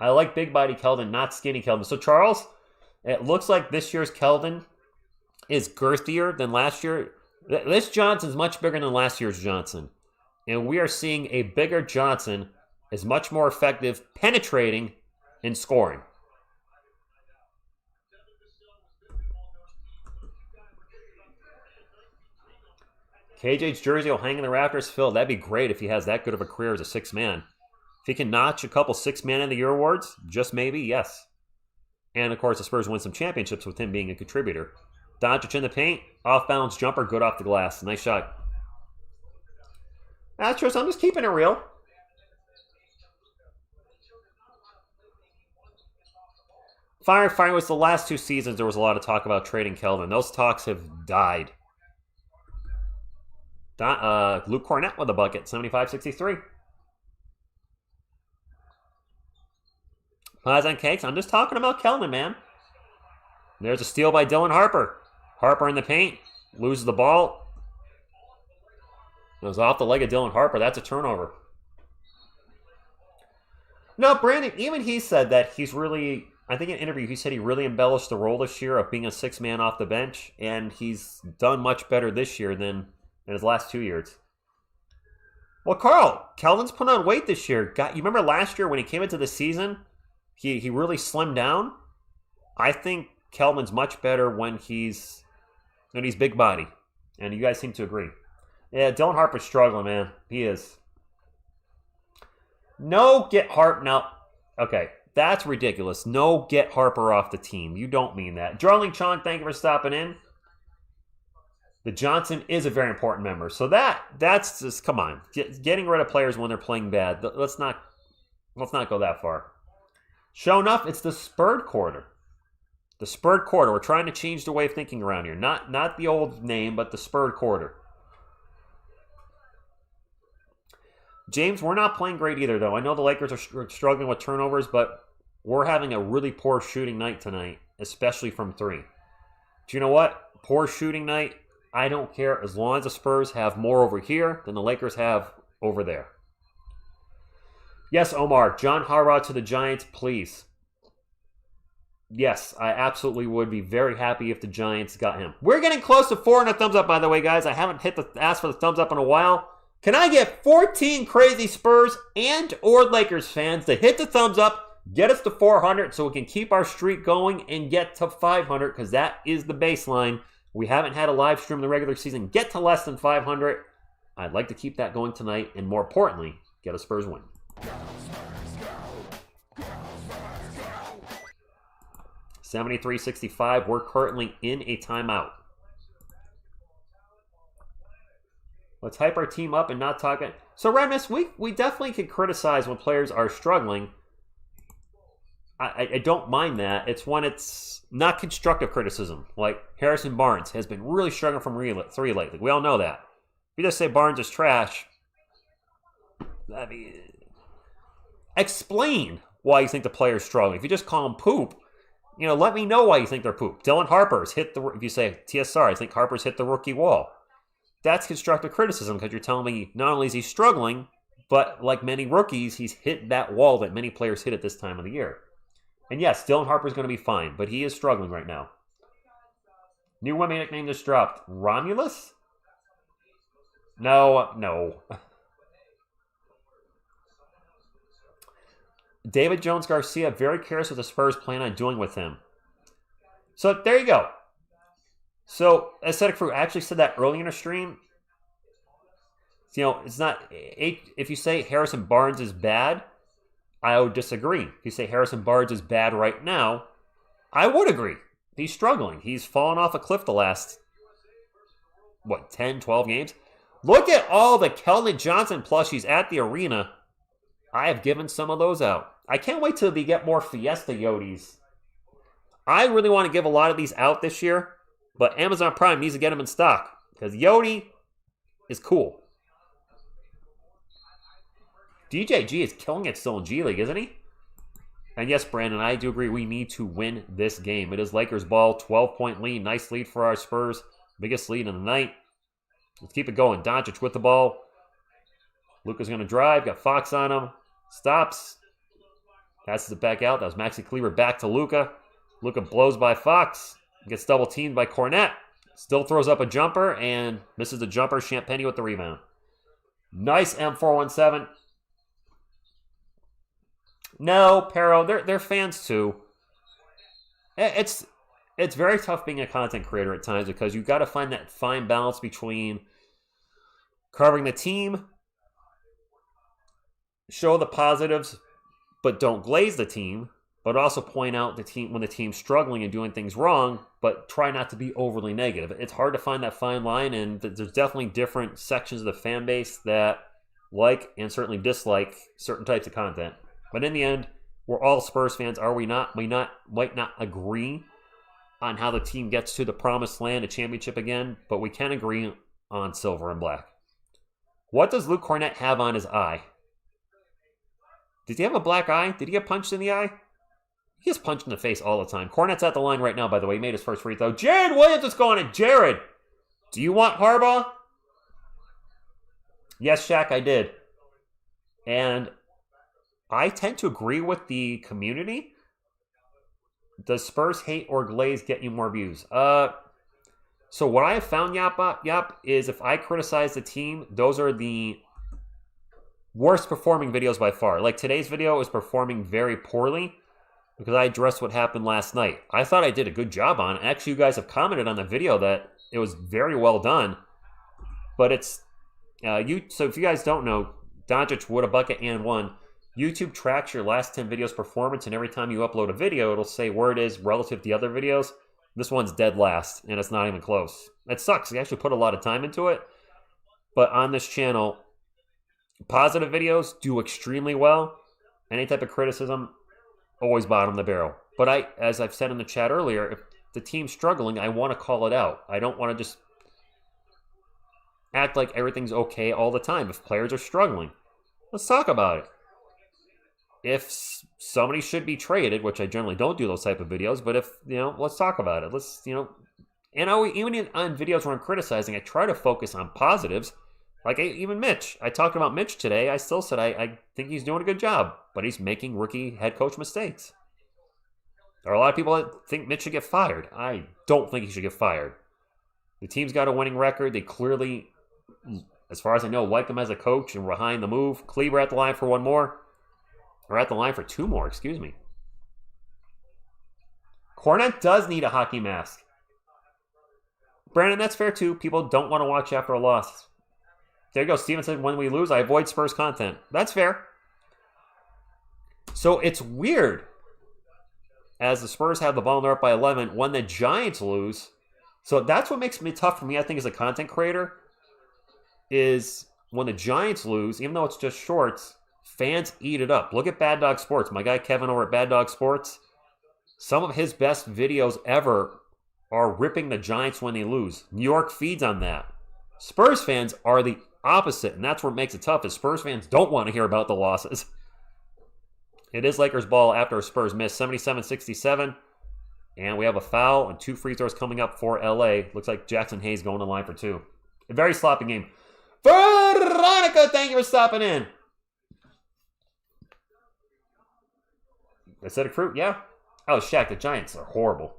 I like big body Keldon, not skinny Keldon. So, Charles, it looks like this year's Keldon is girthier than last year. This Johnson's much bigger than last year's Johnson. And we are seeing a bigger Johnson is much more effective penetrating and scoring. KJ's jersey will hang in the Raptors. Phil, that'd be great if he has that good of a career as a sixth man. If he can notch a couple six man of the year awards, just maybe, yes. And of course, the Spurs win some championships with him being a contributor. Doncic in the paint, off balance jumper, good off the glass. Nice shot. Astros, I'm just keeping it real. Fire was the last 2 seasons. There was a lot of talk about trading Keldon. Those talks have died. Luke Kornet with a bucket, 75-63. Pies on cakes. I'm just talking about Keldon, man. There's a steal by Dylan Harper. Harper in the paint, loses the ball. It was off the leg of Dylan Harper. That's a turnover. No, Brandon, even he said that he's really, I think in an interview, he said he really embellished the role this year of being a six man off the bench, and he's done much better this year than in his last 2 years. Well, Carl, Keldon's put on weight this year. You remember last year when he came into the season, he really slimmed down? I think Keldon's much better when he's big body. And you guys seem to agree. Yeah, Dylan Harper's struggling, man. He is. No, get Harper. Now, okay, that's ridiculous. No, get Harper off the team. You don't mean that. Darling Chong, thank you for stopping in. The Johnson is a very important member. So that's just, come on. Getting rid of players when they're playing bad. Let's not go that far. Sure enough, it's the Spurred quarter. The Spurred quarter. We're trying to change the way of thinking around here. Not the old name, but the Spurred quarter. James, we're not playing great either, though. I know the Lakers are struggling with turnovers, but we're having a really poor shooting night tonight, especially from 3. Do you know what? Poor shooting night, I don't care as long as the Spurs have more over here than the Lakers have over there. Yes, Omar, John Harbaugh to the Giants, please. Yes, I absolutely would be very happy if the Giants got him. We're getting close to 4 and a thumbs up, by the way, guys. I haven't asked for the thumbs up in a while. Can I get 14 crazy Spurs and or Lakers fans to hit the thumbs up, get us to 400 so we can keep our streak going and get to 500 because that is the baseline. We haven't had a live stream in the regular season get to less than 500. I'd like to keep that going tonight and more importantly, get a Spurs win. 73-65. We're currently in a timeout. Let's hype our team up and not talk it. So, Redness, we definitely can criticize when players are struggling. I don't mind that. It's when it's not constructive criticism. Like Harrison Barnes has been really struggling from 3 lately. We all know that. If you just say Barnes is trash, I mean, explain why you think the player's struggling. If you just call him poop, let me know why you think they're poop. Dylan Harper's hit the, if you say TSR, I think Harper's hit the rookie wall. That's constructive criticism because you're telling me not only is he struggling, but like many rookies, he's hit that wall that many players hit at this time of the year. And yes, Dylan Harper's going to be fine, but he is struggling right now. New Wemby nickname just dropped. Romulus? No. David Jones Garcia, very curious what the Spurs plan on doing with him. So there you go. So, Aesthetic Fruit, I actually said that earlier in the stream. It's not, if you say Harrison Barnes is bad, I would disagree. If you say Harrison Barnes is bad right now, I would agree. He's struggling. He's fallen off a cliff the last, 10, 12 games? Look at all the Keldon Johnson plushies at the arena. I have given some of those out. I can't wait till they get more Fiesta Yodis. I really want to give a lot of these out this year. But Amazon Prime needs to get them in stock because Yodi is cool. DJG is killing it still in G League, isn't he? And yes, Brandon, I do agree we need to win this game. It is Lakers ball, 12-point lead. Nice lead for our Spurs. Biggest lead of the night. Let's keep it going. Doncic with the ball. Luka's going to drive. Got Fox on him. Stops. Passes it back out. That was Maxi Kleber back to Luka. Luka blows by Fox. Gets double teamed by Kornet. Still throws up a jumper and misses the jumper. Champagny with the rebound. Nice M417. No, Pero, they're fans too. It's very tough being a content creator at times because you've got to find that fine balance between covering the team, show the positives, but don't glaze the team, but also point out the team when the team's struggling and doing things wrong, but try not to be overly negative. It's hard to find that fine line, and there's definitely different sections of the fan base that like and certainly dislike certain types of content. But in the end, we're all Spurs fans, are we not? We might not agree on how the team gets to the promised land, a championship again, but we can agree on silver and black. What does Luke Kornet have on his eye? Did he have a black eye? Did he get punched in the eye? He gets punched in the face all the time. Kornet's at the line right now, by the way. He made his first free throw. Jared Williams is going in. Jared, do you want Harbaugh? Yes, Shaq, I did. And I tend to agree with the community. Does Spurs hate or glaze get you more views? So what I have found, Yap, is if I criticize the team, those are the worst performing videos by far. Like today's video is performing very poorly because I addressed what happened last night. I thought I did a good job on it. Actually, you guys have commented on the video that it was very well done. But it's so if you guys don't know, Doncic would a bucket and one. YouTube tracks your last 10 videos performance, and every time you upload a video, it'll say where it is relative to the other videos. This one's dead last, and it's not even close. It sucks. I actually put a lot of time into it. But on this channel, positive videos do extremely well. Any type of criticism, always bottom the barrel. But as I've said in the chat earlier, if the team's struggling, I want to call it out. I don't want to just act like everything's okay all the time. If players are struggling, let's talk about it. If somebody should be traded, which I generally don't do those type of videos, but if, let's talk about it. Let's, and even on videos where I'm criticizing, I try to focus on positives. Like even Mitch. I talked about Mitch today. I still said I think he's doing a good job, but he's making rookie head coach mistakes. There are a lot of people that think Mitch should get fired. I don't think he should get fired. The team's got a winning record. They clearly, as far as I know, like him as a coach and were behind the move. Kleber at the line for one more. Or at the line for two more, excuse me. Kornet does need a hockey mask. Brandon, that's fair too. People don't want to watch after a loss. There you go. Steven said, when we lose, I avoid Spurs content. That's fair. So it's weird. As the Spurs have the ball and they're up by 11, when the Giants lose. So that's what makes it tough for me, I think, as a content creator. Is when the Giants lose, even though it's just shorts, fans eat it up. Look at Bad Dog Sports. My guy Kevin over at Bad Dog Sports. Some of his best videos ever are ripping the Giants when they lose. New York feeds on that. Spurs fans are the opposite, and that's what makes it tough, is Spurs fans don't want to hear about the losses. It is Lakers ball after a Spurs miss, 77-67. And we have a foul and 2 free throws coming up for LA. Looks like Jackson Hayes going to line for 2. A very sloppy game. Veronica, thank you for stopping in. Acidic fruit, yeah. Oh, Shaq, the Giants are horrible.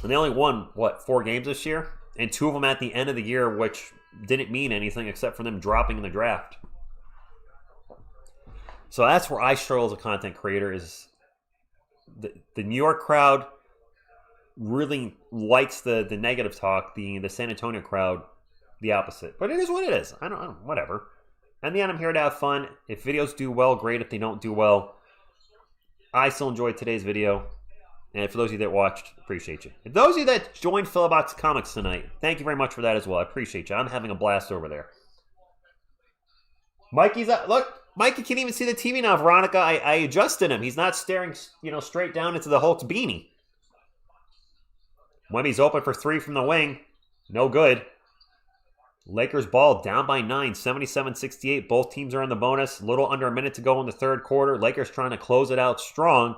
And they only won, 4 games this year? And 2 of them at the end of the year, which didn't mean anything except for them dropping in the draft. So that's where I struggle as a content creator, is the New York crowd really likes the negative talk, the San Antonio crowd, the opposite. But it is what it is. I don't whatever. In the end, I'm here to have fun. If videos do well, great. If they don't do well, I still enjoyed today's video. And for those of you that watched, appreciate you. And those of you that joined Philobox Comics tonight, thank you very much for that as well. I appreciate you. I'm having a blast over there. Mikey's up. Look, Mikey can't even see the TV now, Veronica. I adjusted him. He's not staring, straight down into the Hulk's beanie. Wemmy's open for 3 from the wing. No good. Lakers ball down by 9, 77-68. Both teams are in the bonus. A little under a minute to go in the third quarter. Lakers trying to close it out strong.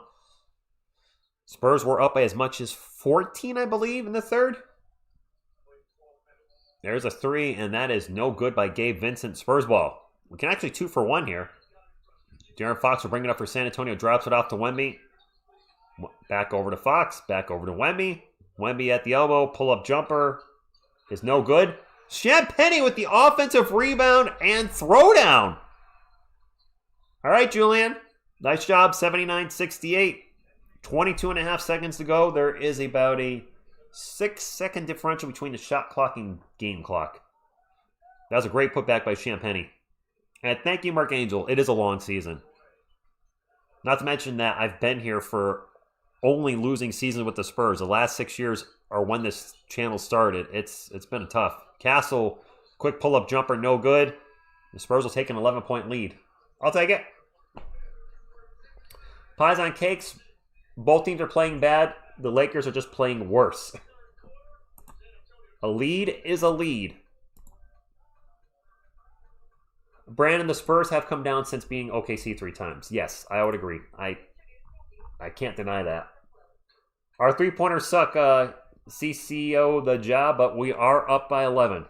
Spurs were up by as much as 14, I believe, in the third. There's a 3, and that is no good by Gabe Vincent. Spurs ball. We can actually 2 for 1 here. De'Aaron Fox will bring it up for San Antonio. Drops it off to Wemby. Back over to Fox. Back over to Wemby. Wemby at the elbow. Pull-up jumper is no good. Champagnie with the offensive rebound and throwdown. All right, Julian. Nice job. 79-68. 22 and a half seconds to go. There is about a 6-second differential between the shot clock and game clock. That was a great putback by Champagnie. And thank you, Mark Angel. It is a long season. Not to mention that I've been here for only losing seasons with the Spurs. The last 6 years are when this channel started. It's been tough. Castle, quick pull-up jumper, no good. The Spurs will take an 11-point lead. I'll take it. Pies on cakes. Both teams are playing bad. The Lakers are just playing worse. A lead is a lead. Brandon, the Spurs have come down since being OKC 3 times. Yes, I would agree. I can't deny that. Our three-pointers suck. CCO the job, but we are up by 11.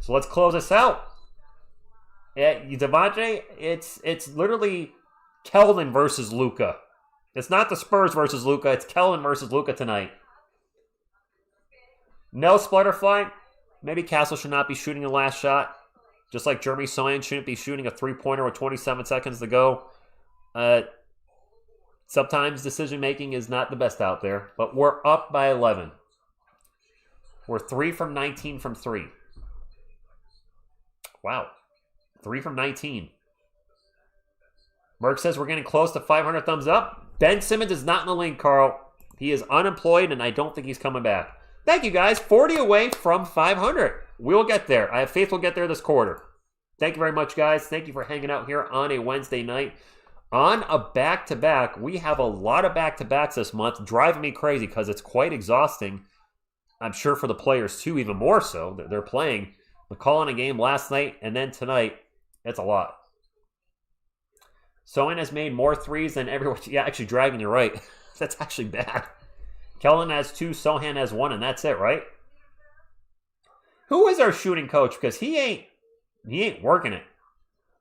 So let's close this out. Devontae, it's literally Keldon versus Luka. It's not the Spurs versus Luka. It's Keldon versus Luka tonight. No Splutterfly. Maybe Castle should not be shooting the last shot. Just like Jeremy Sohan shouldn't be shooting a three-pointer with 27 seconds to go. Sometimes decision-making is not the best out there. But we're up by 11. We're 3 from 19 from 3. Wow. 3 from 19. Merck says we're getting close to 500 thumbs up. Ben Simmons is not in the link, Carl. He is unemployed, and I don't think he's coming back. Thank you, guys. 40 away from 500. We will get there. I have faith we'll get there this quarter. Thank you very much, guys. Thank you for hanging out here on a Wednesday night. On a back-to-back, we have a lot of back-to-backs this month, driving me crazy because it's quite exhausting. I'm sure for the players, too, even more so. They're playing. McCall in a game last night, and then tonight. It's a lot. Sohan has made more threes than everyone. Yeah, actually, Dragon, you're right. That's actually bad. Keldon has 2, Sohan has 1, and that's it, right? Who is our shooting coach? Because he ain't working it.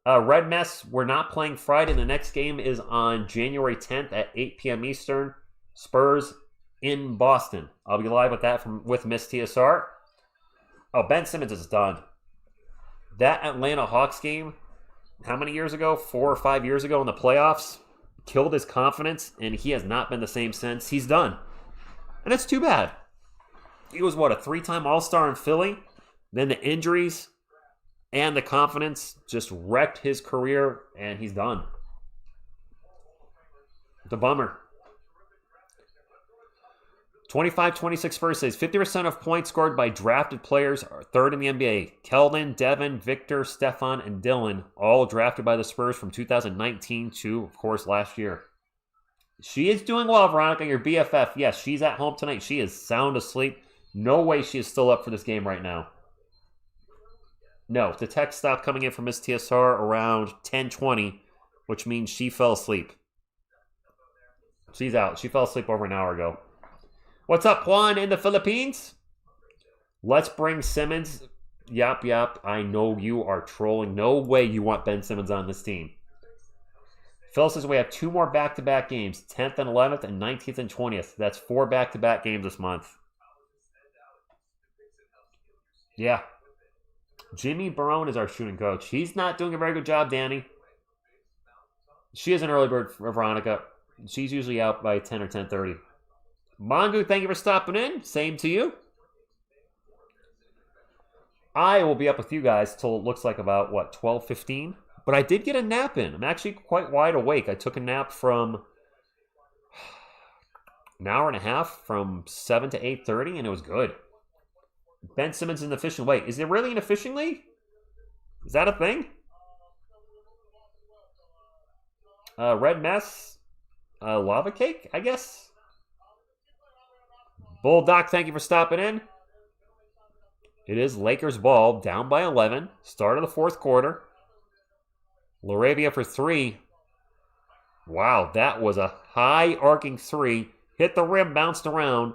Red Mess, we're not playing Friday. The next game is on January 10th at 8 p.m. Eastern. Spurs in Boston. I'll be live with that with Miss TSR. Oh, Ben Simmons is done. That Atlanta Hawks game, how many years ago? 4 or 5 years ago in the playoffs, killed his confidence, and he has not been the same since. He's done. And it's too bad. He was, a 3-time All-Star in Philly? Then the injuries and the confidence just wrecked his career, and he's done. It's a bummer. 25-26 Spurs says 50% of points scored by drafted players are third in the NBA. Keldon, Devin, Victor, Stephon, and Dylan, all drafted by the Spurs from 2019 to, of course, last year. She is doing well, Veronica, your BFF. Yes, she's at home tonight. She is sound asleep. No way she is still up for this game right now. No, the text stopped coming in from Miss TSR around 10:20, which means she fell asleep. She's out. She fell asleep over an hour ago. What's up, Juan in the Philippines? Let's bring Simmons. Yap. I know you are trolling. No way you want Ben Simmons on this team. Phil says we have 2 more back-to-back games, 10th and 11th and 19th and 20th. That's 4 back-to-back games this month. Yeah. Jimmy Barone is our shooting coach. He's not doing a very good job, Danny. She is an early bird for Veronica. She's usually out by 10 or 10:30. Mongu, thank you for stopping in. Same to you. I will be up with you guys till it looks like about, 12:15? But I did get a nap in. I'm actually quite wide awake. I took a nap from an hour and a half from 7 to 8:30, and it was good. Ben Simmons in the fishing. Wait, is it really in a fishing league? Is that a thing? Red Mess. Lava Cake, I guess. Bulldog, thank you for stopping in. It is Lakers ball, down by 11. Start of the 4th quarter. Laravia for 3. Wow, that was a high arcing 3. Hit the rim, bounced around,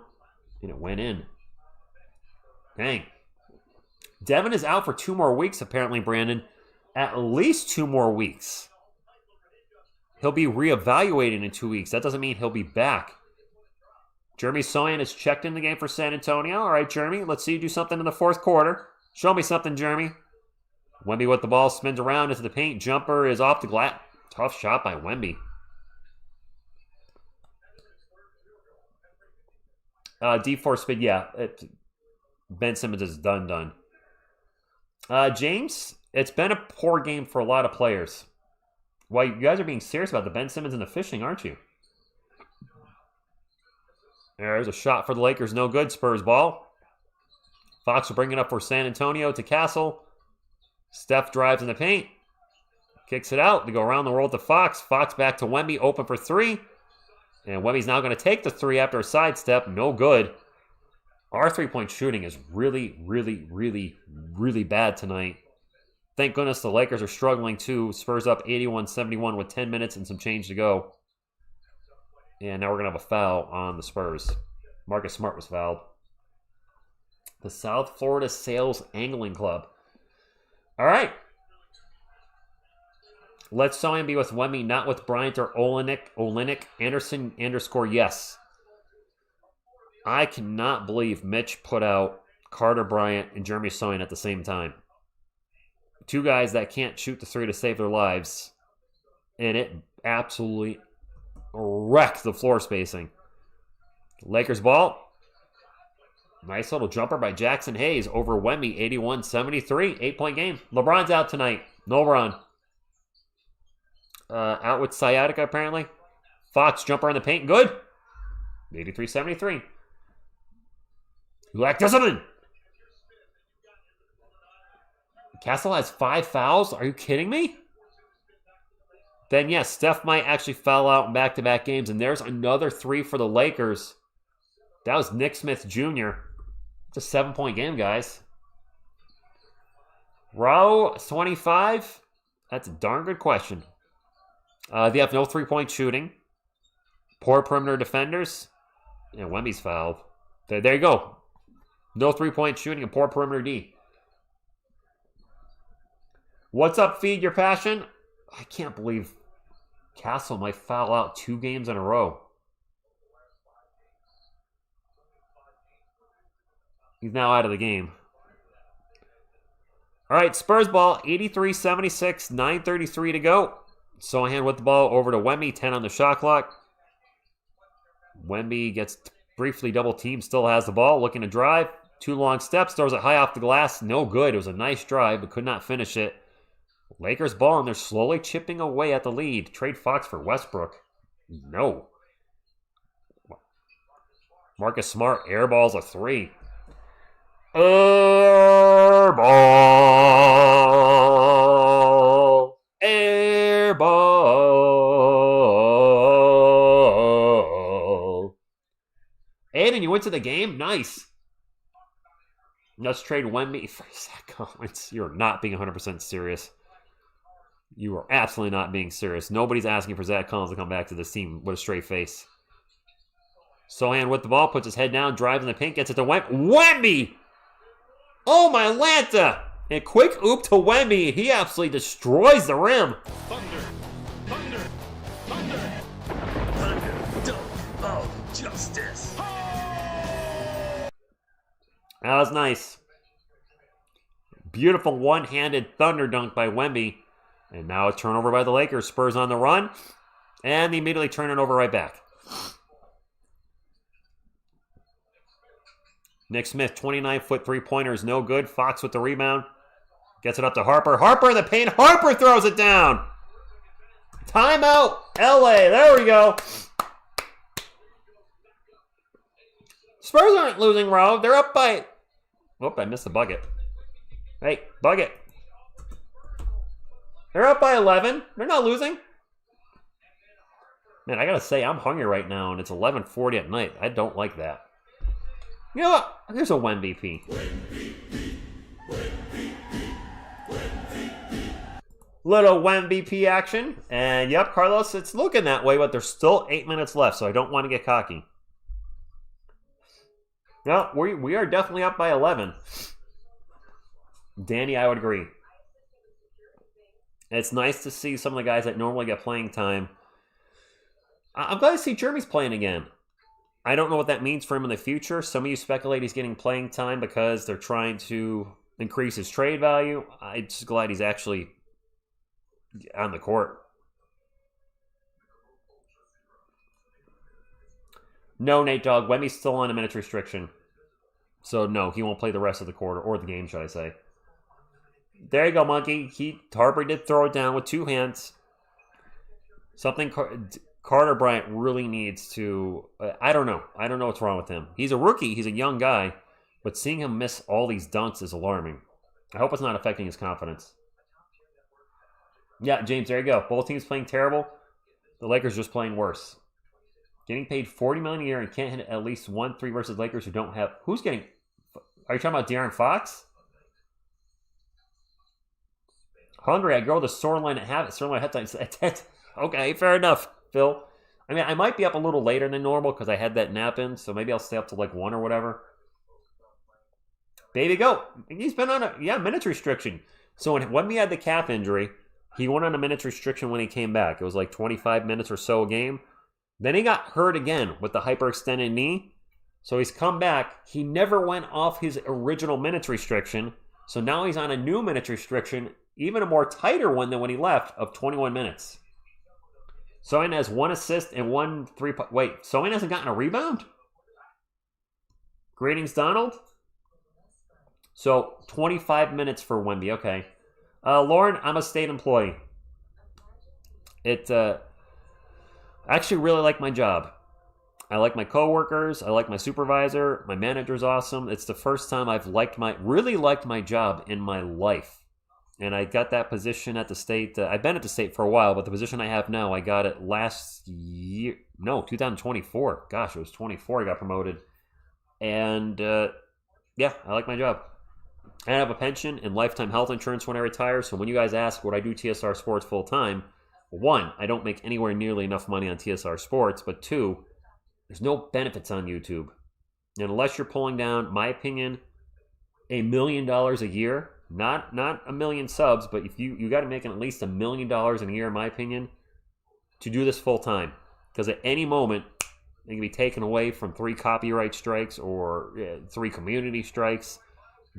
and it went in. Dang. Devin is out for 2 more weeks, apparently, Brandon. At least 2 more weeks. He'll be reevaluated in 2 weeks. That doesn't mean he'll be back. Jeremy Sochan is checked in the game for San Antonio. All right, Jeremy, let's see you do something in the fourth quarter. Show me something, Jeremy. Wemby with the ball, spins around into the paint. Jumper is off the glass. Tough shot by Wemby. D4 spin, yeah. Ben Simmons is done. James, it's been a poor game for a lot of players. Well, you guys are being serious about the Ben Simmons and the fishing, aren't you? There's a shot for the Lakers. No good. Spurs ball. Fox will bring it up for San Antonio to Castle. Steph drives in the paint. Kicks it out. They go around the world to Fox. Fox back to Wemby. Open for three. And Wemby's now going to take the three after a sidestep. No good. Our three-point shooting is really bad tonight. Thank goodness the Lakers are struggling too. Spurs up 81-71 with 10 minutes and some change to go. And now we're going to have a foul on the Spurs. Marcus Smart was fouled. The South Florida Sales Angling Club. All right. Let's Sochan be with Wemby, not with Bryant or Olenek. Anderson _ yes. I cannot believe Mitch put out Carter Bryant and Jeremy Sochan at the same time. Two guys that can't shoot the three to save their lives. And it absolutely wrecked the floor spacing. Lakers ball. Nice little jumper by Jackson Hayes over Wemby, 81-73. 8-point game. LeBron's out tonight. No run. Out with sciatica, apparently. Fox jumper in the paint. Good. 83-73. Lack discipline. Castle has 5 fouls. Are you kidding me? Then yes, Steph might actually foul out in back-to-back games. And there's another 3 for the Lakers. That was Nick Smith Jr. It's a 7-point game, guys. Row 25? That's a darn good question. They have no 3-point shooting. Poor perimeter defenders. And Wemby's fouled. There you go. No 3-point shooting and poor perimeter D. What's up, Feed Your Passion? I can't believe Castle might foul out 2 games in a row. He's now out of the game. All right, Spurs ball, 83-76, 9:33 to go. Sochan with the ball over to Wemby, 10 on the shot clock. Wemby gets briefly double teamed, still has the ball, looking to drive. 2 long steps, throws it high off the glass. No good. It was a nice drive, but could not finish it. Lakers ball, and they're slowly chipping away at the lead. Trade Fox for Westbrook. No. Marcus Smart airballs a 3. Airball. Airball. Aiden, you went to the game? Nice. Let's trade Wemby for Zach Collins. You're not being 100% serious. You are absolutely not being serious. Nobody's asking for Zach Collins to come back to this team with a straight face. Sochan with the ball, puts his head down, drives in the paint, gets it to Wemby! Oh, my Lanta! And quick oop to Wemby. He absolutely destroys the rim. Thunder, thunder, thunder. Thunder, dunk of justice. That was nice. Beautiful one-handed thunder dunk by Wemby. And now a turnover by the Lakers. Spurs on the run. And they immediately turn it over right back. Nick Smith, 29-foot three-pointer is no good. Fox with the rebound. Gets it up to Harper. Harper in the paint. Harper throws it down. Timeout, LA. There we go. Spurs aren't losing, Rob. They're up by... Oh, I missed the bucket. Hey, bucket. They're up by 11. They're not losing. Man, I gotta say, I'm hungry right now, and it's 11:40 at night. I don't like that. You know what? Here's a Wemby. Little Wemby action. And yep, Carlos, it's looking that way, but there's still 8 minutes left, so I don't want to get cocky. No, we are definitely up by 11. Danny, I would agree. It's nice to see some of the guys that normally get playing time. I'm glad to see Jeremy's playing again. I don't know what that means for him in the future. Some of you speculate he's getting playing time because they're trying to increase his trade value. I'm just glad he's actually on the court. No, Nate Dogg. Wemby's still on a minutes restriction. So, no, he won't play the rest of the quarter, or the game, should I say. There you go, Monkey. Harper did throw it down with two hands. Something Carter Bryant really needs to... I don't know. I don't know what's wrong with him. He's a rookie. He's a young guy. But seeing him miss all these dunks is alarming. I hope it's not affecting his confidence. Yeah, James, there you go. Both teams playing terrible. The Lakers just playing worse. Getting paid $40 million a year and can't hit at least 1-3 versus Lakers who don't have... Who's getting... Are you talking about De'Aaron Fox? Hungry, I grow the storyline at half. Storyline at halftime. Okay, fair enough, Phil. I mean, I might be up a little later than normal because I had that nap in, so maybe I'll stay up to like 1 or whatever. Baby go. He's been on a minutes restriction. So when we had the calf injury, he went on a minutes restriction when he came back. It was like 25 minutes or so a game. Then he got hurt again with the hyperextended knee. So he's come back. He never went off his original minutes restriction. So now he's on a new minutes restriction, even a more tighter one than when he left, of 21 minutes. Sochan has 1 assist and 1 3... Wait, Sochan hasn't gotten a rebound? Greetings, Donald. So 25 minutes for Wemby. Okay. Lauren, I'm a state employee. I actually really like my job. I like my coworkers. I like my supervisor. My manager's awesome. It's the first time I've really liked my job in my life. And I got that position at the state. I've been at the state for a while, but the position I have now, I got it last year. No, 2024. Gosh, it was 24 I got promoted. And yeah, I like my job. I have a pension and lifetime health insurance when I retire. So when you guys ask, would I do TSR Sports full time? 1, I don't make anywhere nearly enough money on TSR Sports. But 2, there's no benefits on YouTube. And unless you're pulling down, my opinion, $1 million a year, not 1 million subs, but if you got to make at least $1 million in a year, in my opinion, to do this full time. Because at any moment, they can be taken away from 3 copyright strikes or 3 community strikes.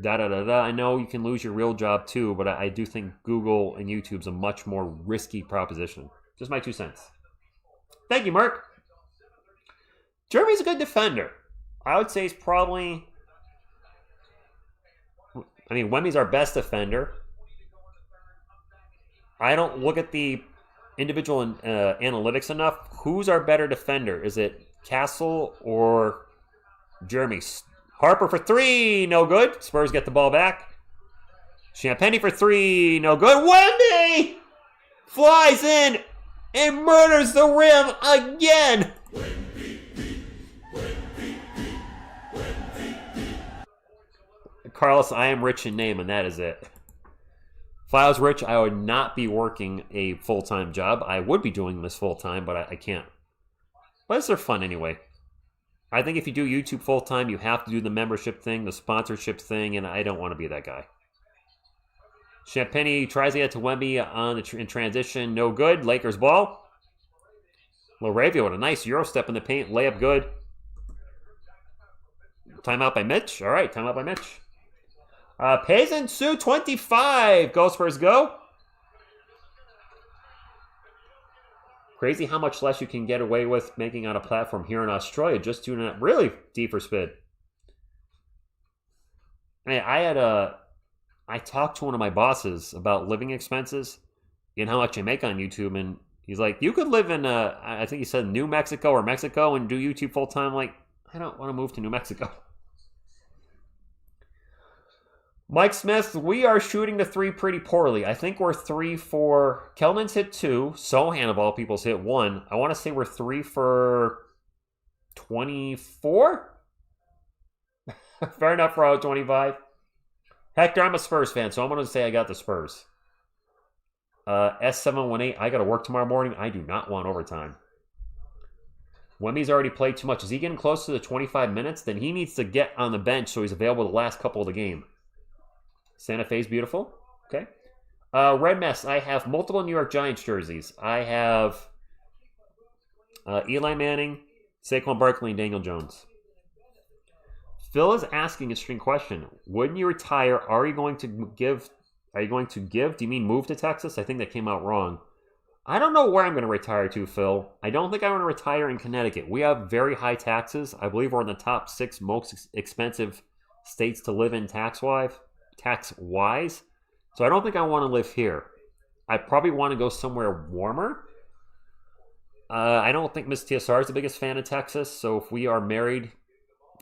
I know you can lose your real job too, but I do think Google and YouTube's a much more risky proposition. Just my 2 cents. Thank you, Mark. Jeremy's a good defender. I would say he's probably... I mean, Wemmy's our best defender. I don't look at the individual analytics enough. Who's our better defender? Is it Castle or Jeremy? Harper for 3, no good. Spurs get the ball back. Champagny for 3, no good. Wemby flies in and murders the rim again. Carlos, I am rich in name, and that is it. If I was rich, I would not be working a full-time job. I would be doing this full-time, but I can't. But it's fun anyway. I think if you do YouTube full-time, you have to do the membership thing, the sponsorship thing, and I don't want to be that guy. Champagny tries to get to Wemby in transition. No good. Lakers ball. Laravia with a nice Euro step in the paint. Layup good. Timeout by Mitch. All right, timeout by Mitch. Payson Sue 25. Go Spurs go. Crazy how much less you can get away with making on a platform here in Australia. Just doing it really deep for spid. I talked to one of my bosses about living expenses and how much I make on YouTube, and he's like, you could live in, I think he said New Mexico or Mexico and do YouTube full time. Like, I don't want to move to New Mexico. Mike Smith, we are shooting the 3 pretty poorly. I think we're 3 for... Keldon's hit 2. Sochan, of all people's, hit 1. I want to say we're 3 for 24? Fair enough for out 25. Hector, I'm a Spurs fan, so I'm going to say I got the Spurs. S718, I got to work tomorrow morning. I do not want overtime. Wemmy's already played too much. Is he getting close to the 25 minutes? Then he needs to get on the bench so he's available the last couple of the game. Santa Fe's beautiful. Okay. Red Mess, I have multiple New York Giants jerseys. I have Eli Manning, Saquon Barkley and Daniel Jones. Phil is asking a string question. Wouldn't you retire? Are you going to give? Do you mean move to Texas? I think that came out wrong. I don't know where I'm going to retire to, Phil. I don't think I want to retire in Connecticut. We have very high taxes. I believe we're in the top 6 most expensive states to live in tax-wise. So I don't think I want to live here. I probably want to go somewhere warmer. I don't think Miss TSR is the biggest fan of Texas. So if we are married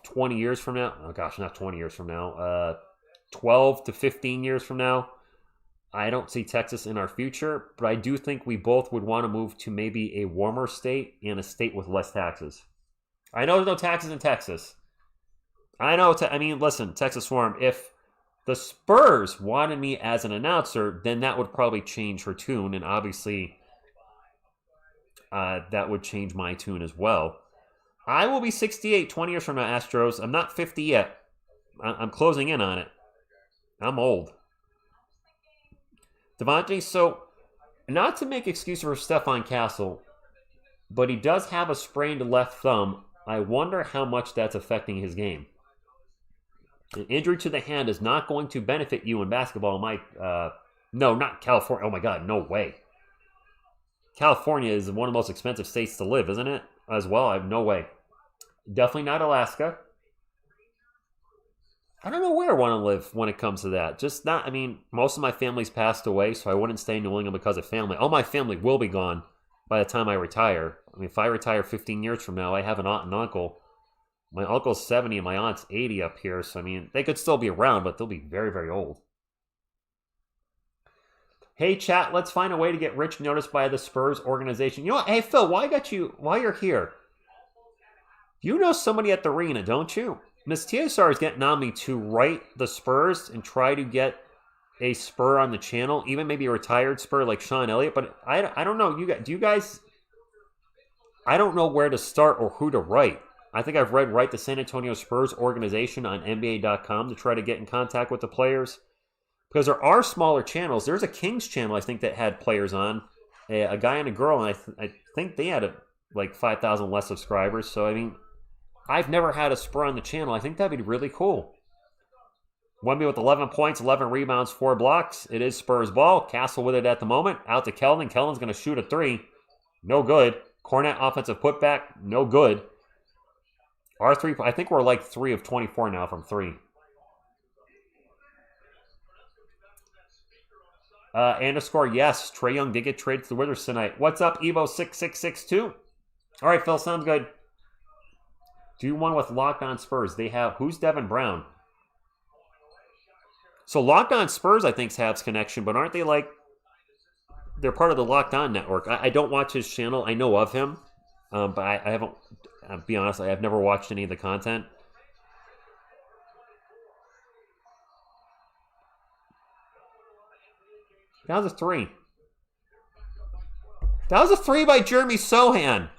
20 years from now, oh gosh, not 20 years from now, 12 to 15 years from now, I don't see Texas in our future, but I do think we both would want to move to maybe a warmer state and a state with less taxes. I know there's no taxes in Texas. I know, listen, Texas Forum, if the Spurs wanted me as an announcer, then that would probably change her tune, and obviously that would change my tune as well. I will be 68 20 years from now, Astros. I'm not 50 yet. I'm closing in on it. I'm old. Devontae, so not to make excuses for Stephon Castle, but he does have a sprained left thumb. I wonder how much that's affecting his game. An injury to the hand is not going to benefit you in basketball, Mike. No, not California. Oh my God, no way. California is one of the most expensive states to live, isn't it? As well, I have no way. Definitely not Alaska. I don't know where I want to live when it comes to that. Just not, most of my family's passed away, so I wouldn't stay in New England because of family. All my family will be gone by the time I retire. If I retire 15 years from now, I have an aunt and uncle. My uncle's 70 and my aunt's 80 up here, so they could still be around, but they'll be very, very old. Hey, chat, let's find a way to get Rich noticed by the Spurs organization. You know what? Hey, Phil, while you're here, you know somebody at the arena, don't you? Miss TSR is getting on me to write the Spurs and try to get a Spur on the channel, even maybe a retired Spur like Sean Elliott. But I don't know. You guys? I don't know where to start or who to write. I think I've write the San Antonio Spurs organization on NBA.com to try to get in contact with the players. Because there are smaller channels. There's a Kings channel, I think, that had players on. A guy and a girl, and I think they had like 5,000 less subscribers. So, I've never had a Spur on the channel. I think that'd be really cool. Wemby with 11 points, 11 rebounds, 4 blocks. It is Spurs ball. Castle with it at the moment. Out to Keldon. Keldon's going to shoot a 3. No good. Kornet offensive putback. No good. Our 3, I think we're like 3 of 24 now from 3. Underscore, yes. Trae Young did get traded to the Wizards tonight. What's up, Evo6662? All right, Phil, sounds good. Do one with Locked On Spurs. They have, who's Devin Brown? So Locked On Spurs, I think, has connection, but aren't they they're part of the Locked On network. I don't watch his channel. I know of him, but I haven't, I'll be honest, I have never watched any of the content. That was a 3. That was a 3 by Jeremy Sohan.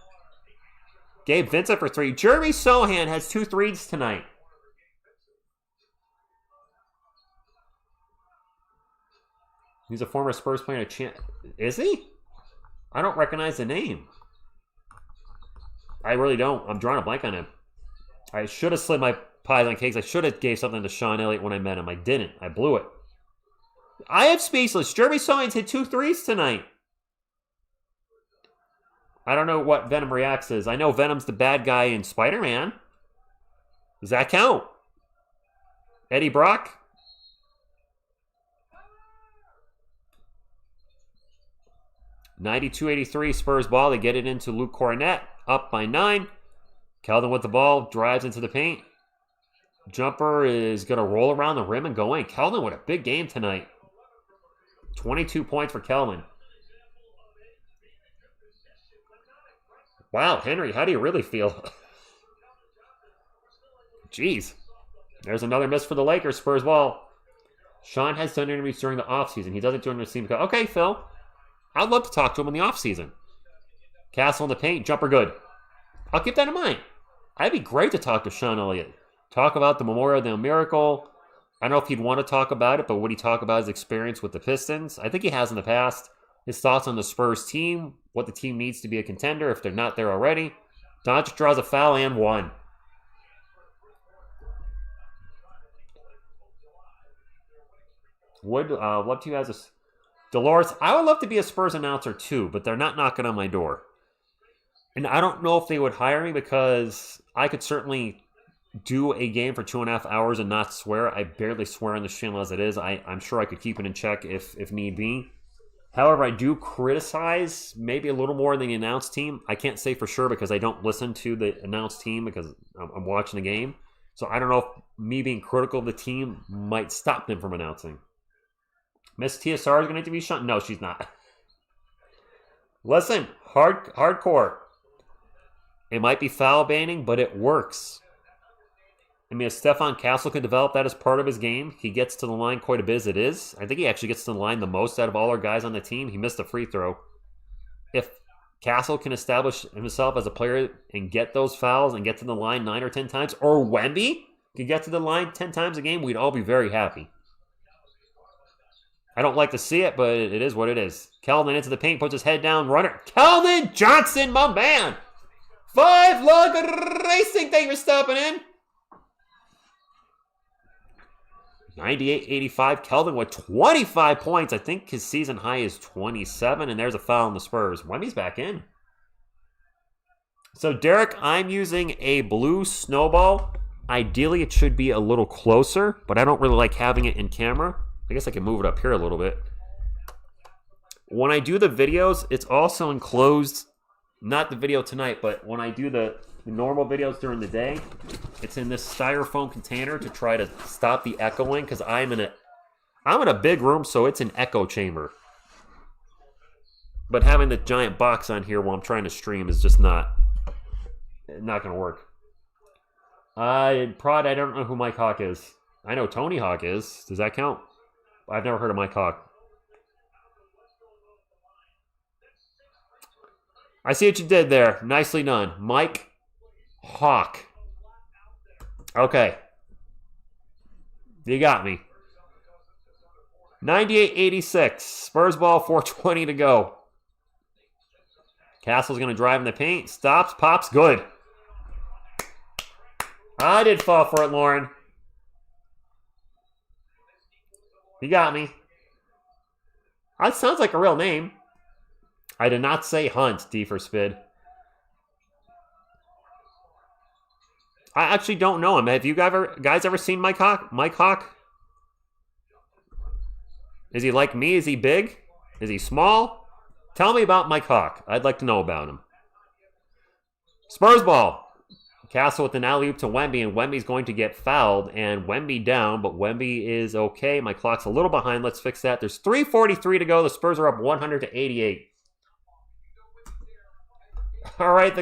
Gabe Vincent for 3. Jeremy Sohan has 2 threes tonight. He's a former Spurs player. Is he? I don't recognize the name. I really don't. I'm drawing a blank on him. I should have slid my pies on cakes. I should have gave something to Sean Elliott when I met him. I didn't. I blew it. I am speechless. Jeremy Sohan's hit 2 threes tonight. I don't know what Venom Reacts is. I know Venom's the bad guy in Spider-Man. Does that count? Eddie Brock? (92-83) Spurs ball. They get it into Luke Kornet. Up by 9. Keldon with the ball. Drives into the paint. Jumper is going to roll around the rim and go in. Keldon with a big game tonight. 22 points for Keldon. Wow, Henry, how do you really feel? Jeez. There's another miss for the Lakers. Spurs ball. Sean has done interviews during the offseason. He doesn't do interviews. Okay, Phil. I'd love to talk to him in the offseason. Castle in the paint. Jumper good. I'll keep that in mind. It'd be great to talk to Sean Elliott. Talk about the Memorial Day Miracle. I don't know if he'd want to talk about it, but would he talk about his experience with the Pistons? I think he has in the past. His thoughts on the Spurs team, what the team needs to be a contender if they're not there already. Doncic draws a foul and one. Would love to as a Dolores. I would love to be a Spurs announcer too, but they're not knocking on my door. And I don't know if they would hire me because I could certainly do a game for 2.5 hours and not swear. I barely swear on this channel as it is. I'm sure I could keep it in check if need be. However, I do criticize maybe a little more than the announced team. I can't say for sure because I don't listen to the announced team because I'm watching the game. So I don't know if me being critical of the team might stop them from announcing. Miss TSR is going to be shut. No, she's not. Listen, hardcore. It might be foul banning, but it works. I mean, if Stephon Castle could develop that as part of his game, he gets to the line quite a bit as it is. I think he actually gets to the line the most out of all our guys on the team. He missed a free throw. If Castle can establish himself as a player and get those fouls and get to the line 9 or 10 times, or Wemby could get to the line 10 times a game, we'd all be very happy. I don't like to see it, but it is what it is. Keldon into the paint, puts his head down, runner. Keldon Johnson, my man! 5-lug racing, thank you for stopping in. 98-85, Keldon with 25 points. I think his season high is 27, and there's a foul on the Spurs. Wemby's back in. So, Derek, I'm using a blue snowball. Ideally, it should be a little closer, but I don't really like having it in camera. I guess I can move it up here a little bit. When I do the videos, it's also enclosed, not the video tonight, but when I do the normal videos during the day, it's in this styrofoam container to try to stop the echoing because I'm in a big room, so it's an echo chamber. But having the giant box on here while I'm trying to stream is just not going to work. Prod, I don't know who Mike Hawk is. I know Tony Hawk is. Does that count? I've never heard of Mike Hawk. I see what you did there. Nicely done. Mike Hawk. Okay. You got me. 98-86. Spurs ball, 4:20 to go. Castle's going to drive in the paint. Stops, pops, good. I did fall for it, Lauren. You got me. That sounds like a real name. I did not say Hunt, D for Spid. I actually don't know him. Have you guys ever seen Mike Hawk? Mike Hawk? Is he like me? Is he big? Is he small? Tell me about Mike Hawk. I'd like to know about him. Spurs ball. Castle with an alley-oop to Wemby, and Wemby's going to get fouled, and Wemby down, but Wemby is okay. My clock's a little behind. Let's fix that. There's 3:43 to go. The Spurs are up 100-88. All right,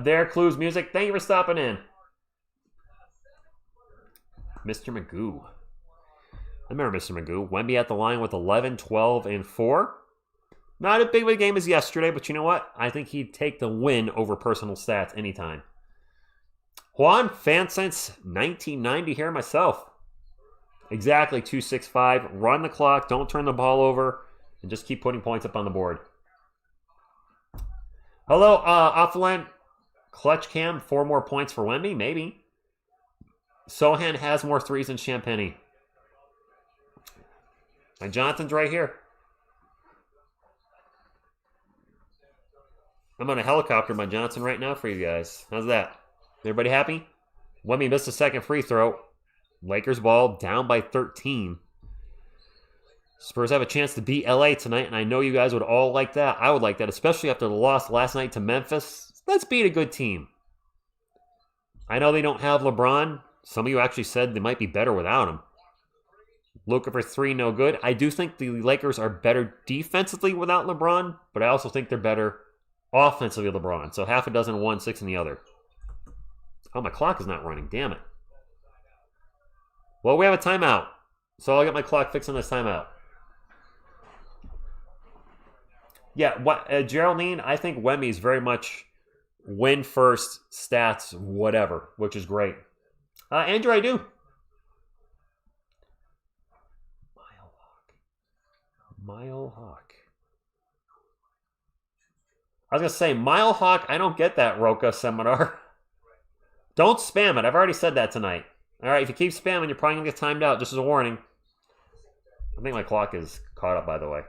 their Clues music. Thank you for stopping in. Mr. Magoo. I remember Mr. Magoo. Wemby at the line with 11, 12, and 4. Not as big of a game as yesterday, but you know what? I think he'd take the win over personal stats anytime. Juan, fan since 1990 here myself. Exactly, 265. Run the clock, don't turn the ball over, and just keep putting points up on the board. Hello, Offline. Clutch cam, 4 more points for Wemby? Maybe. Sochan has more threes than Champagny. And Jonathan's right here. I'm on a helicopter by Johnson right now for you guys. How's that? Everybody happy? Wemby missed a second free throw. Lakers ball down by 13. Spurs have a chance to beat LA tonight, and I know you guys would all like that. I would like that, especially after the loss last night to Memphis. Let's beat a good team. I know they don't have LeBron. Some of you actually said they might be better without him. Luka for 3, no good. I do think the Lakers are better defensively without LeBron, but I also think they're better offensively with LeBron. So half a dozen in one, 6 in the other. Oh, my clock is not running. Damn it. Well, we have a timeout. So I'll get my clock fixed on this timeout. Yeah, Geraldine, I think Wemby's very much win first, stats, whatever, which is great. Andrew, I do. Mile Hawk. I was going to say, Mile Hawk, I don't get that, Roka Seminar. Don't spam it. I've already said that tonight. All right, if you keep spamming, you're probably going to get timed out, just as a warning. I think my clock is caught up, by the way.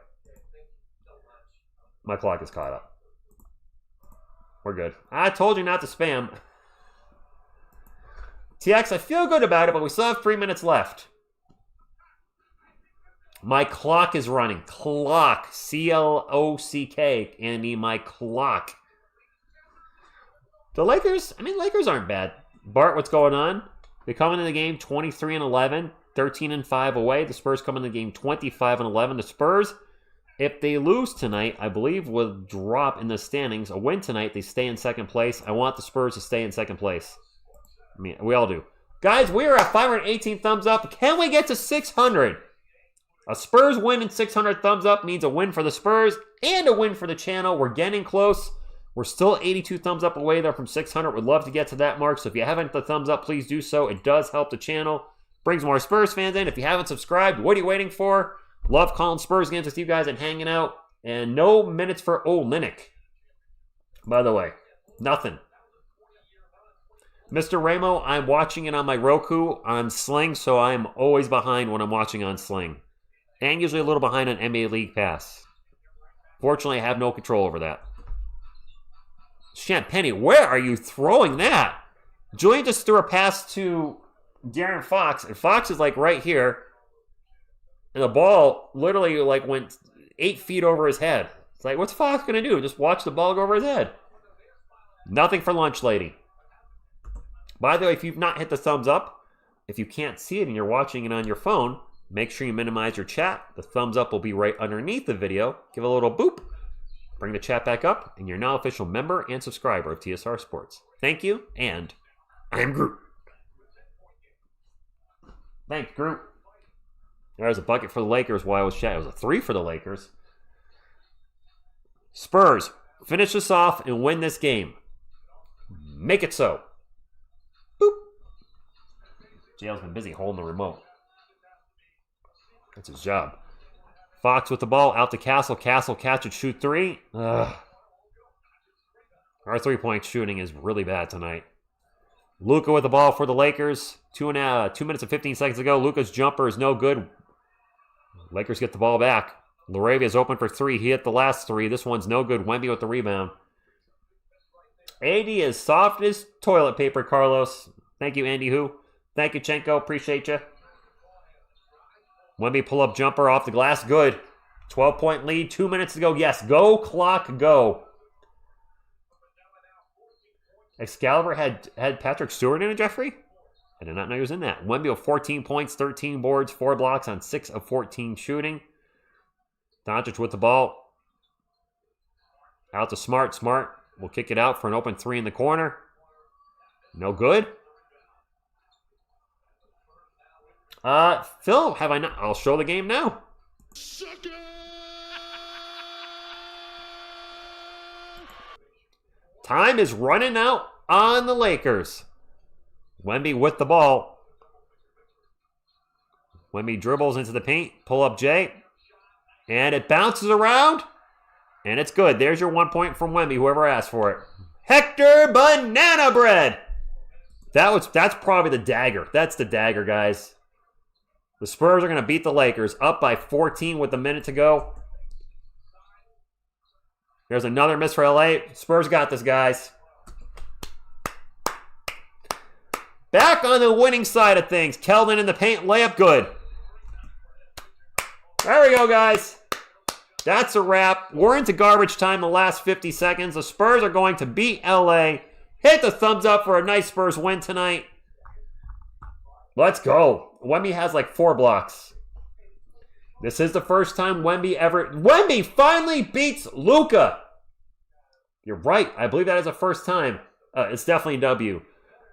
My clock is caught up. We're good. I told you not to spam. TX, I feel good about it, but we still have 3 minutes left. My clock is running. Clock. C-L-O-C-K. Andy, my clock. The Lakers, Lakers aren't bad. Bart, what's going on? They come into the game 23-11, 13-5 away. The Spurs come in the game 25-11. The Spurs, if they lose tonight, I believe will drop in the standings. A win tonight, they stay in second place. I want the Spurs to stay in second place. We all do. Guys, we are at 518 thumbs up. Can we get to 600? A Spurs win and 600 thumbs up means a win for the Spurs and a win for the channel. We're getting close. We're still 82 thumbs up away there from 600. Would love to get to that mark. So if you haven't hit the thumbs up, please do so. It does help the channel. Brings more Spurs fans in. If you haven't subscribed, what are you waiting for? Love calling Spurs games with you guys and hanging out. And no minutes for Olynyk. By the way, nothing. Mr. Ramo, I'm watching it on my Roku on Sling, so I'm always behind when I'm watching on Sling. And usually a little behind on NBA League Pass. Fortunately, I have no control over that. Champagne, where are you throwing that? Julian just threw a pass to De'Aaron Fox, and Fox is like right here. And the ball literally like went 8 feet over his head. It's like, what's Fox going to do? Just watch the ball go over his head. Nothing for lunch, lady. By the way, if you've not hit the thumbs up, if you can't see it and you're watching it on your phone, make sure you minimize your chat. The thumbs up will be right underneath the video. Give a little boop. Bring the chat back up, and you're now official member and subscriber of TSR Sports. Thank you, and I am Groot. Thanks, Groot. There's a bucket for the Lakers while I was chatting. It was a 3 for the Lakers. Spurs, finish this off and win this game. Make it so. Boop. JL's been busy holding the remote. That's his job. Fox with the ball, out to Castle. Castle catch and shoot 3. Ugh. Our 3-point shooting is really bad tonight. Luka with the ball for the Lakers. 2 minutes and 15 seconds ago. Luka's jumper is no good. Lakers get the ball back. Laravia is open for 3. He hit the last 3. This one's no good. Wemby with the rebound. AD is soft as toilet paper, Carlos. Thank you, Andy Who. Thank you, Chenko. Appreciate you. Wemby pull-up jumper off the glass. Good. 12-point lead. 2 minutes to go. Yes. Go, clock, go. Excalibur had Patrick Stewart in it, Jeffrey? I did not know he was in that. Wemby with 14 points, 13 boards, 4 blocks on 6 of 14 shooting. Doncic with the ball. Out to Smart. Smart will kick it out for an open 3 in the corner. No good. Phil, have I not? I'll show the game now. Time is running out on the Lakers. Wemby with the ball. Wemby dribbles into the paint. Pull up Jay. And it bounces around. And it's good. There's your 1 point from Wemby, whoever asked for it. Hector Banana Bread. That's probably the dagger. That's the dagger, guys. The Spurs are going to beat the Lakers up by 14 with a minute to go. There's another miss for LA. Spurs got this, guys. Back on the winning side of things. Keldon in the paint. Layup good. There we go, guys. That's a wrap. We're into garbage time the last 50 seconds. The Spurs are going to beat LA. Hit the thumbs up for a nice Spurs win tonight. Let's go. Wemby has like 4 blocks. This is the first time Wemby finally beats Luka. You're right. I believe that is the first time. It's definitely a W.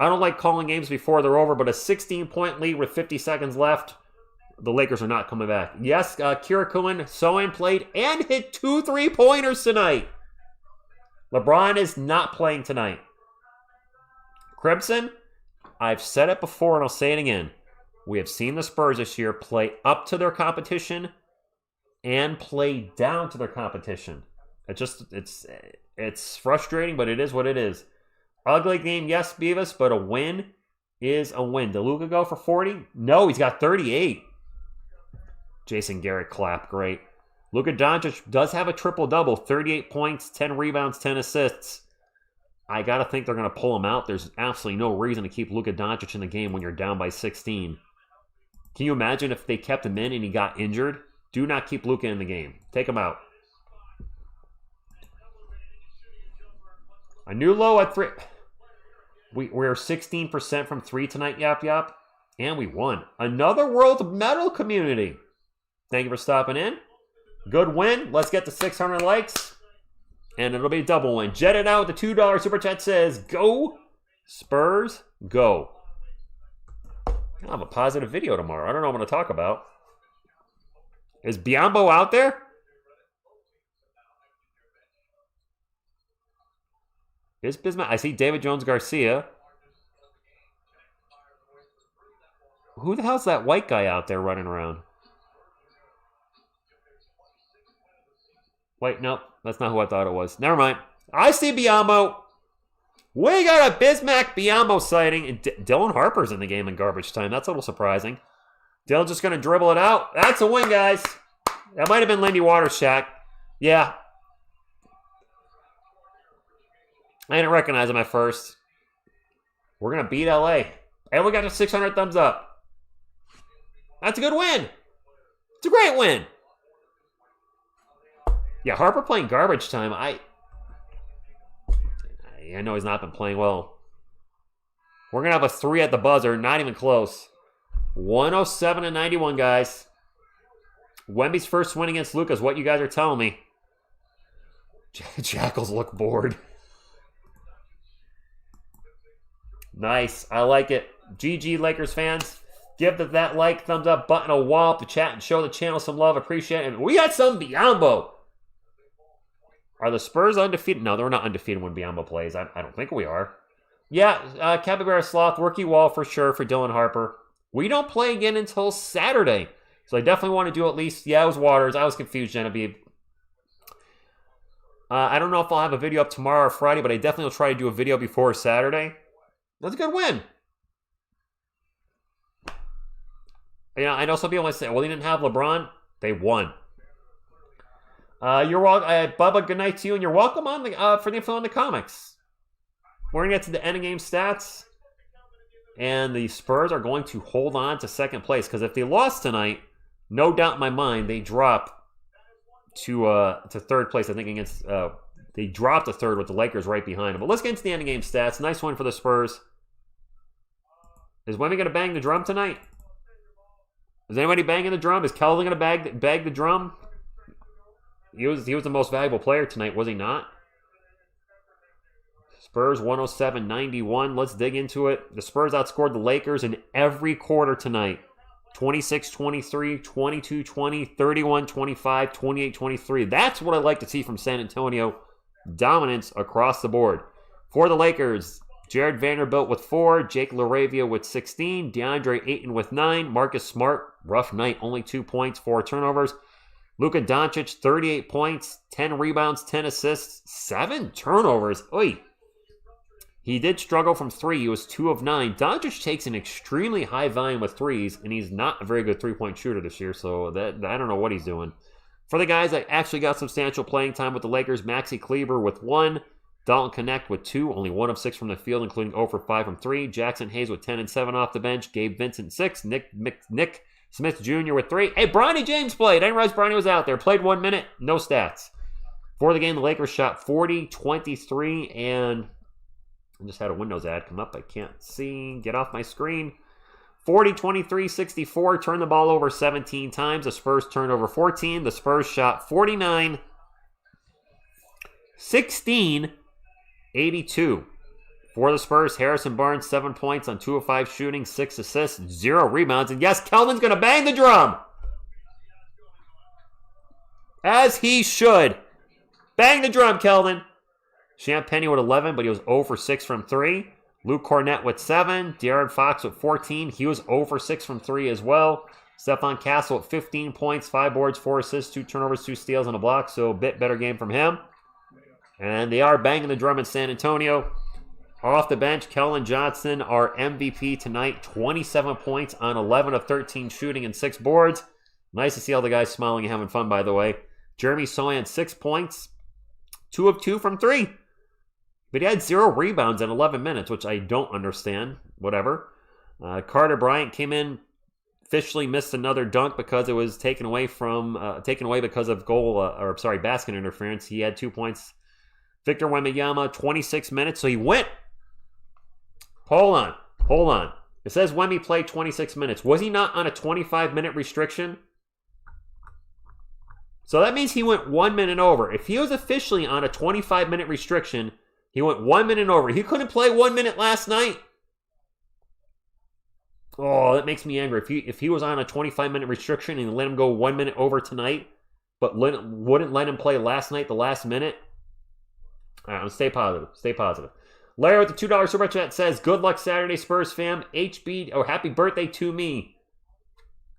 I don't like calling games before they're over, but a 16-point lead with 50 seconds left. The Lakers are not coming back. Yes, Kira Cohen, Sohan played and hit 2 3-pointers tonight. LeBron is not playing tonight. Crimson, I've said it before and I'll say it again. We have seen the Spurs this year play up to their competition and play down to their competition. It's frustrating, but it is what it is. Ugly game, yes, Beavis, but a win is a win. Did Luka go for 40? No, he's got 38. Jason Garrett clap, great. Luka Doncic does have a triple-double, 38 points, 10 rebounds, 10 assists. I got to think they're going to pull him out. There's absolutely no reason to keep Luka Doncic in the game when you're down by 16. Can you imagine if they kept him in and he got injured? Do not keep Luka in the game. Take him out. A new low at 3. We're 16% from 3 tonight, Yap Yap. And we won. Another world medal community. Thank you for stopping in. Good win. Let's get to 600 likes. And it'll be a double win. Jetted out with the $2 super chat says, go Spurs, go. I'll have a positive video tomorrow. I don't know what I'm going to talk about. Is Biyombo out there? Is Bismack? I see David Jones Garcia. Who the hell's that white guy out there running around? Wait, no, that's not who I thought it was. Never mind. I see Biyombo. We got a Bismack Biyombo sighting. And Dylan Harper's in the game in garbage time. That's a little surprising. Dylan's just going to dribble it out. That's a win, guys. That might have been Lindy Watershack. Yeah. I didn't recognize him at first. We're going to beat LA. And we got a 600 thumbs up. That's a good win. It's a great win. Yeah, Harper playing garbage time. I know he's not been playing well. We're going to have a 3 at the buzzer. Not even close. 107-91, guys. Wemby's first win against Luka is what you guys are telling me. Jackals look bored. Nice. I like it. GG, Lakers fans. Give that like, thumbs up button a wall up the chat and show the channel some love. Appreciate it. And we got some Biyombo. Are the Spurs undefeated? No, they're not undefeated when Biyombo plays. I don't think we are. Yeah, Capybara Sloth, rookie wall for sure for Dylan Harper. We don't play again until Saturday. So I definitely want to do at least, yeah, it was Waters. I was confused, Genevieve. I don't know if I'll have a video up tomorrow or Friday, but I definitely will try to do a video before Saturday. That's a good win. Yeah, I know some people might say, well, they didn't have LeBron. They won. You're welcome, Bubba. Good night to you, and you're welcome on the for the info on the comics. We're gonna get to the end of game stats, and the Spurs are going to hold on to second place because if they lost tonight, no doubt in my mind they drop to third place. I think against they dropped to third with the Lakers right behind them. But let's get into the end of game stats. Nice one for the Spurs. Is Wemby gonna bang the drum tonight? Is anybody banging the drum? Is Keldon gonna bag the drum? He was the most valuable player tonight, was he not? Spurs 107-91. Let's dig into it. The Spurs outscored the Lakers in every quarter tonight. 26-23, 22-20, 31-25, 28-23. That's what I like to see from San Antonio. Dominance across the board. For the Lakers, Jared Vanderbilt with 4, Jake LaRavia with 16, DeAndre Ayton with 9, Marcus Smart, rough night, only 2 points, 4 turnovers. Luka Doncic, 38 points, 10 rebounds, 10 assists, 7 turnovers. Oy. He did struggle from 3. He was 2 of 9. Doncic takes an extremely high volume of threes, and he's not a very good three-point shooter this year, so that I don't know what he's doing. For the guys that actually got substantial playing time with the Lakers, Maxi Kleber with 1, Dalton Connect with 2, only 1 of 6 from the field, including 0 for 5 from 3, Jackson Hayes with 10 and 7 off the bench, Gabe Vincent 6, Nick Smith Jr. with 3. Hey, Bronny James played. I didn't realize Bronny was out there. Played 1 minute, no stats. For the game, the Lakers shot 40-23, and I just had a Windows ad come up. I can't see. Get off my screen. 40-23, 64. Turned the ball over 17 times. The Spurs turned over 14. The Spurs shot 49, 16, 82. For the Spurs, Harrison Barnes, 7 points on 2 of 5 shooting, 6 assists, 0 rebounds. And yes, Keldon's going to bang the drum. As he should. Bang the drum, Keldon. Champagnie with 11, but he was 0 for 6 from 3. Luke Kornet with 7. De'Aaron Fox with 14. He was 0 for 6 from 3 as well. Stephon Castle with 15 points, 5 boards, 4 assists, 2 turnovers, 2 steals, and a block. So a bit better game from him. And they are banging the drum in San Antonio. Off the bench, Keldon Johnson, our MVP tonight. 27 points on 11 of 13 shooting and 6 boards. Nice to see all the guys smiling and having fun, by the way. Jeremy Sochan, 6 points. 2 of 2 from 3. But he had 0 rebounds in 11 minutes, which I don't understand. Whatever. Carter Bryant came in, officially missed another dunk because it was taken away because of basket interference. He had 2 points. Victor Wembanyama, 26 minutes, so he went. Hold on. It says Wemby played 26 minutes. Was he not on a 25-minute restriction? So that means he went 1 minute over. If he was officially on a 25-minute restriction, he went 1 minute over. He couldn't play 1 minute last night. Oh, that makes me angry. If he was on a 25-minute restriction and let him go 1 minute over tonight, but wouldn't let him play last night, the last minute. All right, stay positive. Larry with the $2 super chat says, "Good luck Saturday, Spurs fam. Happy birthday to me."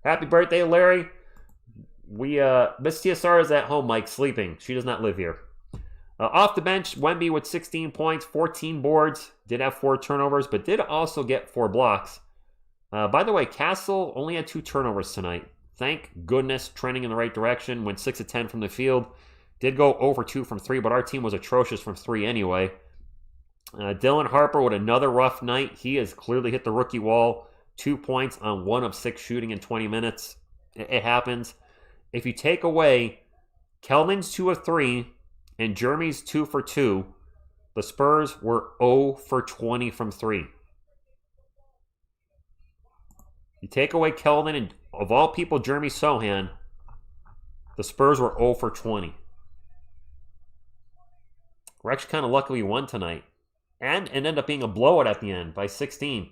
Happy birthday, Larry. Miss TSR is at home, Mike, sleeping. She does not live here. Off the bench, Wemby with 16 points, 14 boards. Did have 4 turnovers, but did also get 4 blocks. By the way, Castle only had 2 turnovers tonight. Thank goodness, trending in the right direction. Went 6 of 10 from the field. Did go over 2 from 3, but our team was atrocious from 3 anyway. Dylan Harper with another rough night. He has clearly hit the rookie wall. 2 points on 1 of 6 shooting in 20 minutes. It happens. If you take away Keldon's 2 of 3 and Jeremy's 2 for 2, the Spurs were 0 for 20 from 3. You take away Keldon and, of all people, Jeremy Sochan, the Spurs were 0 for 20. We're actually kind of lucky we won tonight. And it ended up being a blowout at the end by 16.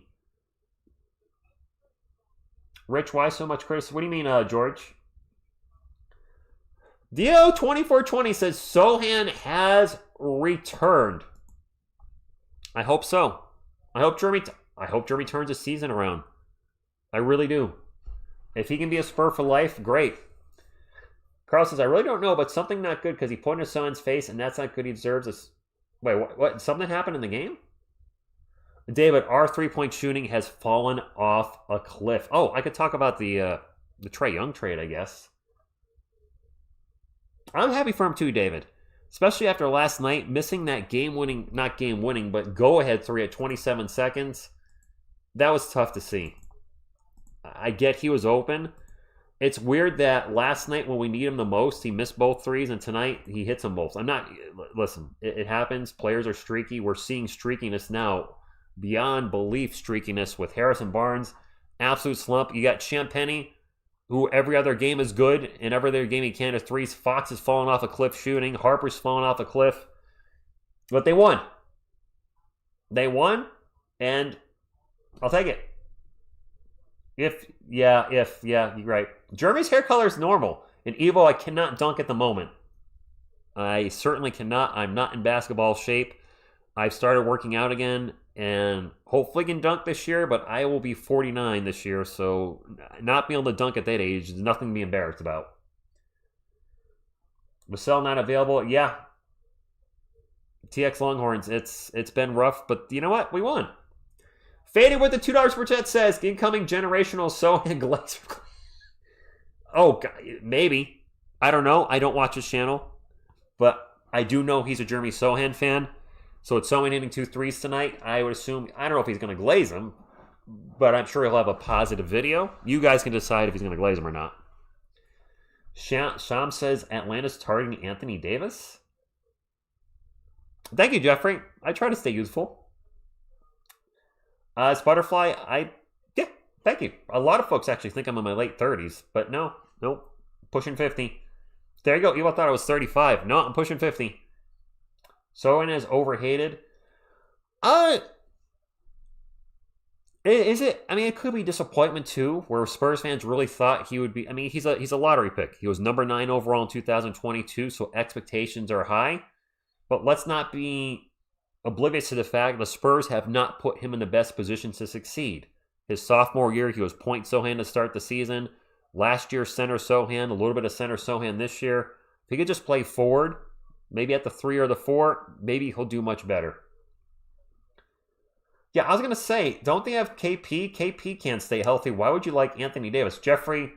Rich, why so much criticism? What do you mean, George? Dio2420 says Sochan has returned. I hope so. I hope Jeremy turns his season around. I really do. If he can be a Spur for life, great. Carl says, "I really don't know, but something not good because he pointed his son's face, and that's not good. He deserves this." Wait, what? Something happened in the game? David, our 3-point shooting has fallen off a cliff. Oh, I could talk about the Trae Young trade, I guess. I'm happy for him too, David. Especially after last night, missing that not game-winning, but go-ahead 3 at 27 seconds. That was tough to see. I get he was open. It's weird that last night when we need him the most, he missed both threes, and tonight he hits them both. Listen, it happens. Players are streaky. We're seeing streakiness now. Beyond belief streakiness with Harrison Barnes. Absolute slump. You got Champagnie, who every other game is good, and every other game he can hit threes. Fox is falling off a cliff shooting. Harper's falling off a cliff. But they won. And I'll take it. Yeah, you're right. Jeremy's hair color is normal. In Evo, I cannot dunk at the moment. I certainly cannot. I'm not in basketball shape. I've started working out again, and hopefully can dunk this year, but I will be 49 this year, so not being able to dunk at that age is nothing to be embarrassed about. Vassell not available. Yeah. TX Longhorns, it's been rough, but you know what? We won. Faded with the $2 per chat says, incoming generational Sochan Glazer. Oh, God, maybe. I don't know. I don't watch his channel. But I do know he's a Jeremy Sochan fan. So it's Sochan hitting 2 threes tonight. I would assume, I don't know if he's going to glaze them, but I'm sure he'll have a positive video. You guys can decide if he's going to glaze them or not. Sham says, Atlanta's targeting Anthony Davis. Thank you, Jeffrey. I try to stay useful. Butterfly, thank you. A lot of folks actually think I'm in my late 30s, but no, pushing 50. There you go. You all thought I was 35. No, I'm pushing 50. Sochan is overhated. Is it? I mean, it could be disappointment too, where Spurs fans really thought he would be. I mean, he's a lottery pick. He was number 9 overall in 2022, so expectations are high. But let's not be oblivious to the fact the Spurs have not put him in the best position to succeed. His sophomore year, he was point Sochan to start the season. Last year, center Sochan, a little bit of center Sochan this year. If he could just play forward, maybe at the 3 or the 4, maybe he'll do much better. Yeah, I was going to say, don't they have KP? KP can't stay healthy. Why would you like Anthony Davis? Jeffrey,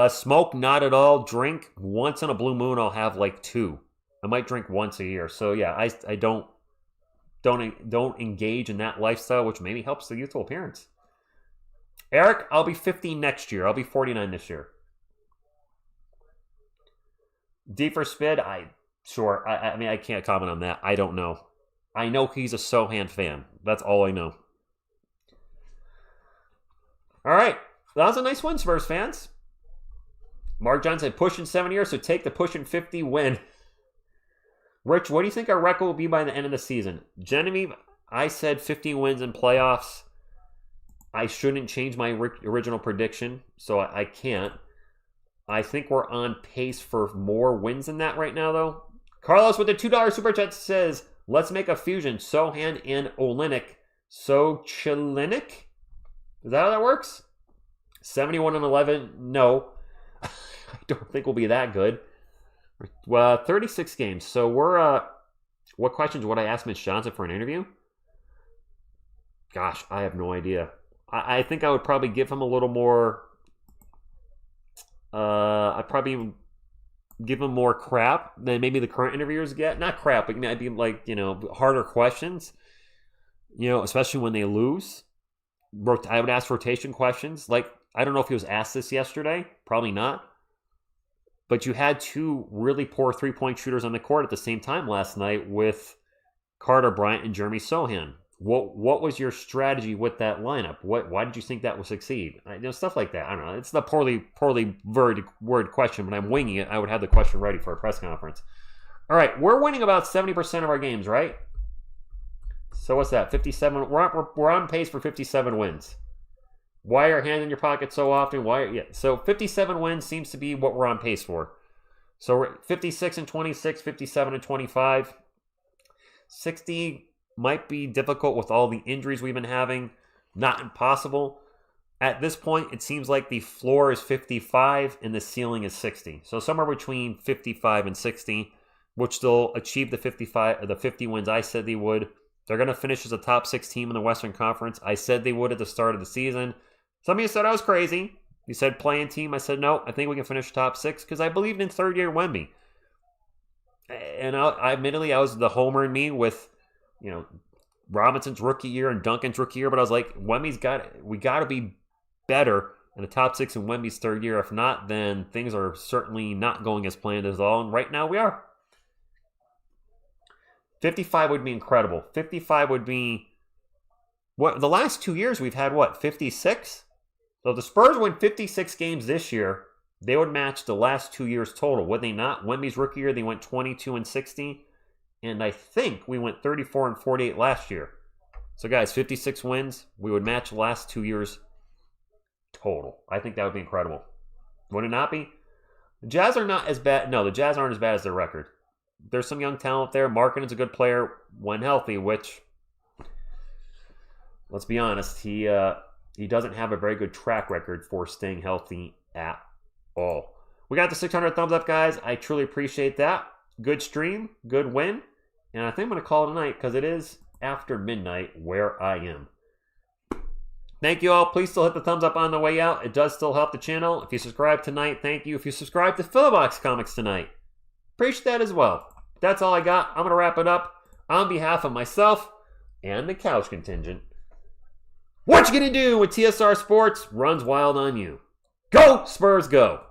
smoke not at all. Drink once in a blue moon. I'll have like 2. I might drink once a year. So yeah, I don't engage in that lifestyle, which maybe helps the youthful appearance. Eric, I'll be 50 next year. I'll be 49 this year. D for Spid, I mean, I can't comment on that. I don't know. I know he's a Sochan fan. That's all I know. All right. That was a nice win, Spurs fans. Mark Johnson pushing 7 years, so take the pushing 50 win. Rich, what do you think our record will be by the end of the season? Genevieve, I said 50 wins in playoffs. I shouldn't change my original prediction, so I can't. I think we're on pace for more wins than that right now, though. Carlos with the $2 super chat says, let's make a fusion. Sochan and Olynyk. Sochilinik? Is that how that works? 71-11. No. I don't think we'll be that good. Well, 36 games. So we're, what questions would I ask Mitch Johnson for an interview? Gosh, I have no idea. I think I would probably give him a little more, I'd probably give him more crap than maybe the current interviewers get. Not crap, but I'd be like, harder questions, especially when they lose. I would ask rotation questions. Like, I don't know if he was asked this yesterday. Probably not. But you had 2 really poor three-point shooters on the court at the same time last night with Carter Bryant and Jeremy Sochan. What was your strategy with that lineup? Why did you think that would succeed? Stuff like that. I don't know. It's the poorly worded question, but I'm winging it. I would have the question ready for a press conference. All right, we're winning about 70% of our games, right? So what's that? 57. We're on pace for 57 wins. Why are your hands in your pocket so often? So 57 wins seems to be what we're on pace for. So we're 56-26, 57-25, 60. Might be difficult with all the injuries we've been having. Not impossible. At this point, it seems like the floor is 55 and the ceiling is 60. So somewhere between 55 and 60, which they'll achieve the 50 wins I said they would. They're going to finish as a top 6 team in the Western Conference. I said they would at the start of the season. Some of you said I was crazy. You said playing team. I said no, I think we can finish top 6 because I believed in third-year Wemby. And admittedly, I was the homer in me with Robinson's rookie year and Duncan's rookie year, but I was like, we got to be better in the top 6 in Wemby's third year. If not, then things are certainly not going as planned at all, and right now we are. 55 would be incredible. 55 would be, the last 2 years we've had 56? So if the Spurs win 56 games this year, they would match the last 2 years total, would they not? Wemby's rookie year, they went 22-60. And I think we went 34-48 last year. So guys, 56 wins. We would match the last 2 years total. I think that would be incredible. Would it not be? The Jazz are not as bad. No, the Jazz aren't as bad as their record. There's some young talent there. Markkanen's a good player when healthy, which, let's be honest, he doesn't have a very good track record for staying healthy at all. We got the 600 thumbs up, guys. I truly appreciate that. Good stream, good win. And I think I'm going to call it a night because it is after midnight where I am. Thank you all. Please still hit the thumbs up on the way out. It does still help the channel. If you subscribe tonight, thank you. If you subscribe to Fillbox Comics tonight, appreciate that as well. That's all I got. I'm going to wrap it up on behalf of myself and the couch contingent. What you going to do when TSR Sports runs wild on you? Go, Spurs, go!